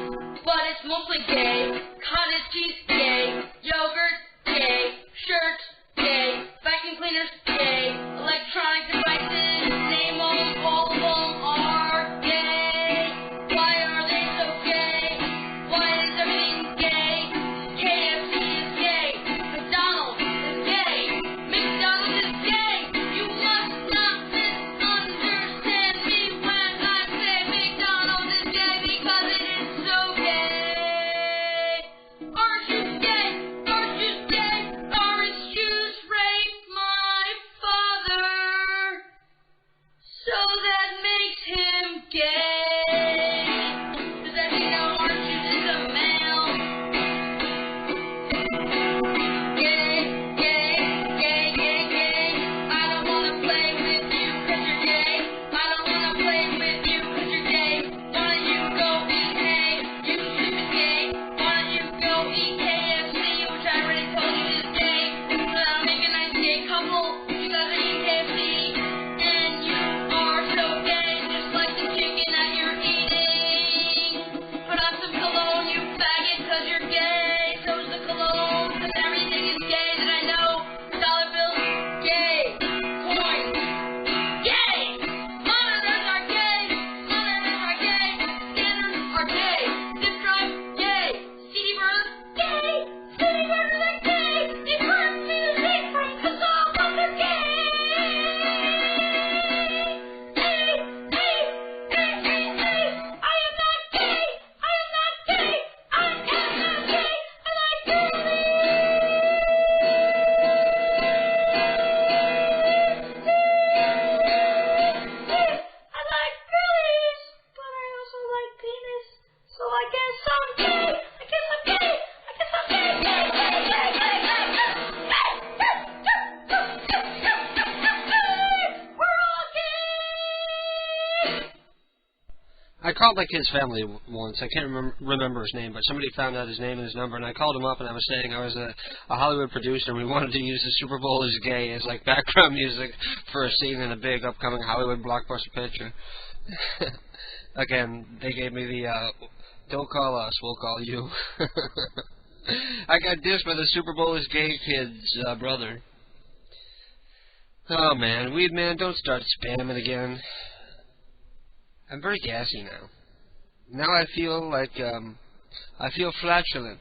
but it's mostly gay. Cottage cheese gay. Yogurt gay. Shirts gay. Vacuum cleaners gay. Electronic devices, name almost all of them are gay. Why are they so gay? Why is everything gay? KFC is gay. McDonald's is gay. McDonald's is gay. You must not misunderstand me when I say McDonald's is gay because it is so gay. Aren't you called like his family once. I can't remember his name, but somebody found out his name and his number, and I called him up, and I was saying I was a Hollywood producer, and we wanted to use the Super Bowl is Gay as like background music for a scene in a big upcoming Hollywood blockbuster picture. Again, they gave me the don't call us, we'll call you. I got dissed by the Super Bowl is Gay kid's brother. Oh man, Weed Man, don't start spamming again. I'm very gassy now. Now I feel like, I feel flatulent.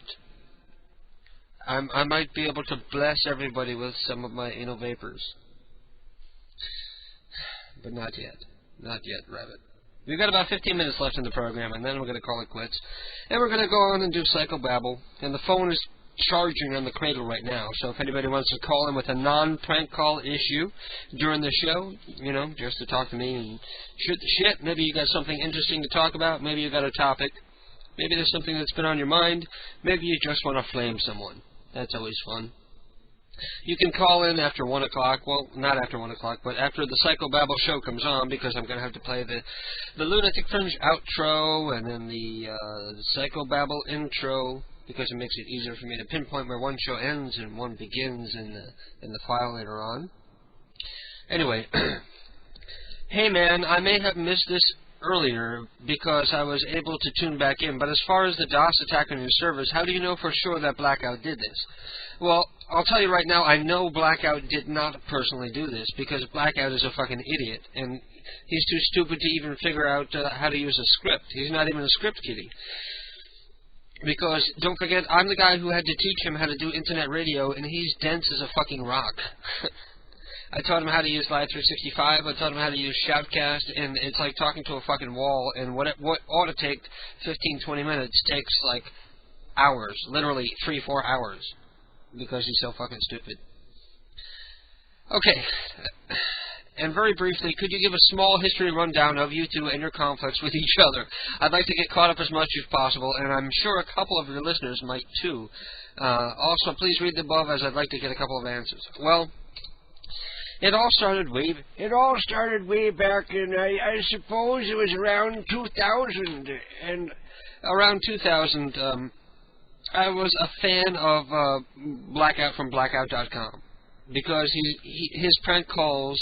I might be able to bless everybody with some of my anal vapors. But not yet. Not yet, Rabbit. We've got about 15 minutes left in the program, and then we're going to call it quits. And we're going to go on and do Psychobabble. And the phone is charging on the cradle right now, so if anybody wants to call in with a non-prank call issue during the show, you know, just to talk to me and shoot the shit, maybe you got something interesting to talk about, maybe you got a topic, maybe there's something that's been on your mind, maybe you just want to flame someone. That's always fun. You can call in after 1 o'clock, well, not after 1 o'clock, but after the Psychobabble show comes on, because I'm going to have to play the Lunatic Fringe outro, and then the Psychobabble intro, because it makes it easier for me to pinpoint where one show ends and one begins in the file later on. Anyway, hey man, I may have missed this earlier because I was able to tune back in, but as far as the DOS attack on your servers, how do you know for sure that Blackout did this? Well, I'll tell you right now, I know Blackout did not personally do this, because Blackout is a fucking idiot, and he's too stupid to even figure out how to use a script. He's not even a script kiddie. Because, don't forget, I'm the guy who had to teach him how to do internet radio, and he's dense as a fucking rock. I taught him how to use Live 365, I taught him how to use Shoutcast, and it's like talking to a fucking wall, and what ought to take 15-20 minutes takes, like, hours. Literally 3-4 hours. Because he's so fucking stupid. Okay. And very briefly, could you give a small history rundown of you two and your conflicts with each other? I'd like to get caught up as much as possible, and I'm sure a couple of your listeners might too. Also, please read the above, as I'd like to get a couple of answers. Well, it all started way back in, I suppose it was around 2000. And around 2000, I was a fan of Blackout from Blackout.com. Because his prank calls,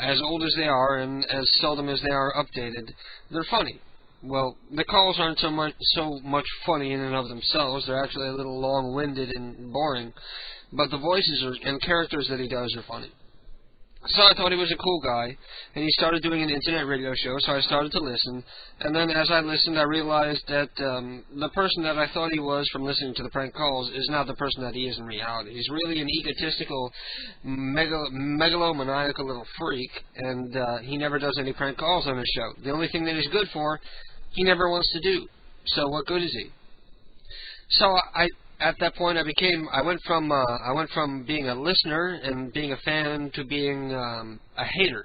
as old as they are and as seldom as they are updated, they're funny. Well, the calls aren't so much funny in and of themselves. They're actually a little long-winded and boring. But the voices and characters that he does are funny. So I thought he was a cool guy, and he started doing an internet radio show, so I started to listen. And then as I listened, I realized that the person that I thought he was from listening to the prank calls is not the person that he is in reality. He's really an egotistical, megalomaniacal little freak, and he never does any prank calls on his show. The only thing that he's good for, he never wants to do. So what good is he? So at that point, I went from being a listener and being a fan to being a hater.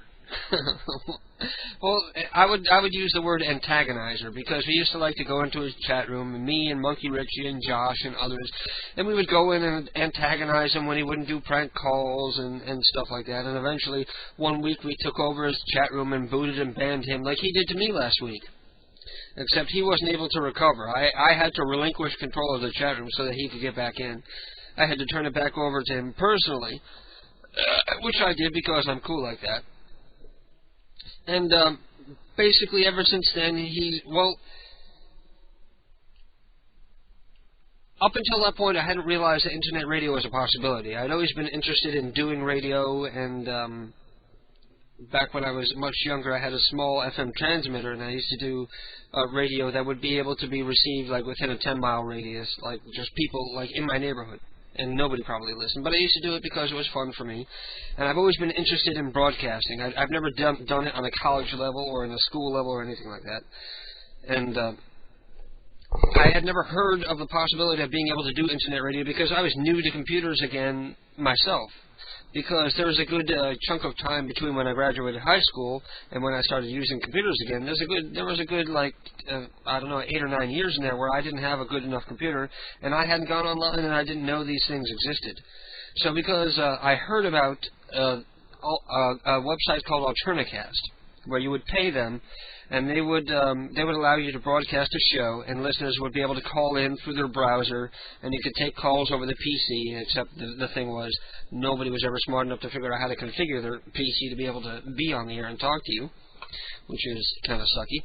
Well, I would use the word antagonizer, because we used to like to go into his chat room, and me and Monkey Richie and Josh and others, and we would go in and antagonize him when he wouldn't do prank calls and stuff like that. And eventually, one week we took over his chat room and booted and banned him like he did to me last week. Except he wasn't able to recover. I had to relinquish control of the chat room so that he could get back in. I had to turn it back over to him personally, which I did because I'm cool like that. And basically ever since then, up until that point, I hadn't realized that internet radio was a possibility. I'd always been interested in doing radio, and back when I was much younger, I had a small FM transmitter, and I used to do radio that would be able to be received like within a 10-mile radius, like just people like in my neighborhood, and nobody probably listened. But I used to do it because it was fun for me, and I've always been interested in broadcasting. I've never done it on a college level or in a school level or anything like that, and I had never heard of the possibility of being able to do internet radio because I was new to computers again myself. Because there was a good chunk of time between when I graduated high school and when I started using computers again. There was a good like I don't know, 8 or 9 years in there where I didn't have a good enough computer, and I hadn't gone online and I didn't know these things existed. So because I heard about a website called Alternicast, where you would pay them, and they would allow you to broadcast a show, and listeners would be able to call in through their browser, and you could take calls over the PC, except the thing was nobody was ever smart enough to figure out how to configure their PC to be able to be on the air and talk to you, which is kind of sucky.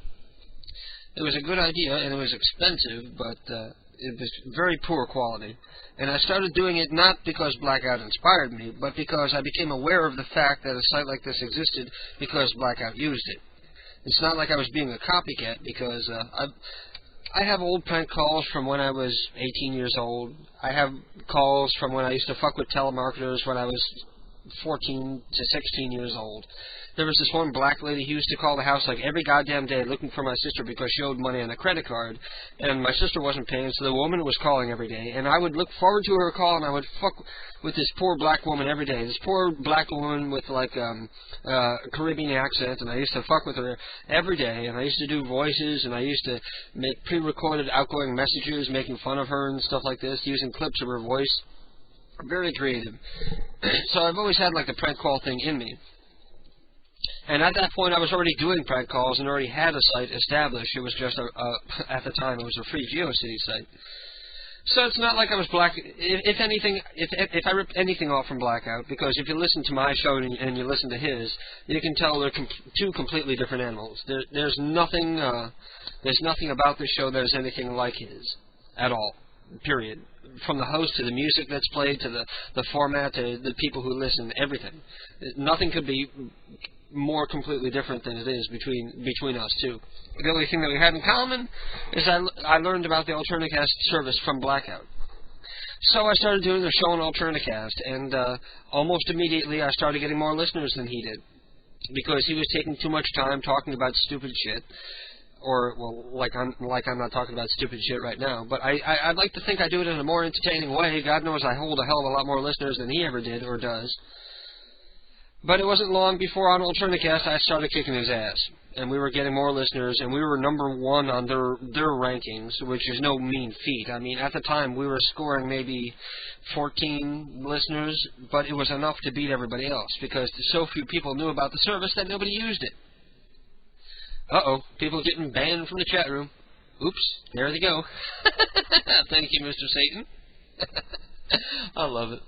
It was a good idea, and it was expensive, but it was very poor quality. And I started doing it not because Blackout inspired me, but because I became aware of the fact that a site like this existed because Blackout used it. It's not like I was being a copycat, because I have old prank calls from when I was 18 years old. I have calls from when I used to fuck with telemarketers when I was 14 to 16 years old. There was this one black lady who used to call the house like every goddamn day looking for my sister because she owed money on a credit card, and my sister wasn't paying, so the woman was calling every day, and I would look forward to her call, and I would fuck with this poor black woman every day. This poor black woman with like a Caribbean accent, and I used to fuck with her every day, and I used to do voices, and I used to make pre-recorded outgoing messages making fun of her and stuff like this, using clips of her voice. Very creative. So I've always had like the prank call thing in me. And at that point, I was already doing prank calls and already had a site established. It was just at the time, it was a free GeoCities site. So it's not like I was black. If anything, if I ripped anything off from Blackout, because if you listen to my show and you listen to his, you can tell they're two completely different animals. There's nothing about this show that is anything like his at all. Period. From the host to the music that's played to the format to the people who listen, everything. Nothing could be more completely different than it is between us two. The only thing that we had in common is I learned about the Alternicast service from Blackout. So I started doing a show on Alternicast, and almost immediately I started getting more listeners than he did, because he was taking too much time talking about stupid shit. Or, well, like I'm not talking about stupid shit right now, but I'd like to think I do it in a more entertaining way. God knows I hold a hell of a lot more listeners than he ever did or does. But it wasn't long before on Alternicast I started kicking his ass, and we were getting more listeners, and we were #1 on their rankings, which is no mean feat. I mean, at the time we were scoring maybe 14 listeners, but it was enough to beat everybody else, because so few people knew about the service that nobody used it. Uh-oh, people getting banned from the chat room. Oops, there they go. Thank you, Mr. Satan. I love it.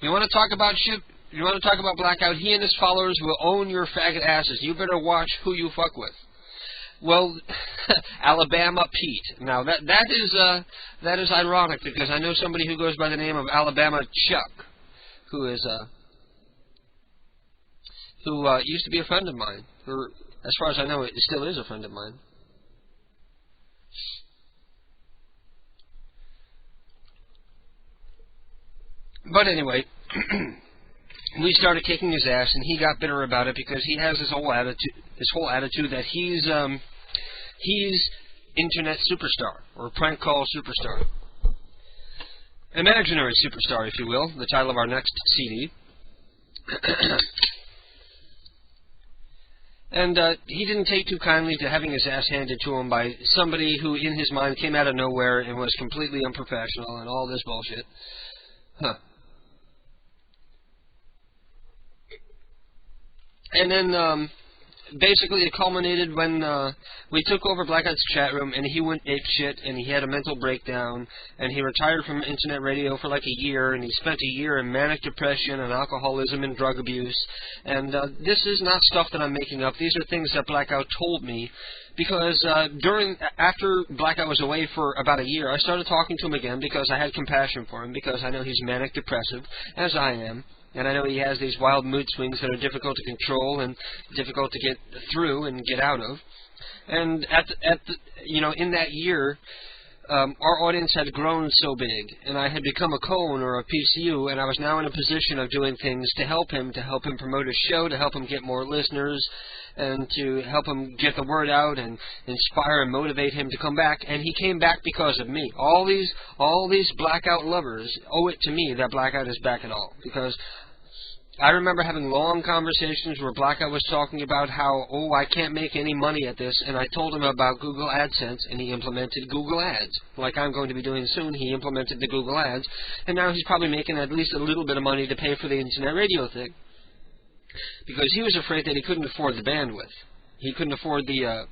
You want to talk about shit? You want to talk about Blackout? He and his followers will own your faggot asses. You better watch who you fuck with. Well, Alabama Pete. Now that is ironic, because I know somebody who goes by the name of Alabama Chuck, who is who used to be a friend of mine. Or, as far as I know, it still is a friend of mine. But anyway, we started kicking his ass, and he got bitter about it because he has his whole attitude that he's internet superstar, or prank call superstar. Imaginary superstar, if you will, the title of our next CD. And he didn't take too kindly to having his ass handed to him by somebody who, in his mind, came out of nowhere and was completely unprofessional and all this bullshit. Huh. And then, basically, it culminated when we took over Blackout's chat room, and he went apeshit, and he had a mental breakdown, and he retired from internet radio for like a year, and he spent a year in manic depression and alcoholism and drug abuse. And this is not stuff that I'm making up. These are things that Blackout told me, because after Blackout was away for about a year, I started talking to him again because I had compassion for him, because I know he's manic depressive, as I am. And I know he has these wild mood swings that are difficult to control and difficult to get through and get out of. And in that year, our audience had grown so big, and I had become a co-owner of PCU, and I was now in a position of doing things to help him promote his show, to help him get more listeners, and to help him get the word out and inspire and motivate him to come back. And he came back because of me. All these Blackout lovers owe it to me that Blackout is back at all, because I remember having long conversations where Blackout was talking about how, I can't make any money at this, and I told him about Google AdSense, and he implemented Google Ads. Like I'm going to be doing soon, he implemented the Google Ads, and now he's probably making at least a little bit of money to pay for the internet radio thing. Because he was afraid that he couldn't afford the bandwidth. He couldn't afford the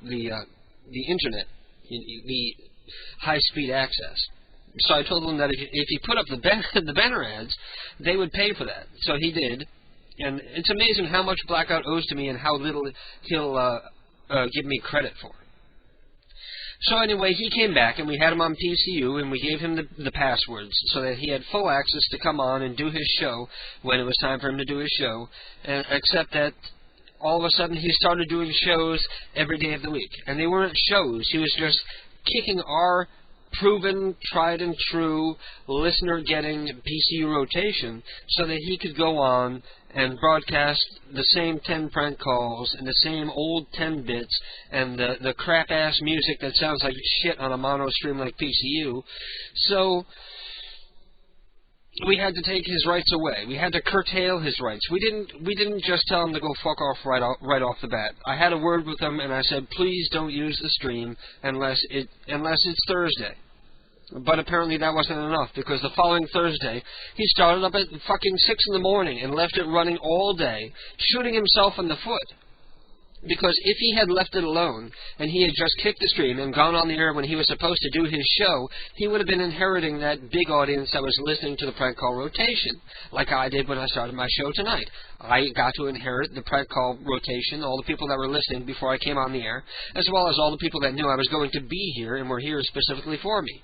internet, the high-speed access. So I told him that if he put up the banner ads, they would pay for that. So he did, and it's amazing how much Blackout owes to me and how little he'll give me credit for. So anyway, he came back, and we had him on PCU, and we gave him the passwords so that he had full access to come on and do his show when it was time for him to do his show, except that all of a sudden he started doing shows every day of the week. And they weren't shows. He was just kicking our proven, tried and true, listener-getting PCU rotation so that he could go on and broadcast the same 10 prank calls and the same old 10 bits and the crap-ass music that sounds like shit on a mono stream like PCU. So we had to take his rights away. We had to curtail his rights. We didn't just tell him to go fuck off right off the bat. I had a word with him, and I said, please don't use the stream unless it's Thursday. But apparently that wasn't enough, because the following Thursday, he started up at fucking 6 in the morning and left it running all day, shooting himself in the foot. Because if he had left it alone, and he had just kicked the stream and gone on the air when he was supposed to do his show, he would have been inheriting that big audience that was listening to the prank call rotation, like I did when I started my show tonight. I got to inherit the prank call rotation, all the people that were listening before I came on the air, as well as all the people that knew I was going to be here and were here specifically for me.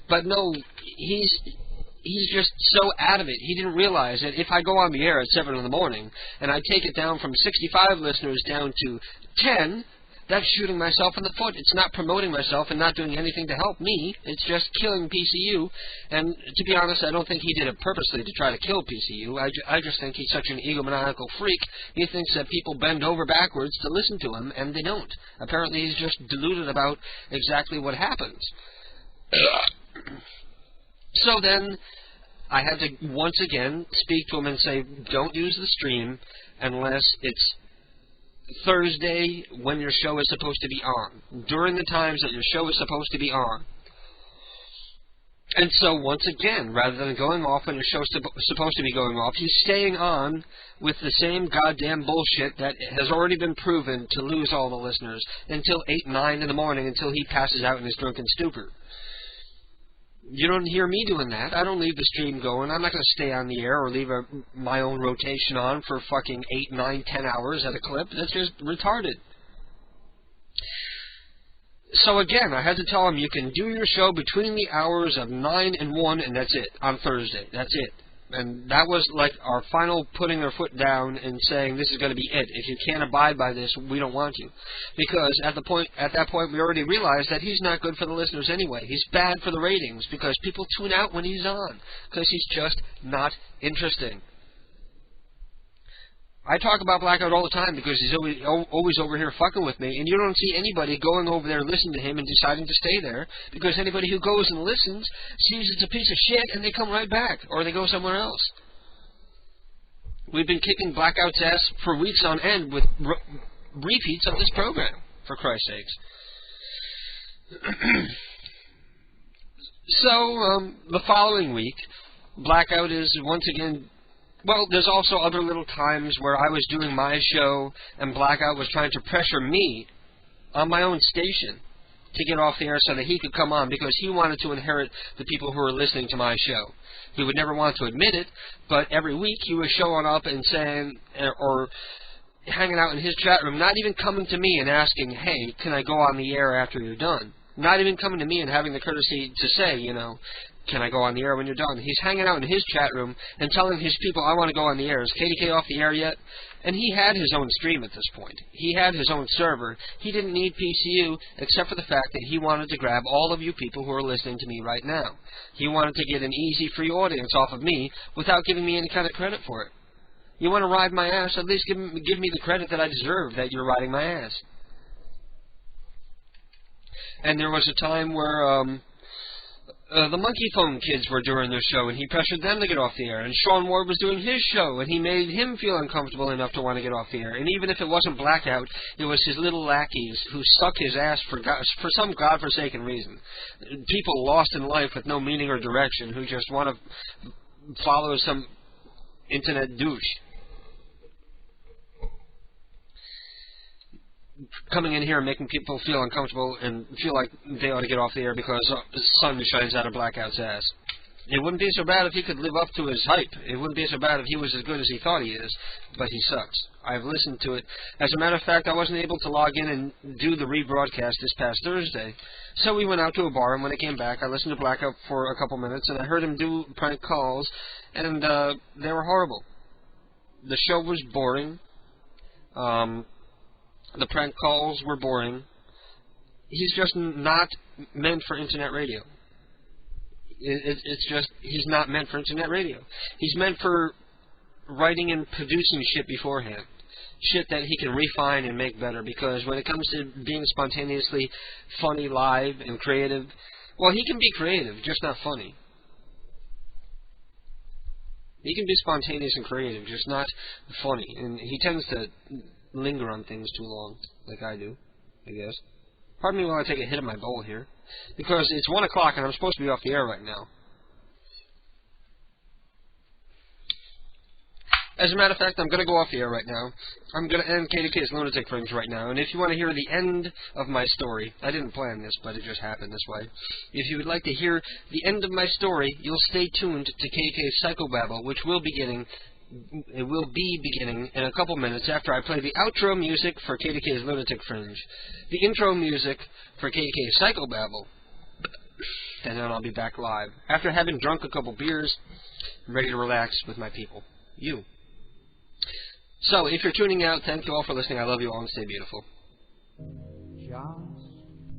But no, he's just so out of it. He didn't realize that if I go on the air at 7 in the morning and I take it down from 65 listeners down to 10, that's shooting myself in the foot. It's not promoting myself and not doing anything to help me. It's just killing PCU. And to be honest, I don't think he did it purposely to try to kill PCU. I just think he's such an egomaniacal freak. He thinks that people bend over backwards to listen to him, and they don't. Apparently he's just deluded about exactly what happens. So then I had to once again speak to him and say, don't use the stream unless it's Thursday when your show is supposed to be on, during the times that your show is supposed to be on. And so once again, rather than going off when your show's supposed to be going off, he's staying on with the same goddamn bullshit that has already been proven to lose all the listeners until 8, 9 in the morning until he passes out in his drunken stupor. You don't hear me doing that. I don't leave the stream going. I'm not going to stay on the air or leave my own rotation on for fucking 8, 9, 10 hours at a clip. That's just retarded. So again, I had to tell him, you can do your show between the hours of 9 and 1, and that's it, on Thursday. That's it. And that was like our final putting our foot down and saying, this is going to be it. If you can't abide by this, we don't want you. Because at that point, we already realized that he's not good for the listeners anyway. He's bad for the ratings because people tune out when he's on. Because he's just not interesting. I talk about Blackout all the time because he's always over here fucking with me, and you don't see anybody going over there listening to him and deciding to stay there, because anybody who goes and listens sees it's a piece of shit and they come right back, or they go somewhere else. We've been kicking Blackout's ass for weeks on end with repeats of this program, for Christ's sakes. So, the following week, Blackout is once again... Well, there's also other little times where I was doing my show and Blackout was trying to pressure me on my own station to get off the air so that he could come on because he wanted to inherit the people who were listening to my show. He would never want to admit it, but every week he was showing up and saying, or hanging out in his chat room, not even coming to me and asking, hey, can I go on the air after you're done? Not even coming to me and having the courtesy to say, you know, can I go on the air when you're done? He's hanging out in his chat room and telling his people, I want to go on the air. Is KDK off the air yet? And he had his own stream at this point. He had his own server. He didn't need PCU except for the fact that he wanted to grab all of you people who are listening to me right now. He wanted to get an easy, free audience off of me without giving me any kind of credit for it. You want to ride my ass? At least give me the credit that I deserve that you're riding my ass. And there was a time where the Monkey Phone kids were doing their show, and he pressured them to get off the air. And Sean Ward was doing his show, and he made him feel uncomfortable enough to want to get off the air. And even if it wasn't Blackout, it was his little lackeys who suck his ass for some godforsaken reason. People lost in life with no meaning or direction who just want to follow some internet douche. coming in here and making people feel uncomfortable and feel like they ought to get off the air because the sun shines out of Blackout's ass. It wouldn't be so bad if he could live up to his hype. It wouldn't be so bad if he was as good as he thought he is, but he sucks. I've listened to it. As a matter of fact, I wasn't able to log in and do the rebroadcast this past Thursday, so we went out to a bar, and when I came back, I listened to Blackout for a couple minutes, and I heard him do prank calls, and they were horrible. The show was boring. The prank calls were boring. He's just not meant for internet radio. It's just, he's not meant for internet radio. He's meant for writing and producing shit beforehand. Shit that he can refine and make better, because when it comes to being spontaneously funny live and creative, well, he can be creative, just not funny. He can be spontaneous and creative, just not funny. And he tends to linger on things too long, like I do, I guess. Pardon me while I take a hit of my bowl here, because it's 1 o'clock and I'm supposed to be off the air right now. As a matter of fact, I'm going to go off the air right now. I'm going to end KDK's Lunatic Fringe right now, and if you want to hear the end of my story, I didn't plan this, but it just happened this way. If you would like to hear the end of my story, you'll stay tuned to KDK's Psychobabble, which will be beginning in a couple minutes after I play the outro music for KDK's Lunatic Fringe, the intro music for KDK's Psychobabble, and then I'll be back live. After having drunk a couple beers, I'm ready to relax with my people. You. So, if you're tuning out, thank you all for listening. I love you all, and stay beautiful. Just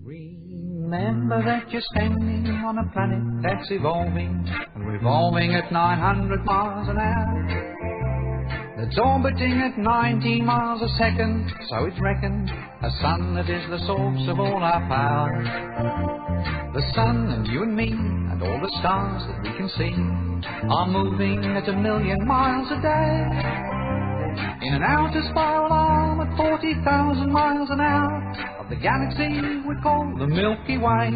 remember that you're standing on a planet that's evolving, and revolving at 900 miles an hour. That's orbiting at 90 miles a second, so it's reckoned, a sun that is the source of all our power. The sun and you and me, and all the stars that we can see, are moving at 1,000,000 miles a day. In an outer spiral arm at 40,000 miles an hour of the galaxy we call the Milky Way.